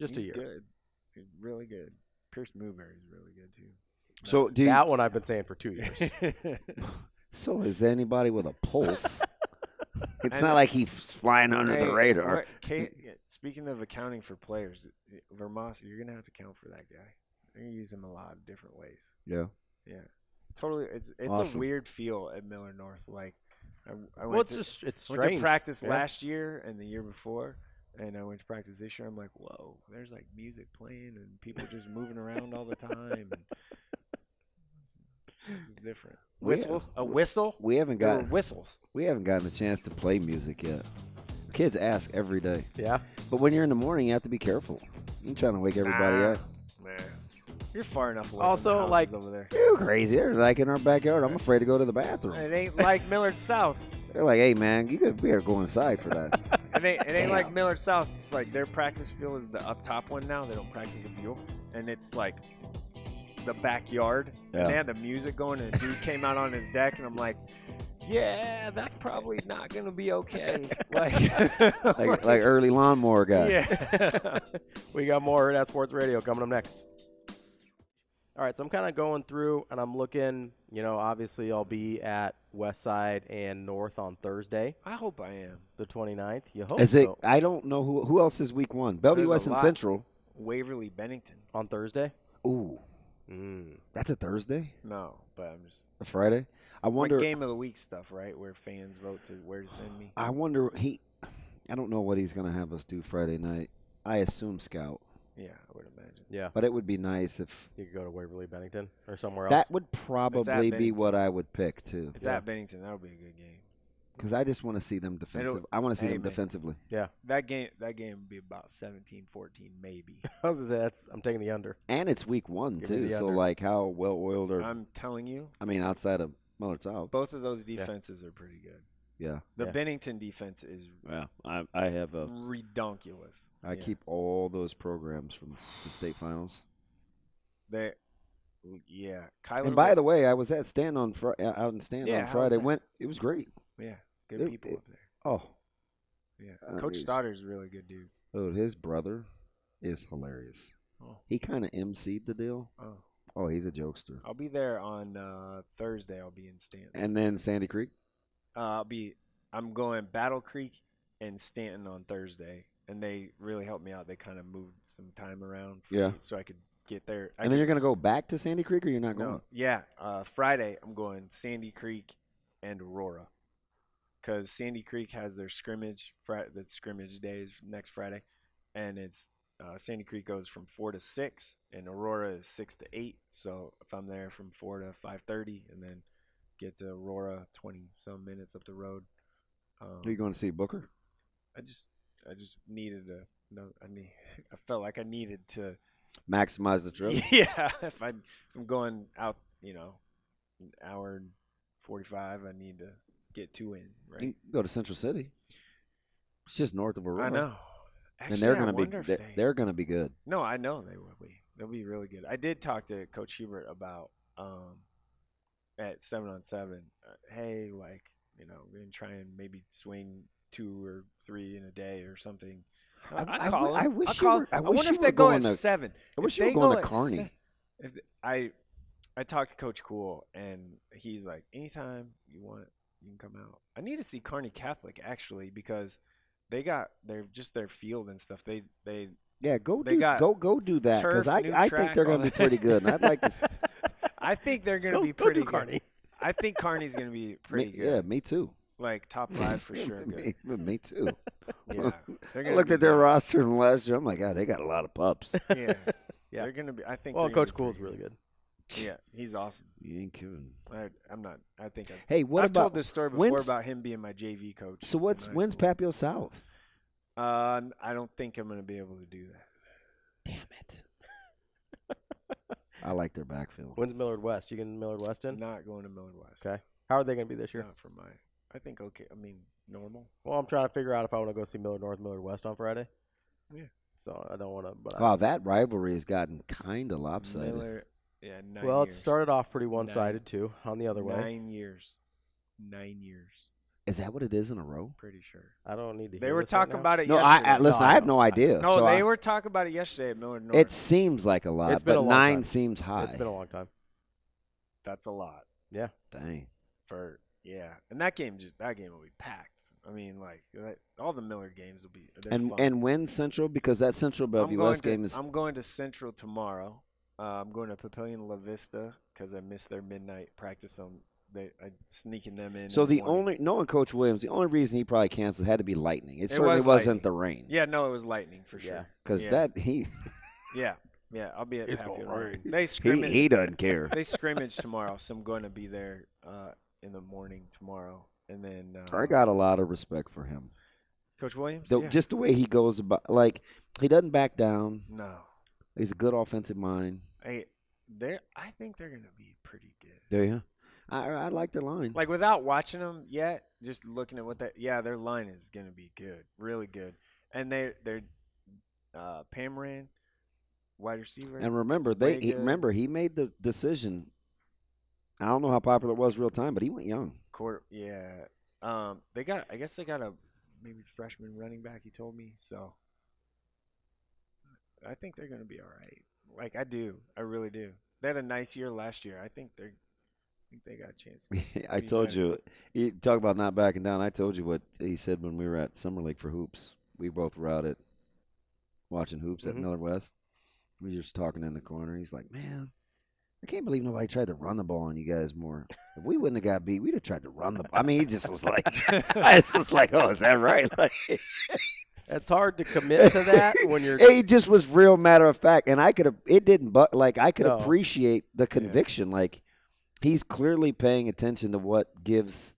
Just a year. Good. He's really good. Pierce Newberry is really good too. So that one I've been saying for 2 years. So is anybody with a pulse? It's not like he's flying under the radar. Speaking of accounting for players, Verghese, you're gonna have to account for that guy. You're gonna use him a lot of different ways. Yeah. Yeah. Totally. It's awesome. A weird feel at Miller North. Like I went to practice last year and the year before. And I went to practice this year. I'm like, whoa, there's like music playing and people just moving around all the time. And this is different. A whistle? We haven't got whistles. We haven't gotten a chance to play music yet. Kids ask every day. Yeah. But when you're in the morning, you have to be careful. You're trying to wake everybody up. Man. You're far enough away also, from the houses over there. You're crazy. They're like in our backyard. I'm afraid to go to the bathroom. It ain't like Millard South. They're like, hey, man, you better go inside for that. It ain't like Millard South. It's like their practice field is the up top one now. They don't practice at Buell. And it's like the backyard. Yeah. And they had the music going, and a dude came out on his deck, and I'm like, yeah, that's probably not going to be okay. like early lawnmower guy. Yeah. We got more Hurrdat Sports Radio coming up next. All right, so I'm kind of going through, and I'm looking, obviously I'll be at Westside and North on Thursday. I hope I am. The 29th. You hope so. I don't know who else is week one. Bellevue West and Central. Waverly Bennington. On Thursday? Ooh. That's a Thursday? No, but I'm just. A Friday? I wonder. Like game of the week stuff, right? Where fans vote to where to send me. I wonder, I don't know what he's going to have us do Friday night. I assume scout. Yeah, I would imagine. Yeah. But it would be nice if you could go to Waverly Bennington or somewhere else. That would probably be what I would pick, too. It's at Bennington. That would be a good game. Because I just want to see them defensive. I want to see them defensively. Yeah. That game would be about 17-14 maybe. I was gonna say I'm taking the under. And it's week 1 too. So under. like how well oiled are? I'm telling you. I mean, outside of Millard South, both of those defenses are pretty good. Yeah. The Bennington defense is I have a redonkulous. I keep all those programs from the state finals. Kyler, and by the way, I was at Stanton on out in Stanton on Friday. It was great. Yeah, good people up there. Oh, yeah. Coach Stotter's a really good dude. Oh, his brother is hilarious. Oh. He kind of emceed the deal. Oh, he's a jokester. I'll be there on Thursday. I'll be in Stanton. And then Sandy Creek. I'm going Battle Creek and Stanton on Thursday, and they really helped me out. They kind of moved some time around for me so I could get there. And then you're going to go back to Sandy Creek, or you're not going? No, yeah. Friday, I'm going Sandy Creek and Aurora, because Sandy Creek has their scrimmage. The scrimmage days next Friday, and it's Sandy Creek goes from 4 to 6, and Aurora is 6 to 8. So if I'm there from 4 to 5:30, and then get to Aurora 20-some minutes up the road. Are you going to see Booker? I just needed to. No, I felt like I needed to maximize the trip. Yeah, if I'm going out, an hour and 45, I need to get 2 in. Right. You can go to Central City. It's just north of Aurora. I know. Actually, and they're going to be good. No, I know they will be. They'll be really good. I did talk to Coach Hubert about at 7-on-7. Hey, we're gonna try and maybe swing 2 or 3 in a day or something. I wonder if they go at 7. I wish you were going to Kearney. I talked to Coach Cool, and he's like, anytime you want, you can come out. I need to see Kearney Catholic actually, because their field and stuff. Go do that, because I think they're going to be pretty good. And I'd like to. I think they're going to be pretty good. I think Kearney's going to be pretty good. Yeah, me too. Like top 5 for sure. Me too. Yeah, I looked at their roster from last year. I'm like, God, they got a lot of pups. Yeah. They're going to be. I think. Well, Coach Cool's really good. Yeah, he's awesome. You ain't kidding. I'm not. I think. I've told this story before about him being my JV coach. So when's Papio South? I don't think I'm going to be able to do that. Damn it. I like their backfield. When's Millard West? You getting Millard West in? Not going to Millard West. Okay. How are they going to be this year? Not for I think okay. I mean, normal. Well, I'm trying to figure out if I want to go see Millard North, Millard West on Friday. Yeah. So I don't want to. But wow, that rivalry has gotten kind of lopsided. Miller, 9 well, years. It started off pretty one-sided too, on the other way. 9 years. 9 years. Is that what it is in a row? Pretty sure. I don't need to. They were talking about it yesterday. I have no idea. No, they were talking about it yesterday at Millard North. It seems like a lot, but 9 seems high. It's been a long time. That's a lot. Yeah. Dang. And that game will be packed. I mean, like all the Millard games will be. And when Central, because that Central Bellevue West game is. I'm going to Central tomorrow. I'm going to Papillion La Vista because I missed their midnight practice I'm sneaking them in. So knowing Coach Williams, the only reason he probably canceled had to be lightning. It certainly wasn't the rain. Yeah, no, it was lightning for sure. Because Yeah, I'll be at Papio. Rain. They scrimmage. He doesn't care. They scrimmage tomorrow, so I'm going to be there in the morning tomorrow, and then. I got a lot of respect for him, Coach Williams. Just the way he goes about, like he doesn't back down. No, he's a good offensive mind. I think they're going to be pretty good. There you. I like their line. Like without watching them yet, just looking at their line is going to be good, really good. And they're Pamran, wide receiver. And remember, he made the decision. I don't know how popular it was real time, but he went young. I guess they got a maybe freshman running back. He told me so. I think they're going to be all right. Like I do, I really do. They had a nice year last year. I think they got a chance. I told you. You talk about not backing down. I told you what he said when we were at Summer League for hoops. We both were out watching hoops at Millard West. We were just talking in the corner. He's like, man, I can't believe nobody tried to run the ball on you guys more. If we wouldn't have got beat, we'd have tried to run the ball. I mean, he just was like, I was just like, oh, is that right? Like, it's hard to commit to that when you're. He just was real matter of fact, and I could appreciate the conviction. Like, he's clearly paying attention to what gives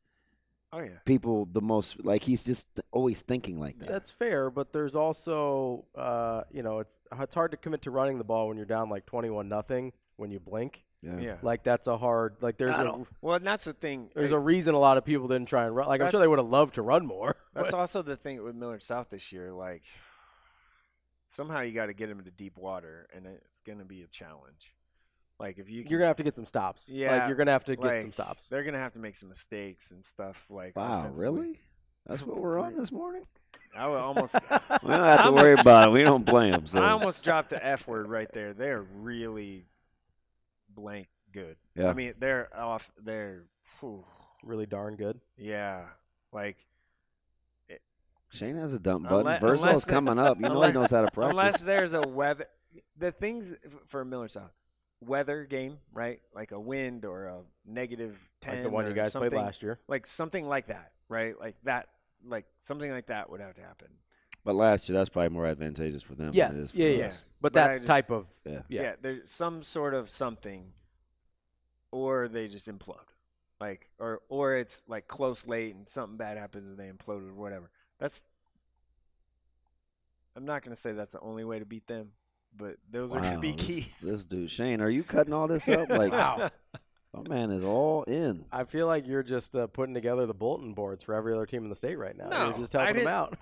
people the most. Like he's just always thinking like that. That's fair, but there's also, it's hard to commit to running the ball when you're down like 21-0 when you blink. Yeah. Like that's a hard. Like there's well, and that's the thing. There's a reason a lot of people didn't try and run. Like I'm sure they would have loved to run more. That's also the thing with Millard South this year. Like somehow you got to get him into deep water, and it's going to be a challenge. Like if you're gonna have to get some stops. Yeah, like you're gonna have to get some stops. They're gonna have to make some mistakes and stuff. Like wow, really? That's what we're on this morning. I would almost. We don't have to worry about it. We don't play them. So I almost dropped the F word right there. They're really blank good. Yeah. I mean, they're off. They're really darn good. Yeah, like. Shane has a dump button. Vrzal's coming up. You know he knows how to practice. Unless there's a weather. The things for Millard South. Weather game, right? Like a wind or a -10, like the one you guys played last year, like something like that, right? Like that, like something like that would have to happen. But last year, that's probably more advantageous for them. Yes, than it is for yes. us. But that type of yeah, there's some sort of something, or they just implode, like or it's like close late and something bad happens and they implode or whatever. I'm not gonna say that's the only way to beat them. But those are going to be keys. This dude, Shane, are you cutting all this up? Like, wow. My man is all in. I feel like you're just putting together the bulletin boards for every other team in the state right now. No, you're just helping them out.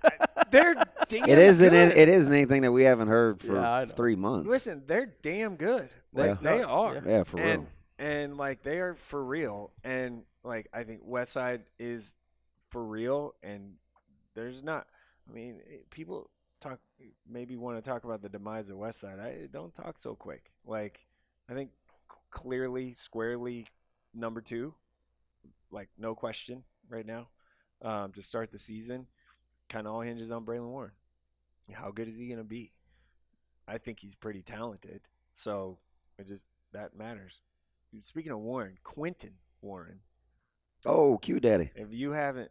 They're damn good. It isn't anything that we haven't heard for 3 months. Listen, they're damn good. Like, they are. Yeah, for real. And, like, they are for real. And, like, I think Westside is for real. And there's not – I mean, people – maybe want to talk about the demise of Westside. I don't talk so quick. Like, I think clearly, squarely, number 2, like no question right now, to start the season. Kind of all hinges on Braylon Warren. How good is he going to be? I think he's pretty talented. So that matters. Speaking of Warren, Quentin Warren. Oh, Q Daddy. If you haven't,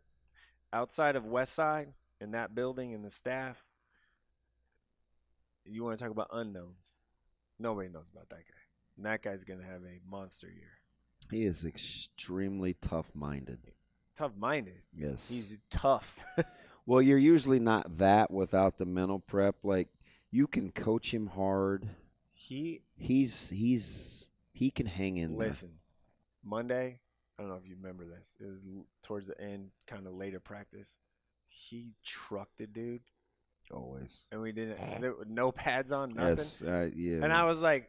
outside of Westside and that building and the staff. You want to talk about unknowns? Nobody knows about that guy. And that guy's going to have a monster year. He is extremely tough-minded. Tough-minded? Yes. He's tough. Well, you're usually not that without the mental prep. Like, you can coach him hard. He can hang in there. Listen, Monday, I don't know if you remember this. It was towards the end, kind of later practice. He trucked the dude. Always. And we didn't no pads on, nothing. Yes, yeah. And I was like,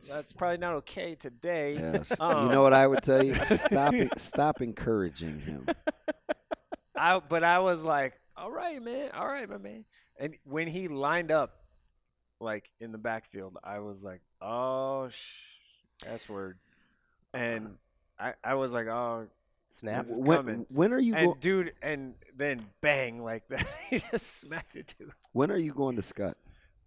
that's probably not okay today. Yes. You know what I would tell you? Stop encouraging him. But I was like, all right, man. All right, my man. And when he lined up, like, in the backfield, I was like, oh, that's word. And I was like, oh, snap. When are you going? Dude, and then bang, like that. He just smacked it, dude. When are you going to Scott?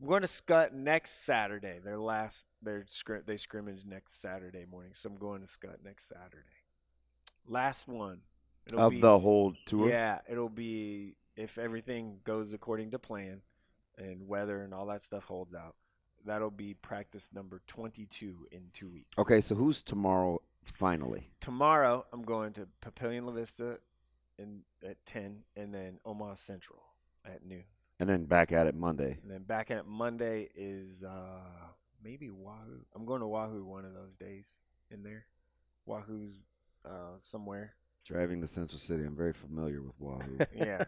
I'm going to Scott next Saturday. They scrimmage next Saturday morning, so I'm going to Scott next Saturday. Last one. The whole tour? Yeah, it'll be, if everything goes according to plan and weather and all that stuff holds out, that'll be practice number 22 in 2 weeks. Okay, so who's tomorrow finally? Tomorrow, I'm going to Papillion La Vista at 10, and then Omaha Central at noon. And then back at it Monday. And then back at it Monday is maybe Wahoo. I'm going to Wahoo one of those days in there. Wahoo's somewhere. Driving to Central City. I'm very familiar with Wahoo. Yeah.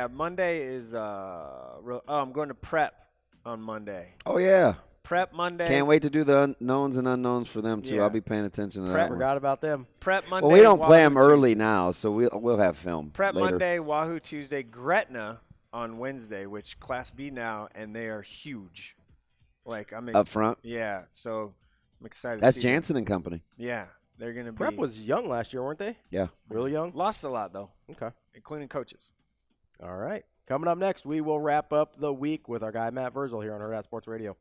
Monday is I'm going to prep on Monday. Oh, yeah. Prep Monday. Can't wait to do the knowns and unknowns for them, too. Yeah. I'll be paying attention to that. Forgot about them. Prep Monday. Well, we don't play them Wahoo early Tuesday. now, so we'll have film Prep later. Monday, Wahoo Tuesday, Gretna on Wednesday, which Class B now, and they are huge. Like, I'm up front. Yeah, so I'm excited. That's to see Jansen and company. Yeah, they're gonna be. Prep was young last year, weren't they? Yeah, really young. Lost a lot though. Okay, including coaches. All right, coming up next, we will wrap up the week with our guy Matt Vrzal here on Hurrdat Sports Radio.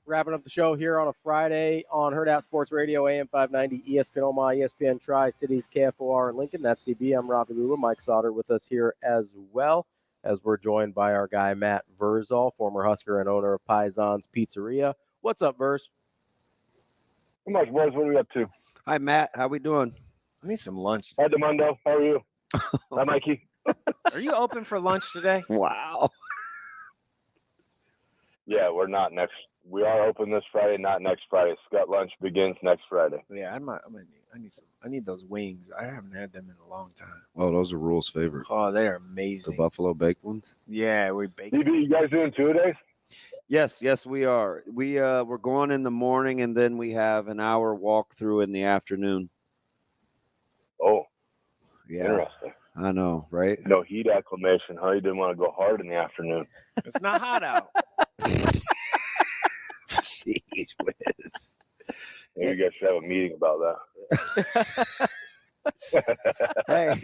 Wrapping up the show here on a Friday on Hurrdat Sports Radio, AM 590, ESPN Omaha, ESPN Tri-Cities, KFOR in Lincoln. That's DB. I'm Ravi, Lulla. Mike Sautter with us here as well, as we're joined by our guy Matt Vrzal, former Husker and owner of Paisan's Pizzeria. What's up, Verz? Not much, boys. What are we up to? Hi, Matt. How we doing? I need some lunch. Hi, Demondo. How are you? Hi, Mikey. Are you open for lunch today? Wow. Yeah, we're not next. We are open this Friday, not next Friday. Scut lunch begins next Friday. Yeah, I need those wings. I haven't had them in a long time. Oh, those are Rule's favorite. Oh, they are The amazing. buffalo baked ones. Yeah, we bake. You guys doing 2-a-days? Yes, we are. We're going in the morning, and then we have an hour walk through in the afternoon. Oh, Yeah, interesting. I know, right? No heat acclimation, huh? You didn't want to go hard in the afternoon. It's not hot out. Jeez whiz. Maybe you guys should have a meeting about that. Hey,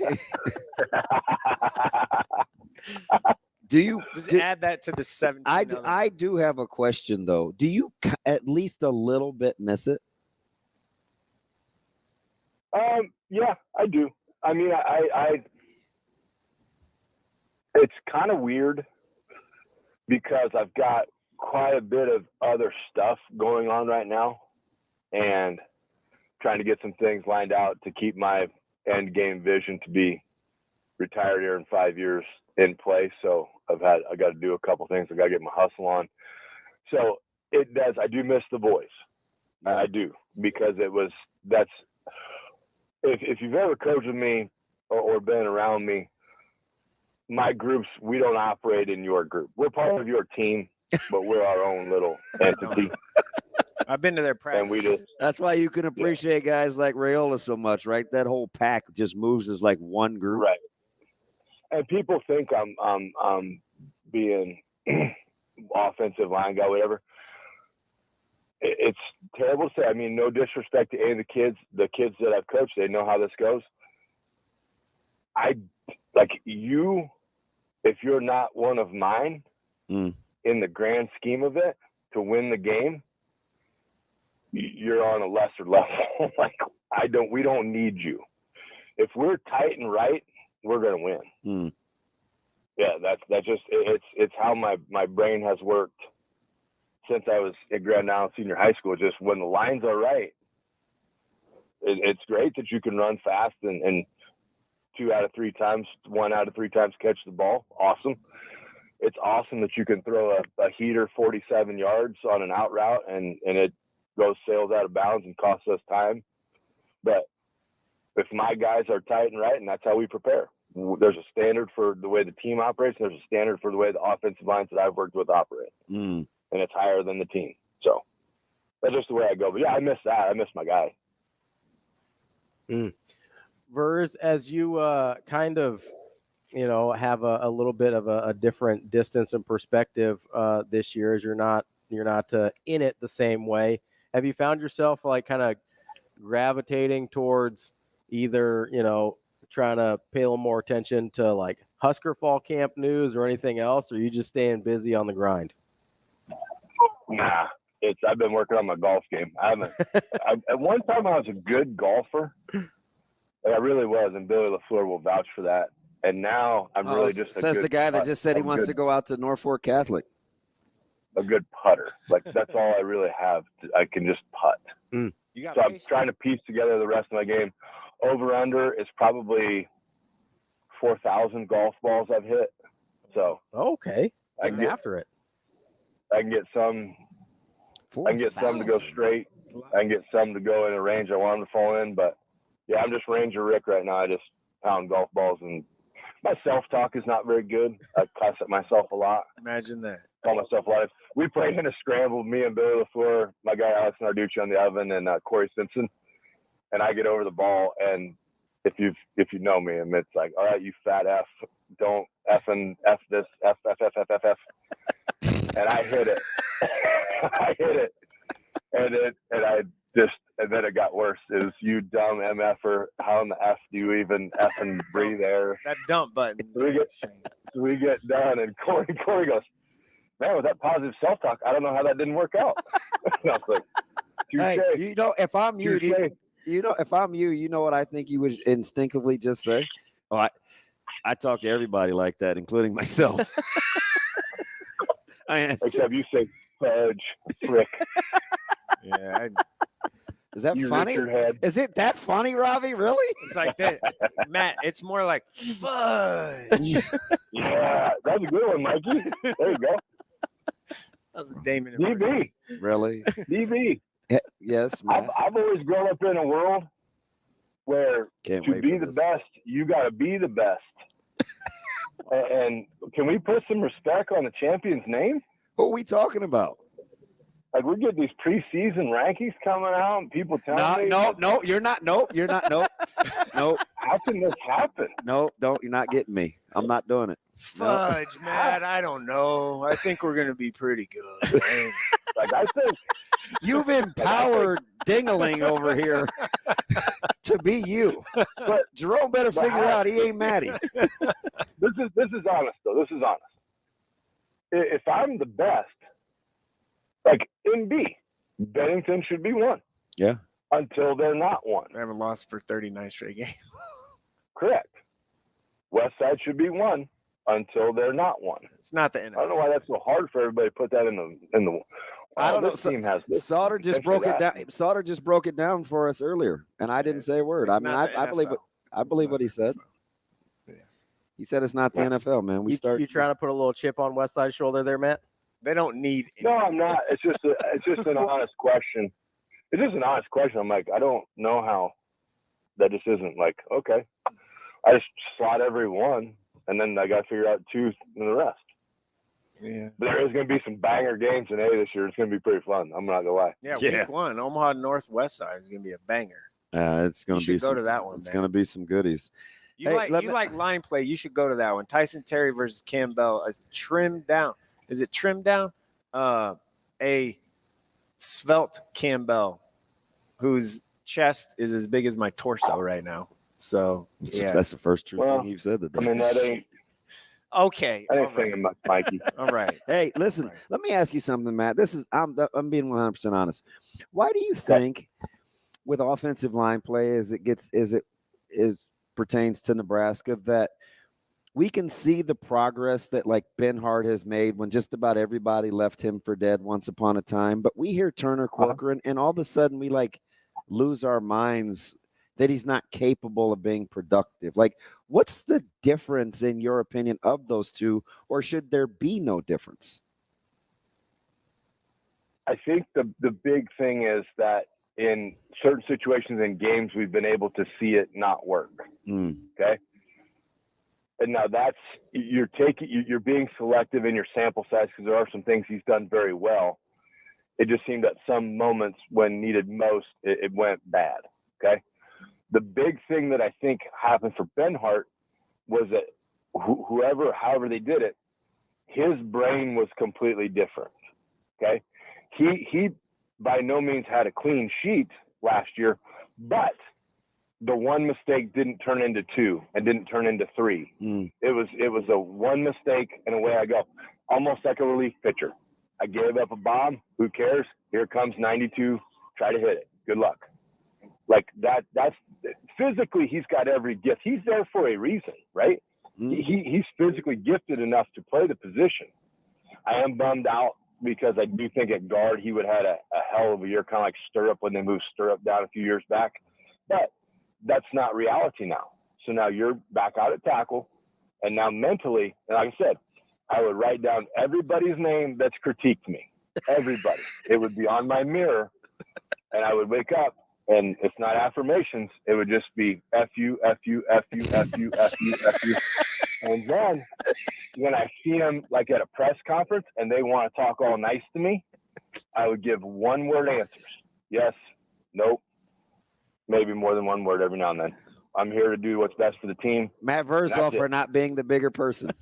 do you Just add that to the 17. I do have a question though. Do you at least a little bit miss it? Yeah, I do. I mean, I it's kind of weird because I've got quite a bit of other stuff going on right now and trying to get some things lined out to keep my end game vision to be retired here in 5 years in place. So I got to do a couple things. I got to get my hustle on. So it does. I do miss the voice. I do, because if you've ever coached with me or been around me, my groups, we don't operate in your group. We're part of your team, but we're our own little entity. I've been to their practice. And we just, That's why you can appreciate guys like Raiola so much, right? That whole pack just moves as like one group. right. And people think I'm being offensive line guy, whatever. It's terrible to say. I mean, no disrespect to any of the kids that I've coached, they know how this goes. If you're not one of mine in the grand scheme of it, to win the game, you're on a lesser level. We don't need you. If we're tight and right, we're going to win. Yeah, that's just, it's how my brain has worked since I was at Grand Island Senior High School. Just when the lines are right, it's great that you can run fast and 1 out of 3 times catch the ball. Awesome. It's awesome that you can throw a heater 47 yards on an out route and it sails out of bounds and costs us time. But if my guys are tight and right, and that's how we prepare. There's a standard for the way the team operates, and there's a standard for the way the offensive lines that I've worked with operate. And it's higher than the team. So that's just the way I go. But yeah, I miss that. I miss my guy. Verz, as you kind of, have a little bit of a different distance and perspective this year, as you're not in it the same way. Have you found yourself like kind of gravitating towards either, trying to pay a little more attention to like Husker fall camp news or anything else, or are you just staying busy on the grind? Nah, I've been working on my golf game. At one time I was a good golfer. I really was, and Billy LaFleur will vouch for that. And now I'm really just says the guy that just said he wants to go out to Norfolk Catholic. A good putter. Like that's all I really have. I can just putt. So I'm trying to piece together the rest of my game. Over under is probably 4,000 golf balls I've hit. So okay, I can get after it. I can get some. I can get some to go straight. I can get some to go in a range I want them to fall in. But yeah, I'm just Ranger Rick right now. I just pound golf balls, and my self-talk is not very good. I cuss at myself a lot. Imagine that. Call myself a lot. We played in a scramble, me and Billy LaFleur, my guy Alex Narducci on the oven, and Corey Simpson. And I get over the ball, and if you know me, and it's like, all right, you fat F, don't effing F this, F. And I hit it. And then it got worse. It was, you dumb MFer, how in the F do you even effing breathe air? That dump button. We get done, and Corey goes, man, with that positive self-talk, I don't know how that didn't work out. And I was like, hey, if I'm you, if I'm you, you know what I think you would instinctively just say? Oh, I talk to everybody like that, including myself. Except you say fudge, frick. Yeah. Is that you funny? Richard head. Is it that funny, Ravi? Really? It's like that, Matt. It's more like fudge. Yeah, that's a good one, Mikey. There you go. That was a Damon. DB. Really? DB. Yes, Matt. I've always grown up in a world where Can't to wait be for the this. best, you got to be the best. And can we put some respect on the champion's name? What are we talking about? Like, we get these preseason rankings coming out, and people telling me, No, you're not. No, you're not. No, no, how can this happen? no, don't. You're not getting me. I'm not doing it. Fudge, Matt. I don't know. I think we're gonna be pretty good. Man. Like, I think You've empowered Dingaling over here to be you. But Jerome better figure out he ain't Matty. this is honest, though. This is honest. If I'm the best, like in B, Bennington should be one. Yeah. Until they're not one. I haven't lost for 39 straight games. Correct. Westside should be one until they're not one. It's not the I don't NFL. know why that's so hard for everybody to put that in the. I don't know. This team has this. Sautter just broke it down. Sautter just broke it down for us earlier, and I didn't say a word. It's I mean, not the I believe what NFL. I believe what he said. Yeah. He said it's not the NFL, man. We start. You trying to put a little chip on Westside's shoulder there, Matt? They don't need. No, I'm not. It's just an honest question. It's just an honest question. I'm like, I don't know how that just isn't like, okay. I just slot every one, and then I got to figure out two and the rest. Yeah. But there is going to be some banger games in A this year. It's going to be pretty fun. I'm not going to lie. Yeah. Yeah. Week 1, Omaha Northwest side is gonna be a banger. It's going You to be should go some, to that one, It's man. going to be some goodies. You Hey, like line play. You should go to that one. Tyson Terry versus Campbell is trimmed down. Is it trimmed down? A svelte Campbell, whose chest is as big as my torso right now. So yeah. That's the first true Well, thing you've said today. I mean, that ain't Okay. All anything, right. Mikey. All right. Hey, listen. Right. Let me ask you something, Matt. I'm being 100% honest. Why do you think, with offensive line play, as it pertains to Nebraska, that we can see the progress that like Ben Hart has made when just about everybody left him for dead once upon a time, but we hear Turner Corcoran, and all of a sudden we like lose our minds that he's not capable of being productive. Like, what's the difference in your opinion of those two, or should there be no difference? I think the big thing is that in certain situations in games, we've been able to see it not work. Okay. And now you're being selective in your sample size because there are some things he's done very well. It just seemed at some moments when needed most, it went bad. Okay. The big thing that I think happened for Ben Hart was that however they did it, his brain was completely different. Okay. He by no means had a clean sheet last year, but the one mistake didn't turn into two and didn't turn into three. It was a one mistake and away I go. Almost like a relief pitcher. I gave up a bomb. Who cares? Here comes 92. Try to hit it. Good luck. Like that's physically, he's got every gift. He's there for a reason, right? He's physically gifted enough to play the position. I am bummed out because I do think at guard he would have had a hell of a year, kind of like Stirrup when they moved Stirrup down a few years back. But that's not reality now. So now you're back out at tackle, and now mentally, and like I said, I would write down everybody's name that's critiqued me. Everybody. It would be on my mirror, and I would wake up, and it's not affirmations. It would just be F you, F you, F you, F you, F you, F you. And then when I see them like at a press conference and they want to talk all nice to me, I would give one-word answers. Yes, nope, maybe more than one word every now and then. I'm here to do what's best for the team. Matt Vrzal for not being the bigger person.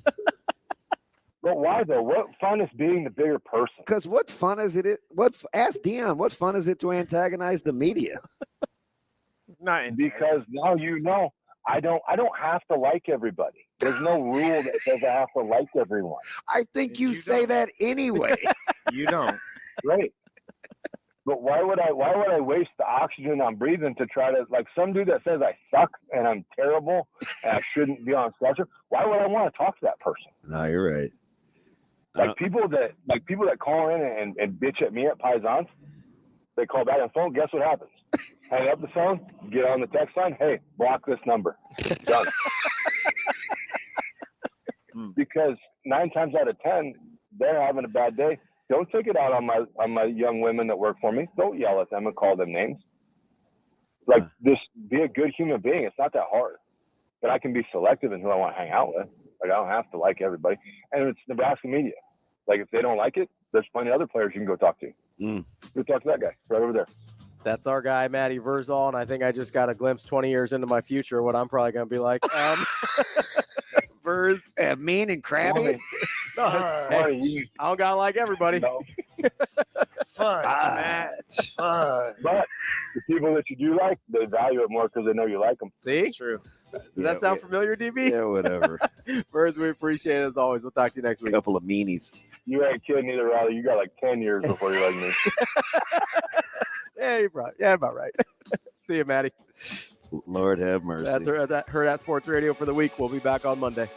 But why though? What fun is being the bigger person? Because what fun is it? Ask Dion. What fun is it to antagonize the media? It's not Because now you know I don't have to like everybody. There's no rule that says I have to like everyone. I think you say don't. that anyway. You don't. Right. But why would I waste the oxygen I'm breathing to try to, like, some dude that says I suck and I'm terrible and I shouldn't be on stretcher? Why would I want to talk to that person? No, you're right. Like people that call in and bitch at me at Paisans, they call back on the phone. Guess what happens? hang up the phone, get on the text line. Hey, block this number. Done. Because 9 times out of 10, they're having a bad day. Don't take it out on my young women that work for me. Don't yell at them and call them names. Like, just be a good human being. It's not that hard. But I can be selective in who I want to hang out with. Like, I don't have to like everybody. And it's Nebraska media. Like, if they don't like it, there's plenty of other players you can go talk to. Go talk to that guy right over there. That's our guy, Matty Vrzal, and I think I just got a glimpse 20 years into my future, what I'm probably going to be like. Verz. Mean and crabby. No, hey, I don't got to like everybody. No. Fudge, Matt. Fudge. But the people that you do like, they value it more because they know you like them. See? True. Does that sound familiar, DB? Yeah, whatever. Verz, we appreciate it as always. We'll talk to you next week. Couple of meanies. You ain't kidding either, Ravi. You got like 10 years before you like me. Yeah, about right. See you, Matty. Lord have mercy. That's Hurrdat Sports Radio for the week. We'll be back on Monday.